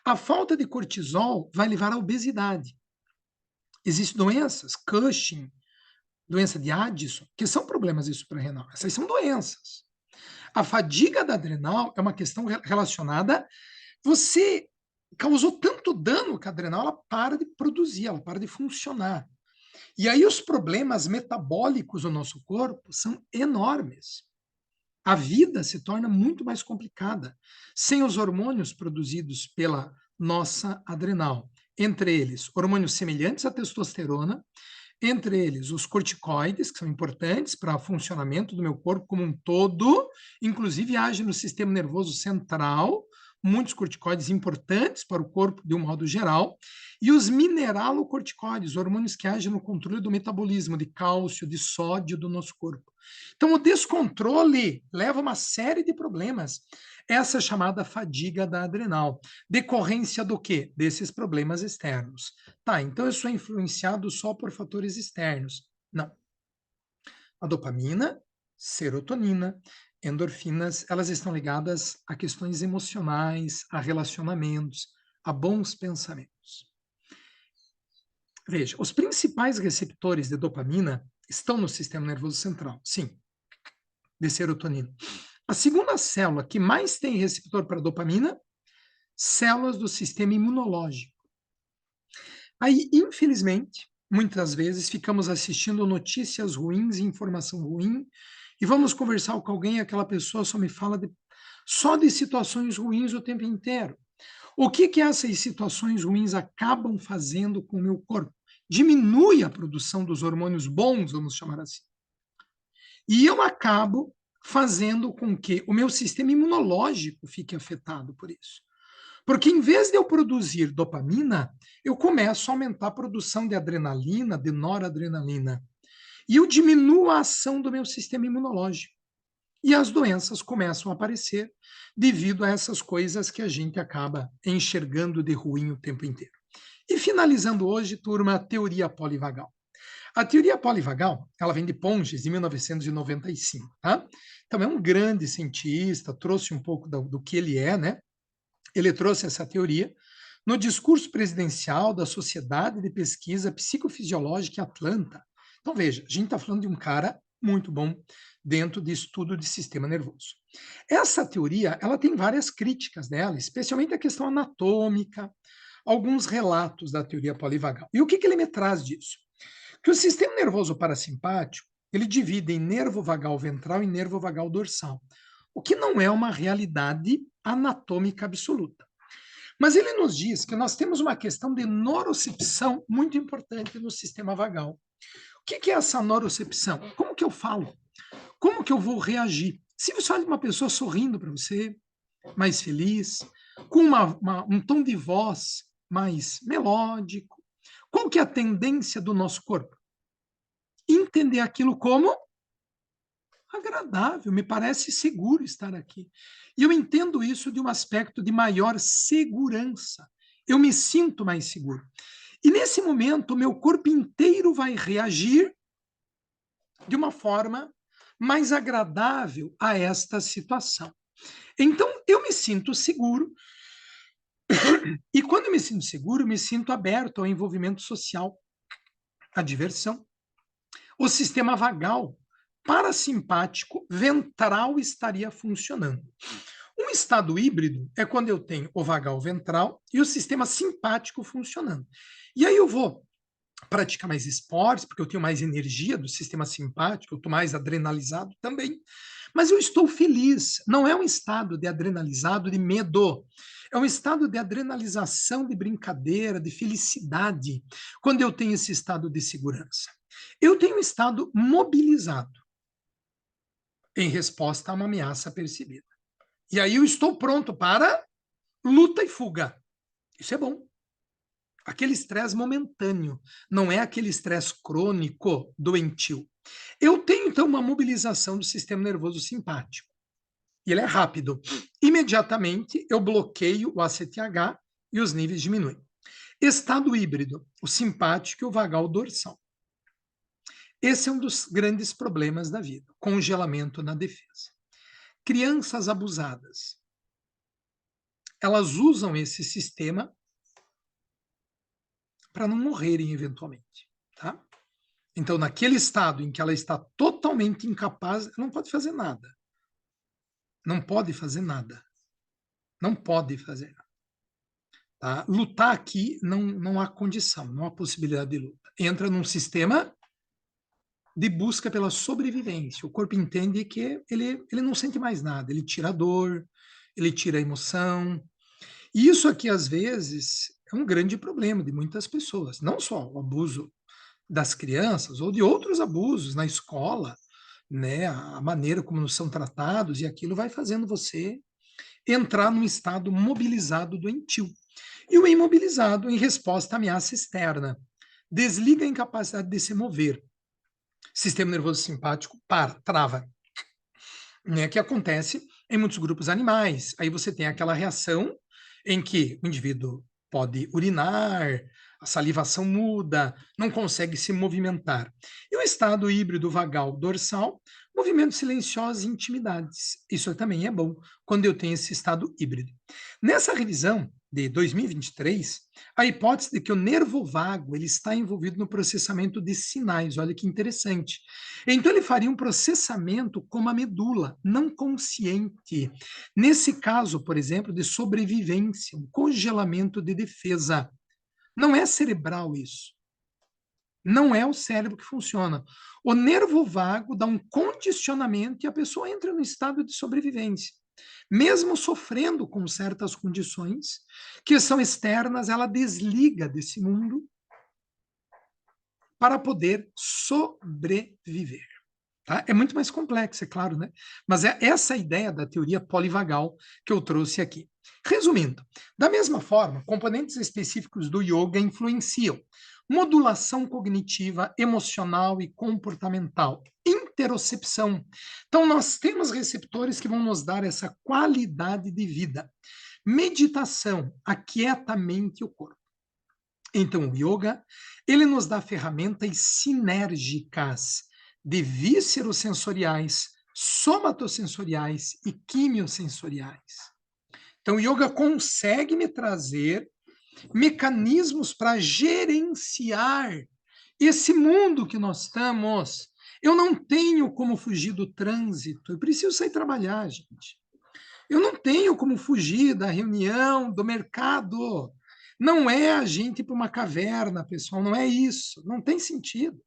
A falta de cortisol vai levar à obesidade. Existem doenças, Cushing, doença de Addison, que são problemas de suprarrenal. Essas são doenças. A fadiga da adrenal é uma questão relacionada. Você causou tanto dano que a adrenal ela para de produzir, ela para de funcionar. E aí os problemas metabólicos do nosso corpo são enormes. A vida se torna muito mais complicada sem os hormônios produzidos pela nossa adrenal. Entre eles, hormônios semelhantes à testosterona, entre eles os corticoides, que são importantes para o funcionamento do meu corpo como um todo, inclusive agem no sistema nervoso central, muitos corticoides importantes para o corpo de um modo geral, e os mineralocorticoides, hormônios que agem no controle do metabolismo de cálcio, de sódio do nosso corpo. Então, o descontrole leva a uma série de problemas. Essa é chamada fadiga da adrenal. Decorrência do quê? Desses problemas externos. Tá, então eu sou influenciado só por fatores externos. Não. A dopamina, serotonina, endorfinas, elas estão ligadas a questões emocionais, a relacionamentos, a bons pensamentos. Veja, os principais receptores de dopamina estão no sistema nervoso central, sim, de serotonina. A segunda célula que mais tem receptor para dopamina, células do sistema imunológico. Aí, infelizmente, muitas vezes ficamos assistindo notícias ruins e informação ruim, e vamos conversar com alguém, aquela pessoa só me fala só de situações ruins o tempo inteiro. O que essas situações ruins acabam fazendo com o meu corpo? Diminui a produção dos hormônios bons, vamos chamar assim. E eu acabo fazendo com que o meu sistema imunológico fique afetado por isso. Porque em vez de eu produzir dopamina, eu começo a aumentar a produção de adrenalina, de noradrenalina. E eu diminuo a ação do meu sistema imunológico. E as doenças começam a aparecer devido a essas coisas que a gente acaba enxergando de ruim o tempo inteiro. E finalizando hoje, turma, a teoria polivagal. A teoria polivagal, ela vem de Ponges, em 1995, tá? Então, é um grande cientista, trouxe um pouco do que ele é, né? Ele trouxe essa teoria no discurso presidencial da Sociedade de Pesquisa Psicofisiológica em Atlanta. Então, veja, a gente está falando de um cara muito bom dentro de estudo de sistema nervoso. Essa teoria, ela tem várias críticas dela, especialmente a questão anatômica, alguns relatos da teoria polivagal. E o que ele me traz disso? Que o sistema nervoso parasimpático, ele divide em nervo vagal ventral e nervo vagal dorsal, o que não é uma realidade anatômica absoluta. Mas ele nos diz que nós temos uma questão de norocepção muito importante no sistema vagal. O que é essa norocepção? Como que eu falo? Como que eu vou reagir? Se você olha uma pessoa sorrindo para você, mais feliz, com um tom de voz mais melódico, qual que é a tendência do nosso corpo? Entender aquilo como agradável, me parece seguro estar aqui. E eu entendo isso de um aspecto de maior segurança. Eu me sinto mais seguro. E nesse momento, o meu corpo inteiro vai reagir de uma forma mais agradável a esta situação. Então, eu me sinto seguro. E quando eu me sinto seguro, eu me sinto aberto ao envolvimento social, à diversão. O sistema vagal, parasimpático, ventral estaria funcionando. Um estado híbrido é quando eu tenho o vagal ventral e o sistema simpático funcionando. E aí eu vou praticar mais esportes, porque eu tenho mais energia do sistema simpático, eu estou mais adrenalizado também. Mas eu estou feliz. Não é um estado de adrenalizado de medo. É um estado de adrenalização, de brincadeira, de felicidade, quando eu tenho esse estado de segurança. Eu tenho um estado mobilizado em resposta a uma ameaça percebida. E aí eu estou pronto para luta e fuga. Isso é bom. Aquele estresse momentâneo, não é aquele estresse crônico, doentio. Eu tenho, então, uma mobilização do sistema nervoso simpático. E ele é rápido. Imediatamente, eu bloqueio o ACTH e os níveis diminuem. Estado híbrido, o simpático e o vagal dorsal. Esse é um dos grandes problemas da vida, congelamento na defesa. Crianças abusadas, elas usam esse sistema para não morrerem eventualmente, tá? Então, naquele estado em que ela está totalmente incapaz, ela não pode fazer nada. Não pode fazer nada. Não pode fazer nada. Tá? Lutar aqui não há condição, não há possibilidade de luta. Entra num sistema de busca pela sobrevivência. O corpo entende que ele não sente mais nada. Ele tira a dor, ele tira a emoção. E isso aqui, às vezes, é um grande problema de muitas pessoas. Não só o abuso das crianças ou de outros abusos na escola, né? A maneira como são tratados, e aquilo vai fazendo você entrar num estado mobilizado doentio. E o imobilizado, em resposta à ameaça externa, desliga a incapacidade de se mover. Sistema nervoso simpático trava. Né, que acontece em muitos grupos animais. Aí você tem aquela reação em que o indivíduo pode urinar, a salivação muda, não consegue se movimentar. E o estado híbrido vagal dorsal, movimentos silenciosos e intimidades. Isso também é bom quando eu tenho esse estado híbrido. Nessa revisão de 2023, a hipótese de que o nervo vago ele está envolvido no processamento de sinais, olha que interessante. Então ele faria um processamento como a medula, não consciente. Nesse caso, por exemplo, de sobrevivência, um congelamento de defesa. Não é cerebral isso. Não é o cérebro que funciona. O nervo vago dá um condicionamento e a pessoa entra no estado de sobrevivência. Mesmo sofrendo com certas condições que são externas, ela desliga desse mundo para poder sobreviver. Tá? É muito mais complexo, é claro, né? Mas é essa a ideia da teoria polivagal que eu trouxe aqui. Resumindo, da mesma forma, componentes específicos do yoga influenciam modulação cognitiva, emocional e comportamental, interocepção. Então, nós temos receptores que vão nos dar essa qualidade de vida. Meditação, aquieta a mente e o corpo. Então, o yoga, ele nos dá ferramentas sinérgicas de víscerosensoriais, somatosensoriais e quimiosensoriais. Então, o yoga consegue me trazer mecanismos para gerenciar esse mundo que nós estamos. Eu não tenho como fugir do trânsito, eu preciso sair trabalhar, gente. Eu não tenho como fugir da reunião, do mercado. Não é a gente ir para uma caverna, pessoal, não é isso, não tem sentido.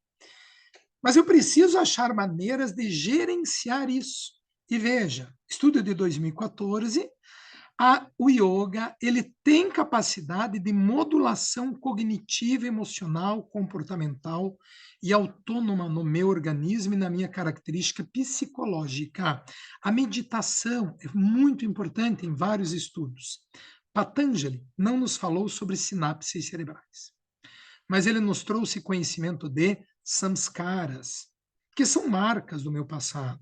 Mas eu preciso achar maneiras de gerenciar isso. E veja, estudo de 2014, o yoga ele tem capacidade de modulação cognitiva, emocional, comportamental e autônoma no meu organismo e na minha característica psicológica. A meditação é muito importante em vários estudos. Patanjali não nos falou sobre sinapses cerebrais, mas ele nos trouxe conhecimento de samskaras, que são marcas do meu passado.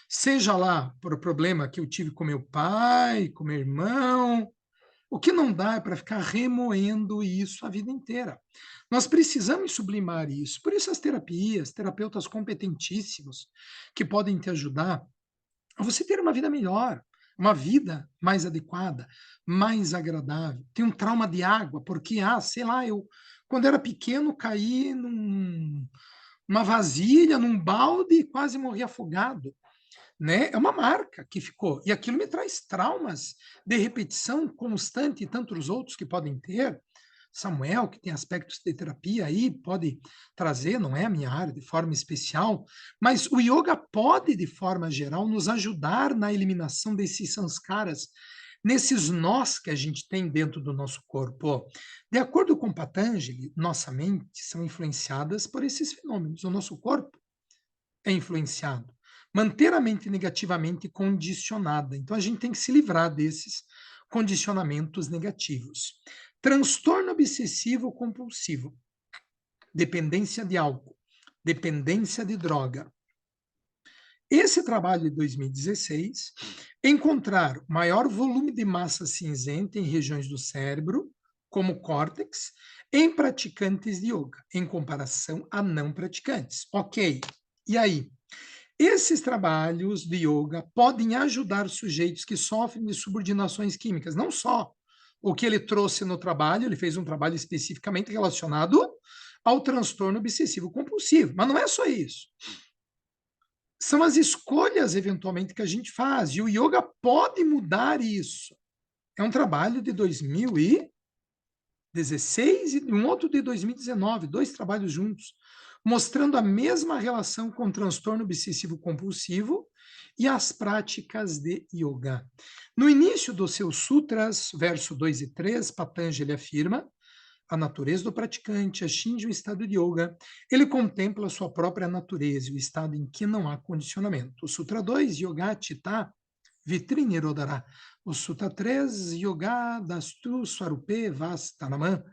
seja lá por o problema que eu tive com meu pai, com meu irmão. O que não dá é para ficar remoendo isso a vida inteira. Nós precisamos sublimar isso. Por isso as terapias, terapeutas competentíssimos que podem te ajudar a você ter uma vida melhor, uma vida mais adequada, mais agradável. Tem um trauma de água, porque, sei lá, eu, quando era pequeno, caí numa vasilha, num balde e quase morri afogado. Né? É uma marca que ficou. E aquilo me traz traumas de repetição constante e tantos outros que podem ter. Samuel, que tem aspectos de terapia aí, pode trazer, não é a minha área de forma especial, mas o yoga pode, de forma geral, nos ajudar na eliminação desses sanskaras, nesses nós que a gente tem dentro do nosso corpo. De acordo com Patanjali, nossa mente são influenciadas por esses fenômenos. O nosso corpo é influenciado. Manter a mente negativamente condicionada. Então, a gente tem que se livrar desses condicionamentos negativos. Transtorno obsessivo compulsivo, dependência de álcool, dependência de droga. Esse trabalho de 2016, encontrar maior volume de massa cinzenta em regiões do cérebro, como córtex, em praticantes de yoga, em comparação a não praticantes. Ok, e aí? Esses trabalhos de yoga podem ajudar sujeitos que sofrem de subordinações químicas. Não só o que ele trouxe no trabalho, ele fez um trabalho especificamente relacionado ao transtorno obsessivo compulsivo, mas não é só isso. São as escolhas, eventualmente, que a gente faz, e o yoga pode mudar isso. É um trabalho de 2016 e um outro de 2019, 2 trabalhos juntos, mostrando a mesma relação com o transtorno obsessivo-compulsivo e as práticas de yoga. No início dos seus sutras, verso 2 e 3, Patanjali afirma: a natureza do praticante atinge o estado de yoga. Ele contempla a sua própria natureza, o estado em que não há condicionamento. O Sutra 2, Yoga Chitta Vitrine Rodara. O Sutra 3, Yoga Dastu Swarupe Vastanamam,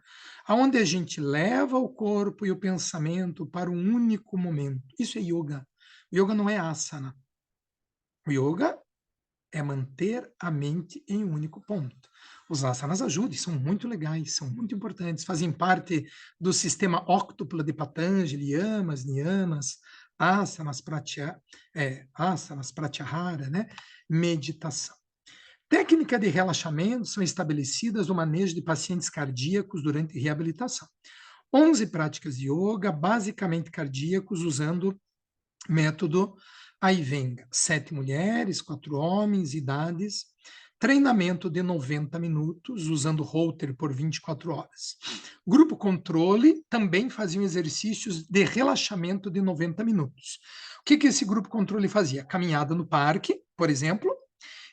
aonde a gente leva o corpo e o pensamento para um único momento. Isso é yoga. O yoga não é asana. O yoga é manter a mente em um único ponto. Os asanas ajudam, são muito legais, são muito importantes, fazem parte do sistema óctuplo de Patanjali, yamas, niyamas, asanas, pratyahara, né? Meditação. Técnicas de relaxamento são estabelecidas no manejo de pacientes cardíacos durante reabilitação. 11 práticas de yoga, basicamente cardíacos, usando método Iyengar. 7 mulheres, 4 homens, idades. Treinamento de 90 minutos, usando Holter por 24 horas. Grupo controle também faziam exercícios de relaxamento de 90 minutos. O que esse grupo controle fazia? Caminhada no parque, por exemplo,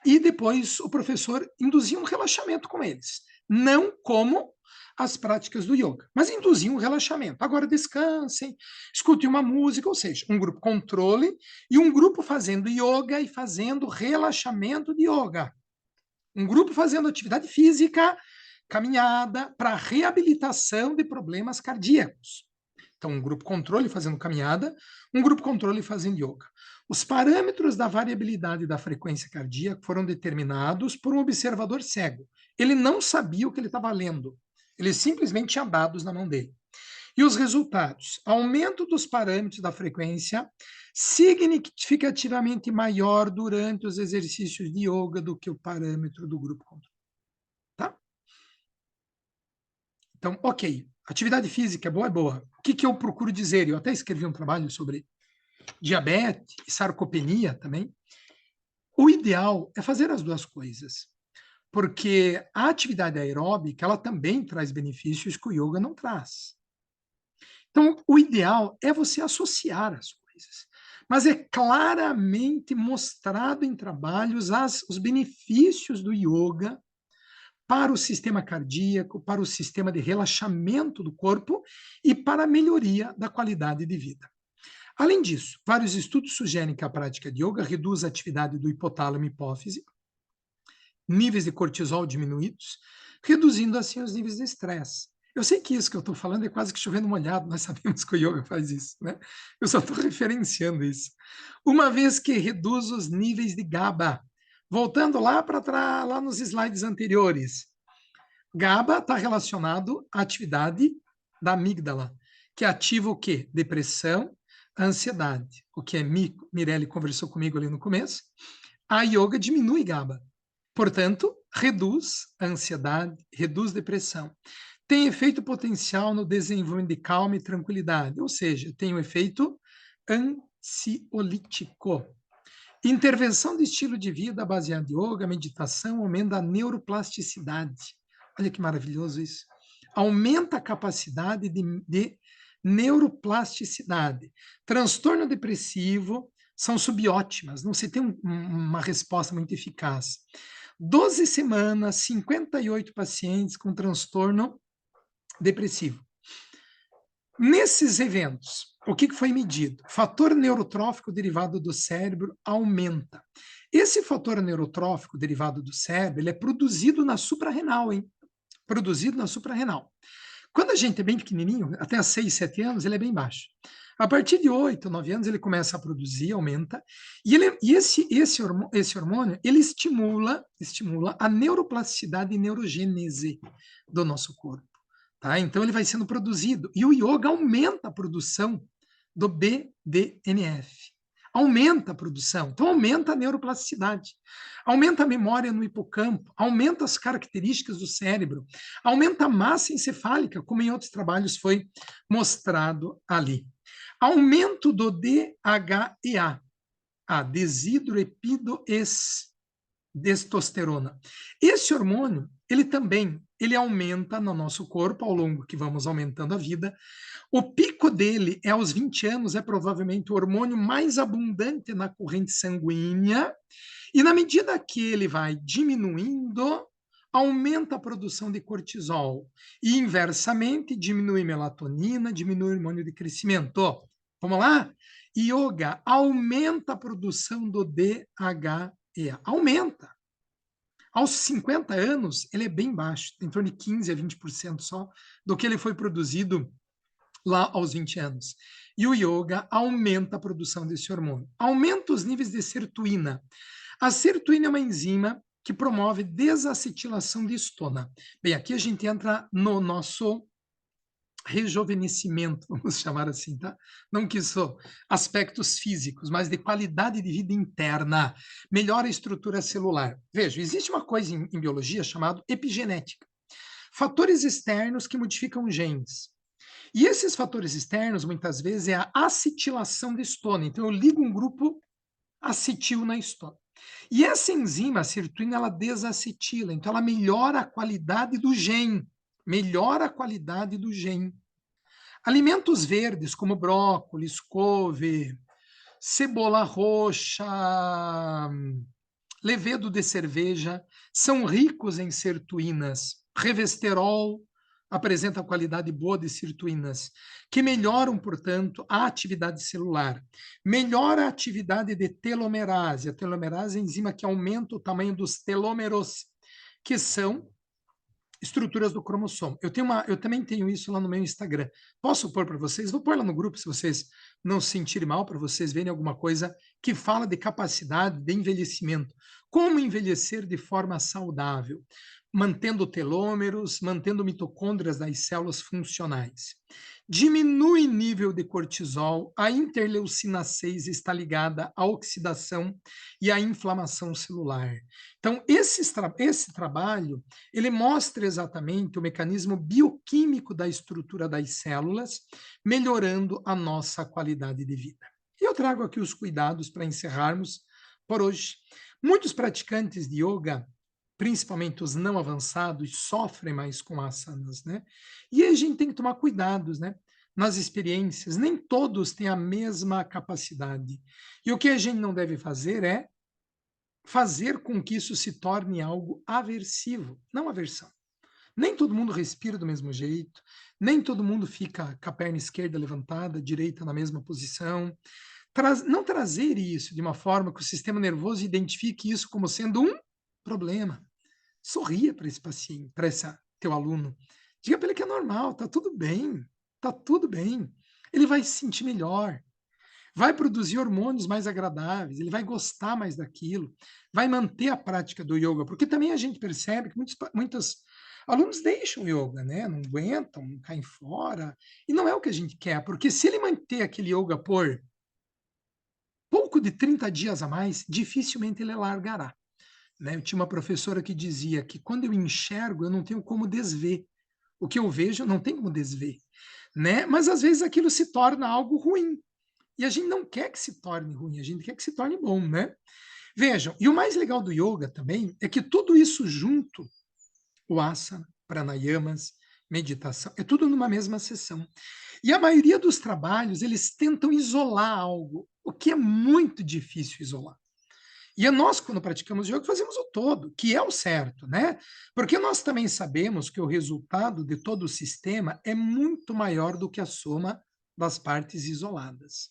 e depois o professor induzia um relaxamento com eles. Não como as práticas do yoga, mas induziam um relaxamento. Agora descansem, escutem uma música, ou seja, um grupo controle e um grupo fazendo yoga e fazendo relaxamento de yoga. Um grupo fazendo atividade física, caminhada, para reabilitação de problemas cardíacos. Então, um grupo controle fazendo caminhada, um grupo controle fazendo yoga. Os parâmetros da variabilidade da frequência cardíaca foram determinados por um observador cego. Ele não sabia o que ele estava lendo. Ele simplesmente tinha dados na mão dele. E os resultados? Aumento dos parâmetros da frequência significativamente maior durante os exercícios de yoga do que o parâmetro do grupo controle. Tá? Então, ok. Atividade física é boa. O que eu procuro dizer? Eu até escrevi um trabalho sobre diabetes e sarcopenia também. O ideal é fazer as duas coisas, porque a atividade aeróbica ela também traz benefícios que o yoga não traz. Então, o ideal é você associar as coisas, mas é claramente mostrado em trabalhos os benefícios do yoga para o sistema cardíaco, para o sistema de relaxamento do corpo e para a melhoria da qualidade de vida. Além disso, vários estudos sugerem que a prática de yoga reduz a atividade do hipotálamo e hipófise, níveis de cortisol diminuídos, reduzindo assim os níveis de estresse. Eu sei que isso que eu estou falando é quase que chovendo molhado, nós sabemos que o yoga faz isso, né? Eu só estou referenciando isso. Uma vez que reduz os níveis de GABA. Voltando lá para trás, lá nos slides anteriores. GABA está relacionado à atividade da amígdala, que ativa o quê? Depressão, ansiedade. O que a Mirelle conversou comigo ali no começo. A yoga diminui GABA. Portanto, reduz a ansiedade, reduz depressão. Tem efeito potencial no desenvolvimento de calma e tranquilidade, ou seja, tem um efeito ansiolítico. Intervenção de estilo de vida baseado em yoga, meditação, aumenta a neuroplasticidade. Olha que maravilhoso isso. Aumenta a capacidade de neuroplasticidade. Transtorno depressivo são subótimas, não se tem uma resposta muito eficaz. 12 semanas, 58 pacientes com transtorno depressivo. Nesses eventos, o que foi medido? Fator neurotrófico derivado do cérebro aumenta. Esse fator neurotrófico derivado do cérebro, ele é produzido na suprarrenal, hein? Produzido na suprarrenal. Quando a gente é bem pequenininho, até 6, 7 anos, ele é bem baixo. A partir de 8, 9 anos, ele começa a produzir, aumenta. E esse hormônio, ele estimula a neuroplasticidade e neurogênese do nosso corpo. Tá? Então, ele vai sendo produzido. E o yoga aumenta a produção do BDNF. Aumenta a produção. Então, aumenta a neuroplasticidade. Aumenta a memória no hipocampo. Aumenta as características do cérebro. Aumenta a massa encefálica, como em outros trabalhos foi mostrado ali. Aumento do DHEA, a desidroepidotestosterona. Esse hormônio, ele aumenta no nosso corpo ao longo que vamos aumentando a vida. O pico dele é aos 20 anos, é provavelmente o hormônio mais abundante na corrente sanguínea, e na medida que ele vai diminuindo, aumenta a produção de cortisol, e inversamente diminui melatonina, diminui o hormônio de crescimento. Vamos lá? Yoga aumenta a produção do DHEA, aumenta. Aos 50 anos, ele é bem baixo, em torno de 15% a 20% só do que ele foi produzido lá aos 20 anos. E o yoga aumenta a produção desse hormônio. Aumenta os níveis de sirtuína. A sirtuína é uma enzima que promove desacetilação de estona. Bem, aqui a gente entra no nosso rejuvenescimento, vamos chamar assim, tá? Não que isso aspectos físicos, mas de qualidade de vida interna, melhora a estrutura celular. Veja, existe uma coisa em biologia chamada epigenética. Fatores externos que modificam genes. E esses fatores externos, muitas vezes, é a acetilação de estona. Então, eu ligo um grupo acetil na estona. E essa enzima, a sirtuína, ela desacetila. Então, ela melhora a qualidade do gene. Melhora a qualidade do gene. Alimentos verdes, como brócolis, couve, cebola roxa, levedo de cerveja, são ricos em sirtuínas. Revesterol apresenta qualidade boa de sirtuínas, que melhoram, portanto, a atividade celular. Melhora a atividade de telomerase. A telomerase é a enzima que aumenta o tamanho dos telômeros, que são estruturas do cromossomo. Eu também tenho isso lá no meu Instagram. Posso pôr para vocês? Vou pôr lá no grupo, se vocês não se sentirem mal, para vocês verem alguma coisa que fala de capacidade de envelhecimento. Como envelhecer de forma saudável, mantendo telômeros, mantendo mitocôndrias das células funcionais. Diminui nível de cortisol, a interleucina 6 está ligada à oxidação e à inflamação celular. Então, esse trabalho, ele mostra exatamente o mecanismo bioquímico da estrutura das células, melhorando a nossa qualidade de vida. E eu trago aqui os cuidados para encerrarmos por hoje. Muitos praticantes de yoga, principalmente os não avançados, sofrem mais com asanas, né? E aí a gente tem que tomar cuidados, né? Nas experiências, nem todos têm a mesma capacidade. E o que a gente não deve fazer é fazer com que isso se torne algo aversivo, não aversão. Nem todo mundo respira do mesmo jeito, nem todo mundo fica com a perna esquerda levantada, direita na mesma posição. Não trazer isso de uma forma que o sistema nervoso identifique isso como sendo um problema. Sorria para esse paciente, para esse teu aluno. Diga para ele que é normal, tá tudo bem, tá tudo bem. Ele vai se sentir melhor, vai produzir hormônios mais agradáveis, ele vai gostar mais daquilo, vai manter a prática do yoga, porque também a gente percebe que muitos alunos deixam o yoga, né? Não aguentam, caem fora, e não é o que a gente quer, porque se ele manter aquele yoga por pouco de 30 dias a mais, dificilmente ele largará. Né? Eu tinha uma professora que dizia que quando eu enxergo, eu não tenho como desver. O que eu vejo, não tem como desver. Né? Mas às vezes aquilo se torna algo ruim. E a gente não quer que se torne ruim, a gente quer que se torne bom, né? Vejam, e o mais legal do yoga também é que tudo isso junto, o asana, pranayamas, meditação, é tudo numa mesma sessão. E a maioria dos trabalhos, eles tentam isolar algo, o que é muito difícil isolar. E é nós, quando praticamos yoga, fazemos o todo, que é o certo, né? Porque nós também sabemos que o resultado de todo o sistema é muito maior do que a soma das partes isoladas.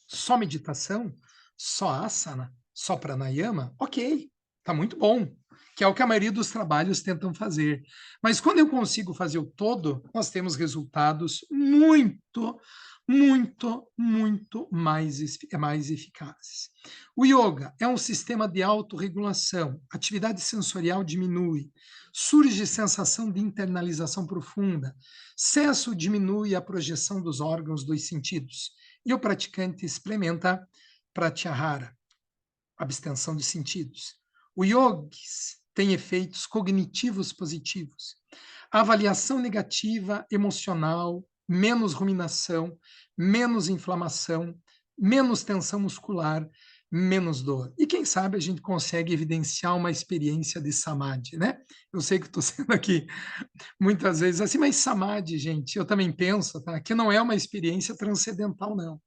Só meditação, só asana, só pranayama, ok, tá muito bom, que é o que a maioria dos trabalhos tentam fazer. Mas quando eu consigo fazer o todo, nós temos resultados muito mais eficazes. O yoga é um sistema de autorregulação, atividade sensorial diminui, surge sensação de internalização profunda, cesso diminui a projeção dos órgãos dos sentidos, e o praticante experimenta pratyahara, abstenção de sentidos. O yogis tem efeitos cognitivos positivos. Avaliação negativa, emocional, menos ruminação, menos inflamação, menos tensão muscular, menos dor. E quem sabe a gente consegue evidenciar uma experiência de samadhi, né? Eu sei que estou sendo aqui muitas vezes assim, mas samadhi, gente, eu também penso, tá? Que não é uma experiência transcendental, não.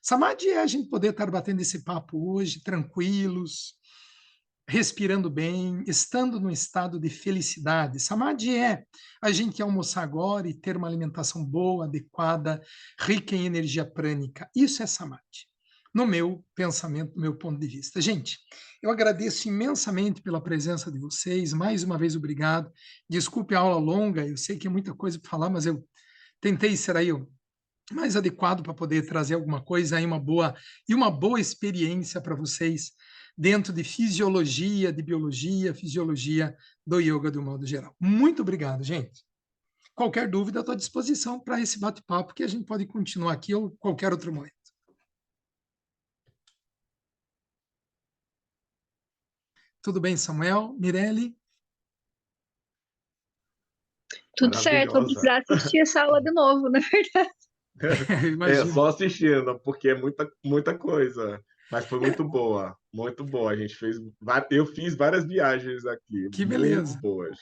Samadhi é a gente poder estar batendo esse papo hoje, tranquilos, respirando bem, estando num estado de felicidade. Samadhi é a gente almoçar agora e ter uma alimentação boa, adequada, rica em energia prânica. Isso é Samadhi, no meu pensamento, no meu ponto de vista. Gente, eu agradeço imensamente pela presença de vocês. Mais uma vez, obrigado. Desculpe a aula longa, eu sei que é muita coisa para falar, mas eu tentei ser aí o mais adequado para poder trazer alguma coisa aí, uma boa experiência para vocês dentro de fisiologia, de biologia, fisiologia do yoga de um modo geral. Muito obrigado, gente. Qualquer dúvida, estou à disposição para esse bate-papo que a gente pode continuar aqui ou qualquer outro momento. Tudo bem, Samuel? Mirelle? Tudo certo, vou Maravilhosa. precisar assistir essa aula de novo, na verdade. É, Imagino. só assistindo, porque é muita coisa. Mas foi muito boa, muito boa. A gente fez, eu fiz várias viagens aqui, Que muito beleza. boas.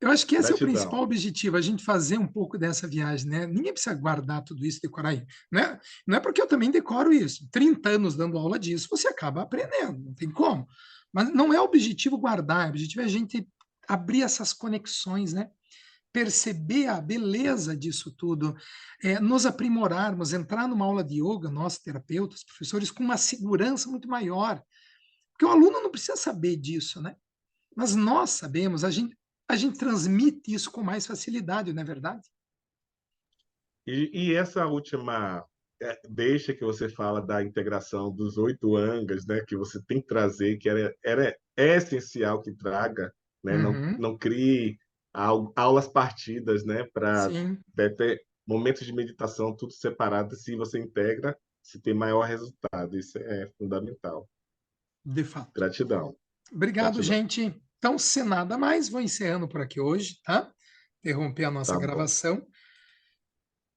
Eu acho que esse é o principal Gratidão. objetivo, a gente fazer um pouco dessa viagem, né? Ninguém precisa guardar tudo isso, decorar isso, né? Não é porque eu também decoro isso. 30 anos dando aula disso, você acaba aprendendo, não tem como. Mas não é o objetivo guardar, o objetivo é a gente abrir essas conexões, né? Perceber a beleza disso tudo, nos aprimorarmos, entrar numa aula de yoga, nós terapeutas, professores, com uma segurança muito maior. Porque o aluno não precisa saber disso, né? Mas nós sabemos, a gente transmite isso com mais facilidade, não é verdade? E essa última deixa que você fala da integração dos 8 angas, né, que você tem que trazer, que é essencial que traga, né, Uhum, não crie aulas partidas, né, para sim, ter momentos de meditação tudo separado. Se você integra, se tem maior resultado. Isso é fundamental. de fato. Gratidão, Obrigado, gratidão. gente. Então, sem nada mais, vou encerrando por aqui hoje, tá? Interromper a nossa Tá bom. gravação.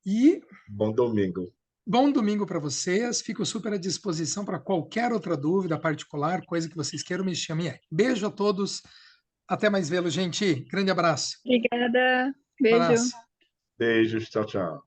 E Bom domingo. bom domingo para vocês. Fico super à disposição para qualquer outra dúvida particular, coisa que vocês queiram, me chamem aí. Beijo a todos. Até mais vê-lo, gente. Grande abraço. Obrigada, beijo. Abraço. Beijos, tchau, tchau.